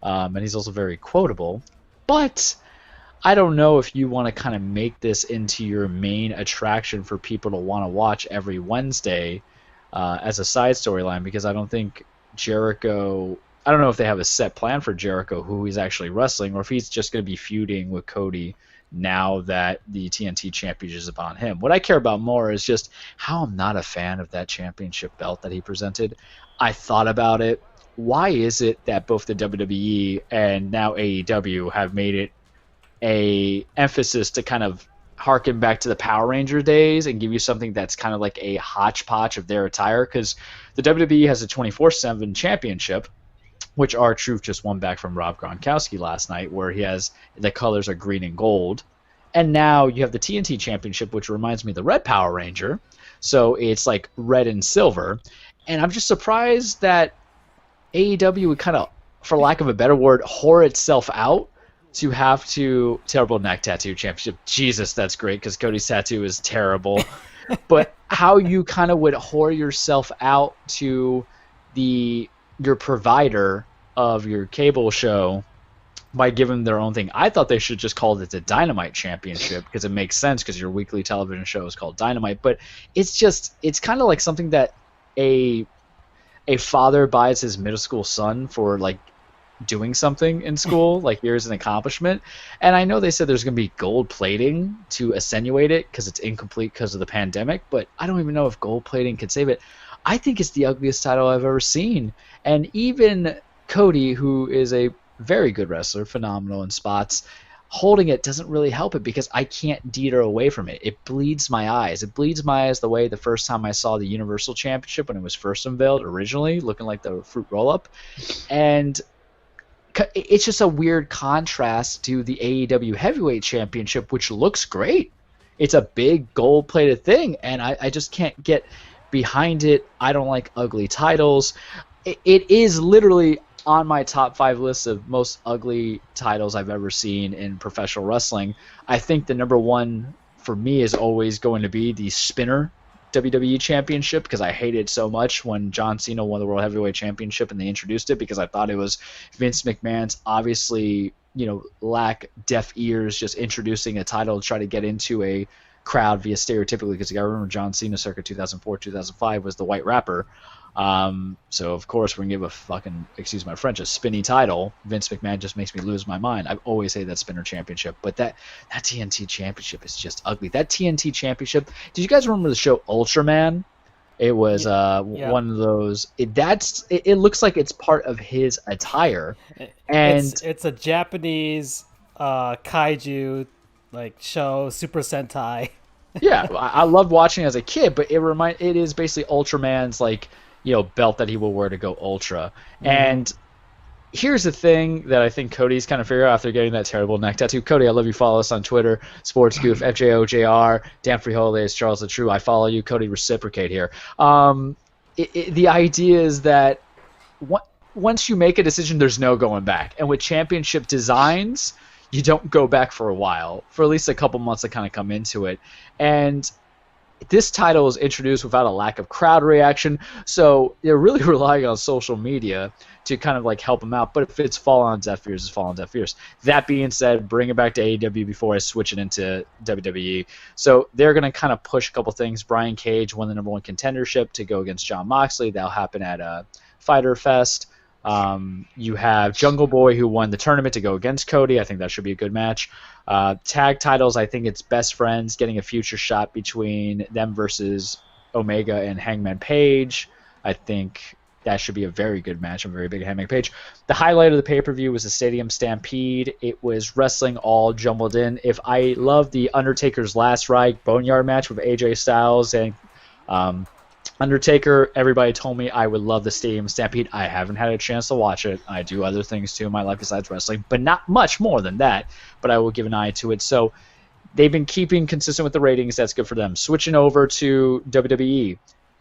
C: And he's also very quotable. But I don't know if you want to kind of make this into your main attraction for people to want to watch every Wednesday as a side storyline, because I don't think Jericho... I don't know if they have a set plan for Jericho, who he's actually wrestling, or if he's just going to be feuding with Cody now that the TNT championship is upon him. What I care about more is just how I'm not a fan of that championship belt that he presented. I thought about it. Why is it that both the WWE and now AEW have made it a emphasis to kind of harken back to the Power Ranger days and give you something that's kind of like a hodgepodge of their attire? Because the WWE has a 24/7 championship, which R-Truth just won back from Rob Gronkowski last night, where he has the colors are green and gold. And now you have the TNT Championship, which reminds me of the Red Power Ranger. So it's like red and silver. And I'm just surprised that AEW would kind of, for lack of a better word, whore itself out to have to... Terrible neck tattoo championship. Jesus, that's great, because Cody's tattoo is terrible. But how you kind of would whore yourself out to your provider of your cable show by giving them their own thing. I thought they should just call it the Dynamite Championship, because it makes sense, because your weekly television show is called Dynamite. But it's kind of like something that a father buys his middle school son for like doing something in school, like here's an accomplishment. And I know they said there's going to be gold plating to accentuate it because it's incomplete because of the pandemic, but I don't even know if gold plating could save it. I think it's the ugliest title I've ever seen. And even Cody, who is a very good wrestler, phenomenal in spots, holding it doesn't really help it, because I can't deter away from it. It bleeds my eyes. It bleeds my eyes the way the first time I saw the Universal Championship when it was first unveiled originally, looking like the fruit roll-up. And it's just a weird contrast to the AEW Heavyweight Championship, which looks great. It's a big gold-plated thing, and I just can't get behind it. I don't like ugly titles. It is literally on my top 5 list of most ugly titles I've ever seen in professional wrestling. I think the number one for me is always going to be the Spinner WWE Championship, because I hated it so much when John Cena won the World Heavyweight Championship and they introduced it, because I thought it was Vince McMahon's obviously, lack deaf ears, just introducing a title to try to get into a crowd via stereotypically, because I remember John Cena circa 2004, 2005 was the White Rapper. So of course we're gonna give a fucking, excuse my French, a spinny title. Vince McMahon just makes me lose my mind. I always say that Spinner Championship, but that TNT Championship is just ugly. That TNT Championship. Did you guys remember the show Ultraman? It was
B: Yeah.
C: one of those. It looks like it's part of his attire, and
B: It's a Japanese kaiju like show, Super Sentai.
C: yeah, I loved watching it as a kid, but it is basically Ultraman's belt that he will wear to go ultra. And here's the thing that I think Cody's kind of figured out after getting that terrible neck tattoo. Cody, I love you. Follow us on Twitter, Sports Goof, FJOJR, Dan Free Holidays, Charles the True. I follow you. Cody, reciprocate here. The idea is that once you make a decision, there's no going back. And with championship designs, you don't go back for a while, for at least a couple months to kind of come into it. And this title is introduced without a lack of crowd reaction, so they're really relying on social media to kind of like help them out. But if it's fallen on deaf ears, it's fallen on deaf ears. That being said, bring it back to AEW before I switch it into WWE. So they're going to kind of push a couple things. Brian Cage won the #1 contendership to go against Jon Moxley. That'll happen at Fyter Fest. You have Jungle Boy, who won the tournament, to go against Cody. I think that should be a good match. Tag titles, I think it's Best Friends getting a future shot between them versus Omega and Hangman Page. I think that should be a very good match. I'm very big at Hangman Page. The highlight of the pay-per-view was the Stadium Stampede. It was wrestling all jumbled in. If I love the Undertaker's Last Ride Boneyard match with AJ Styles and Undertaker, everybody told me I would love the Stadium Stampede. I haven't had a chance to watch it. I do other things too in my life besides wrestling, but not much more than that. But I will give an eye to it. So they've been keeping consistent with the ratings. That's good for them. Switching over to WWE.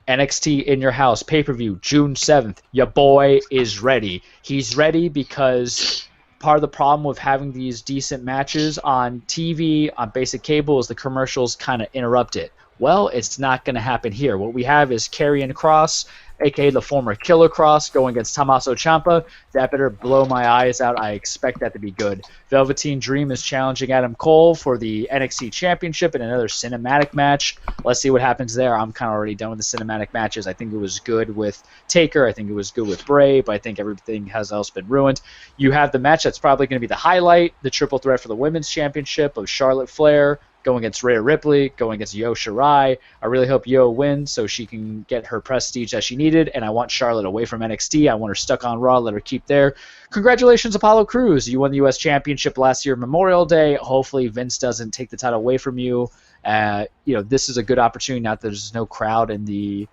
C: NXT in your house, pay-per-view, June 7th. Your boy is ready. He's ready because part of the problem with having these decent matches on TV, on basic cable, is the commercials kind of interrupt it. Well, it's not going to happen here. What we have is Karrion Kross, a.k.a. the former Killer Kross, going against Tommaso Ciampa. That better blow my eyes out. I expect that to be good. Velveteen Dream is challenging Adam Cole for the NXT Championship in another cinematic match. Let's see what happens there. I'm kind of already done with the cinematic matches. I think it was good with Taker. I think it was good with Bray, but I think everything has else been ruined. You have the match that's probably going to be the highlight, the triple threat for the Women's Championship of Charlotte Flair going against Rhea Ripley, going against Io Shirai. I really hope Io wins so she can get her prestige that she needed, and I want Charlotte away from NXT. I want her stuck on Raw, let her keep there. Congratulations, Apollo Crews. You won the U.S. Championship last year, Memorial Day. Hopefully Vince doesn't take the title away from you. This is a good opportunity now that there's no crowd in the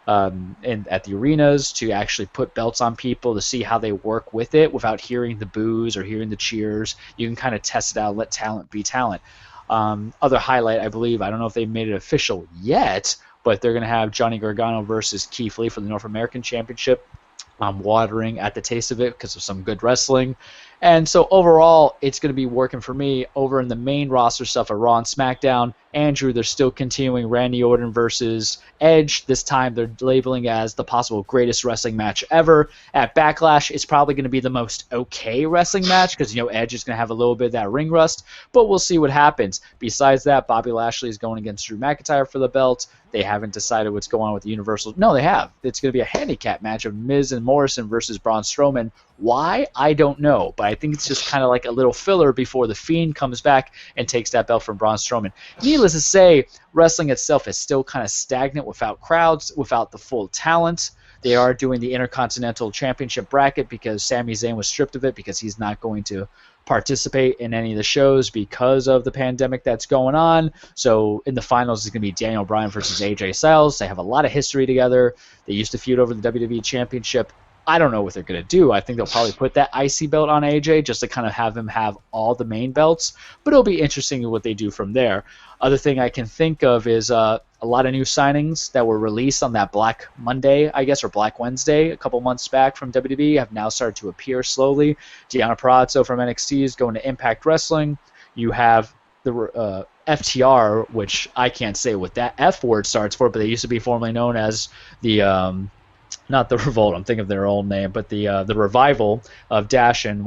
C: at the arenas to actually put belts on people to see how they work with it without hearing the boos or hearing the cheers. You can kind of test it out, let talent be talent. Other highlight, I believe, I don't know if they made it official yet, but they're going to have Johnny Gargano versus Keith Lee for the North American Championship. I'm watering at the taste of it because of some good wrestling. And so overall, it's going to be working for me. Over in the main roster stuff at Raw and SmackDown, Andrew, they're still continuing Randy Orton versus Edge. This time they're labeling as the possible greatest wrestling match ever. At Backlash, it's probably going to be the most okay wrestling match because, Edge is going to have a little bit of that ring rust, but we'll see what happens. Besides that, Bobby Lashley is going against Drew McIntyre for the belt. They haven't decided what's going on with the Universal. No, they have. It's going to be a handicap match of Miz and Morrison versus Braun Strowman. Why? I don't know, but I think it's just kind of like a little filler before The Fiend comes back and takes that belt from Braun Strowman. Needless to say, wrestling itself is still kind of stagnant without crowds, without the full talent. They are doing the Intercontinental Championship bracket because Sami Zayn was stripped of it because he's not going to participate in any of the shows because of the pandemic that's going on. So in the finals, it's going to be Daniel Bryan versus AJ Styles. They have a lot of history together. They used to feud over the WWE Championship. I don't know what they're going to do. I think they'll probably put that IC belt on AJ just to kind of have him have all the main belts. But it'll be interesting what they do from there. Other thing I can think of is a lot of new signings that were released on that Black Monday, I guess, or Black Wednesday a couple months back from WWE have now started to appear slowly. Deonna Purrazzo from NXT is going to Impact Wrestling. You have the FTR, which I can't say what that F word starts for, but they used to be formerly known as the not the Revolt, I'm thinking of their old name, but the Revival of Dash and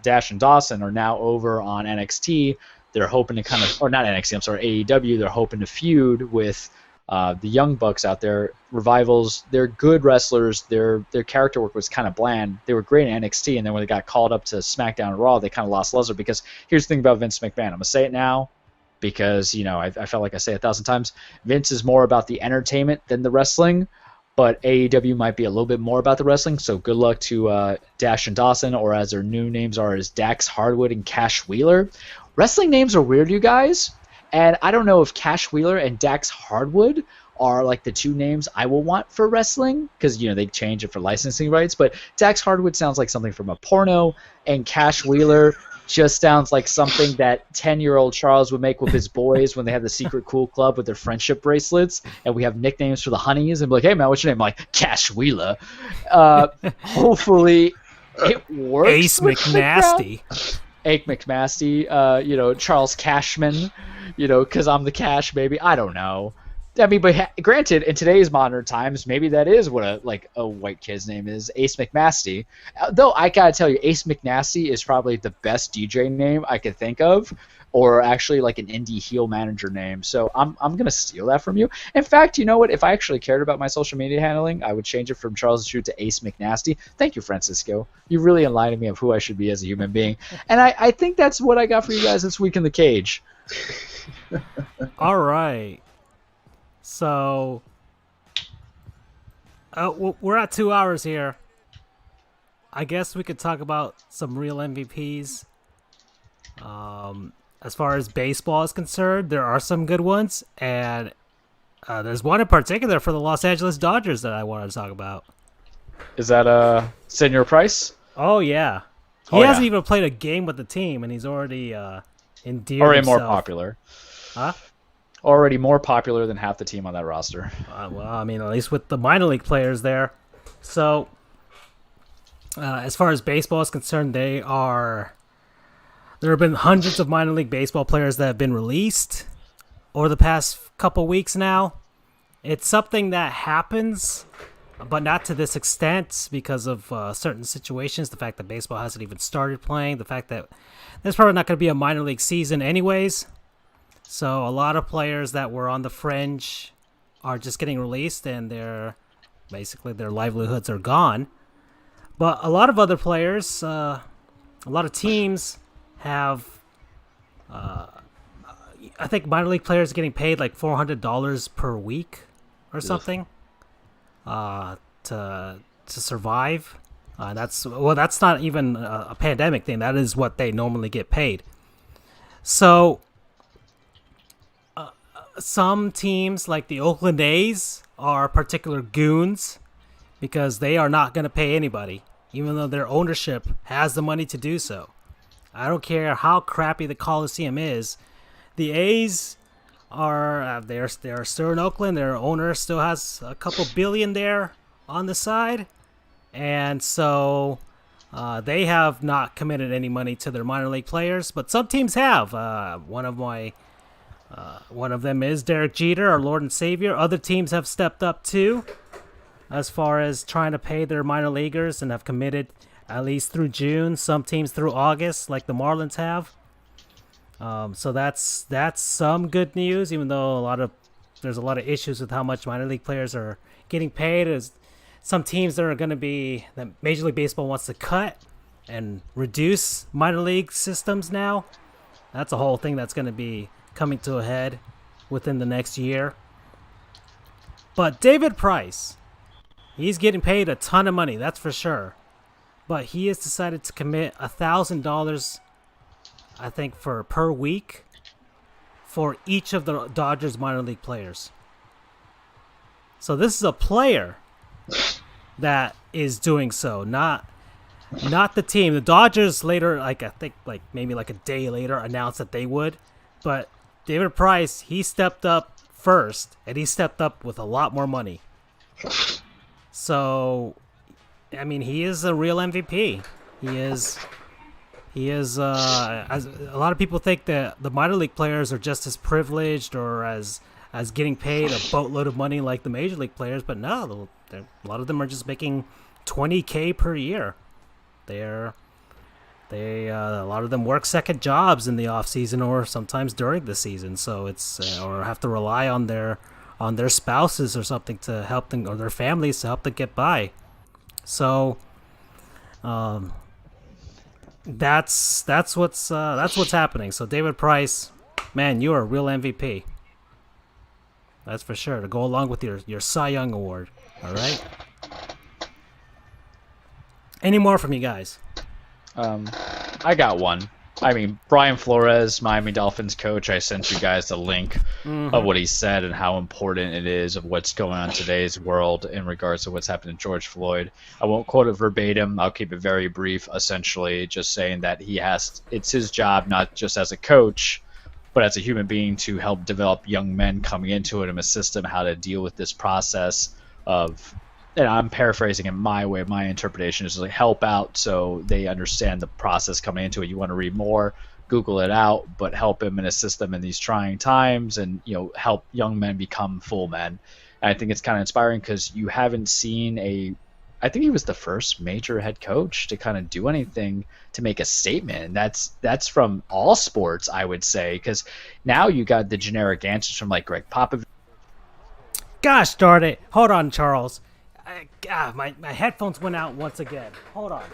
C: Dash and Dawson are now over on NXT. They're hoping to kind of, or not NXT, I'm sorry, AEW. They're hoping to feud with the Young Bucks out there. Revivals, they're good wrestlers. Their character work was kind of bland. They were great in NXT, and then when they got called up to SmackDown and Raw, they kind of lost luster. Because here's the thing about Vince McMahon. I'm gonna say it now because I felt like I say it 1,000 times. Vince is more about the entertainment than the wrestling. But AEW might be a little bit more about the wrestling, so good luck to Dash and Dawson, or as their new names are, is Dax Hardwood and Cash Wheeler. Wrestling names are weird, you guys, and I don't know if Cash Wheeler and Dax Hardwood are like the two names I will want for wrestling, because they change it for licensing rights, but Dax Hardwood sounds like something from a porno, and Cash Wheeler just sounds like something that 10-year-old Charles would make with his boys when they have the secret cool club with their friendship bracelets, and we have nicknames for the honeys, and be like, hey, man, what's your name? I'm like, Cash Wheeler. Hopefully it works.
B: Ace McNasty.
C: Ace McNasty, Charles Cashman, because I'm the cash baby. I don't know. I mean, but granted, in today's modern times, maybe that is what a white kid's name is, Ace McNasty. Though I gotta tell you, Ace McNasty is probably the best DJ name I could think of, or actually like an indie heel manager name. So I'm gonna steal that from you. In fact, you know what? If I actually cared about my social media handling, I would change it from Charles the Shoot to Ace McNasty. Thank you, Francisco. You really enlightened me of who I should be as a human being, and I think that's what I got for you guys this week in the cage.
B: All right. So, we're at 2 hours here. I guess we could talk about some real MVPs. As far as baseball is concerned, there are some good ones, and there's one in particular for the Los Angeles Dodgers that I wanted to talk about.
C: Is that Senor Price?
B: Oh, yeah. He hasn't even played a game with the team, and he's already endeared
C: already
B: himself.
C: More popular.
B: Huh?
C: Already more popular than half the team on that roster.
B: Well, I mean, at least with the minor league players there. So, as far as baseball is concerned, there have been hundreds of minor league baseball players that have been released over the past couple weeks now. It's something that happens, but not to this extent because of certain situations. The fact that baseball hasn't even started playing. The fact that there's probably not going to be a minor league season anyways. So a lot of players that were on the fringe are just getting released, and their livelihoods are gone. But a lot of other players, a lot of teams have, I think minor league players are getting paid like $400 per week or something to survive. That's not even a pandemic thing. That is what they normally get paid. So some teams like the Oakland A's are particular goons because they are not going to pay anybody, even though their ownership has the money to do so. I don't care how crappy the Coliseum is. The A's are they're still in Oakland. Their owner still has a couple billion there on the side, and so they have not committed any money to their minor league players. But some teams have. One of them is Derek Jeter, our Lord and Savior. Other teams have stepped up too, as far as trying to pay their minor leaguers and have committed at least through June. Some teams through August, like the Marlins have. So that's some good news, even though there's a lot of issues with how much minor league players are getting paid. As some teams that Major League Baseball wants to cut and reduce minor league systems now. That's a whole thing that's going to be coming to a head within the next year. But David Price, he's getting paid a ton of money, that's for sure. But he has decided to commit $1,000, I think, per week for each of the Dodgers minor league players. So this is a player that is doing so, not the team. The Dodgers later, I think maybe a day later, announced that they would. But David Price, he stepped up first, and he stepped up with a lot more money. So, I mean, he is a real MVP. He is. As a lot of people think that the minor league players are just as privileged or as getting paid a boatload of money like the major league players, but no, a lot of them are just making $20K per year. A lot of them work second jobs in the off season or sometimes during the season, so it's or have to rely on their spouses or something to help them, or their families to help them get by. So, that's what's happening. So David Price, man, you are a real MVP. That's for sure. To go along with your Cy Young award. All right. Any more from you guys?
C: I got one. I mean, Brian Flores, Miami Dolphins coach, I sent you guys the link of what he said and how important it is of what's going on in today's world in regards to what's happened to George Floyd. I won't quote it verbatim. I'll keep it very brief, essentially just saying that it's his job, not just as a coach, but as a human being, to help develop young men coming into it and assist them how to deal with this process of, and I'm paraphrasing in my way, my interpretation is like help out so they understand the process coming into it. You want to read more, Google it out, but help them and assist them in these trying times, and help young men become full men. And I think it's kind of inspiring because you haven't seen I think he was the first major head coach to kind of do anything to make a statement. And that's from all sports, I would say, because now you got the generic answers from like Greg Popovich.
B: Gosh darn it. Hold on, Charles. My headphones went out once again. Hold on.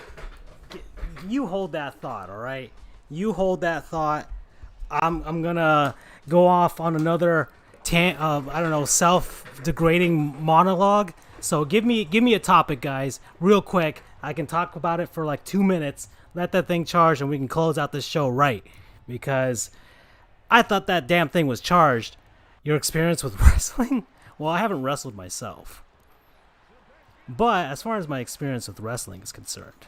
B: You hold that thought, all right? You hold that thought. I'm gonna go off on another self-degrading monologue. So give me a topic, guys, real quick. I can talk about it for like 2 minutes. Let that thing charge, and we can close out this show right. Because I thought that damn thing was charged. Your experience with wrestling? Well, I haven't wrestled myself. But as far as my experience with wrestling is concerned,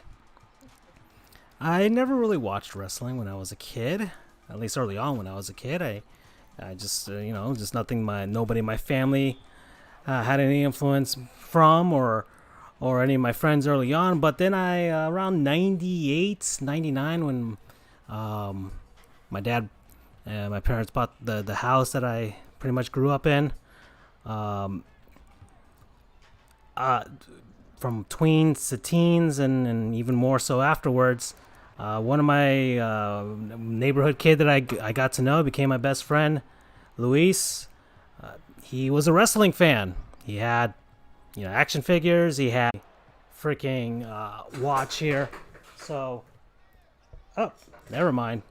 B: I never really watched wrestling when I was a kid. At least early on when I was a kid, I just just nobody in my family had any influence from or any of my friends early on. But then around 98, 99, when my dad and my parents bought the house that I pretty much grew up in. From tweens to teens and even more so afterwards, one of my neighborhood kid that I got to know became my best friend, Luis. He was a wrestling fan. He had action figures. He had freaking watch here. So, oh, never mind.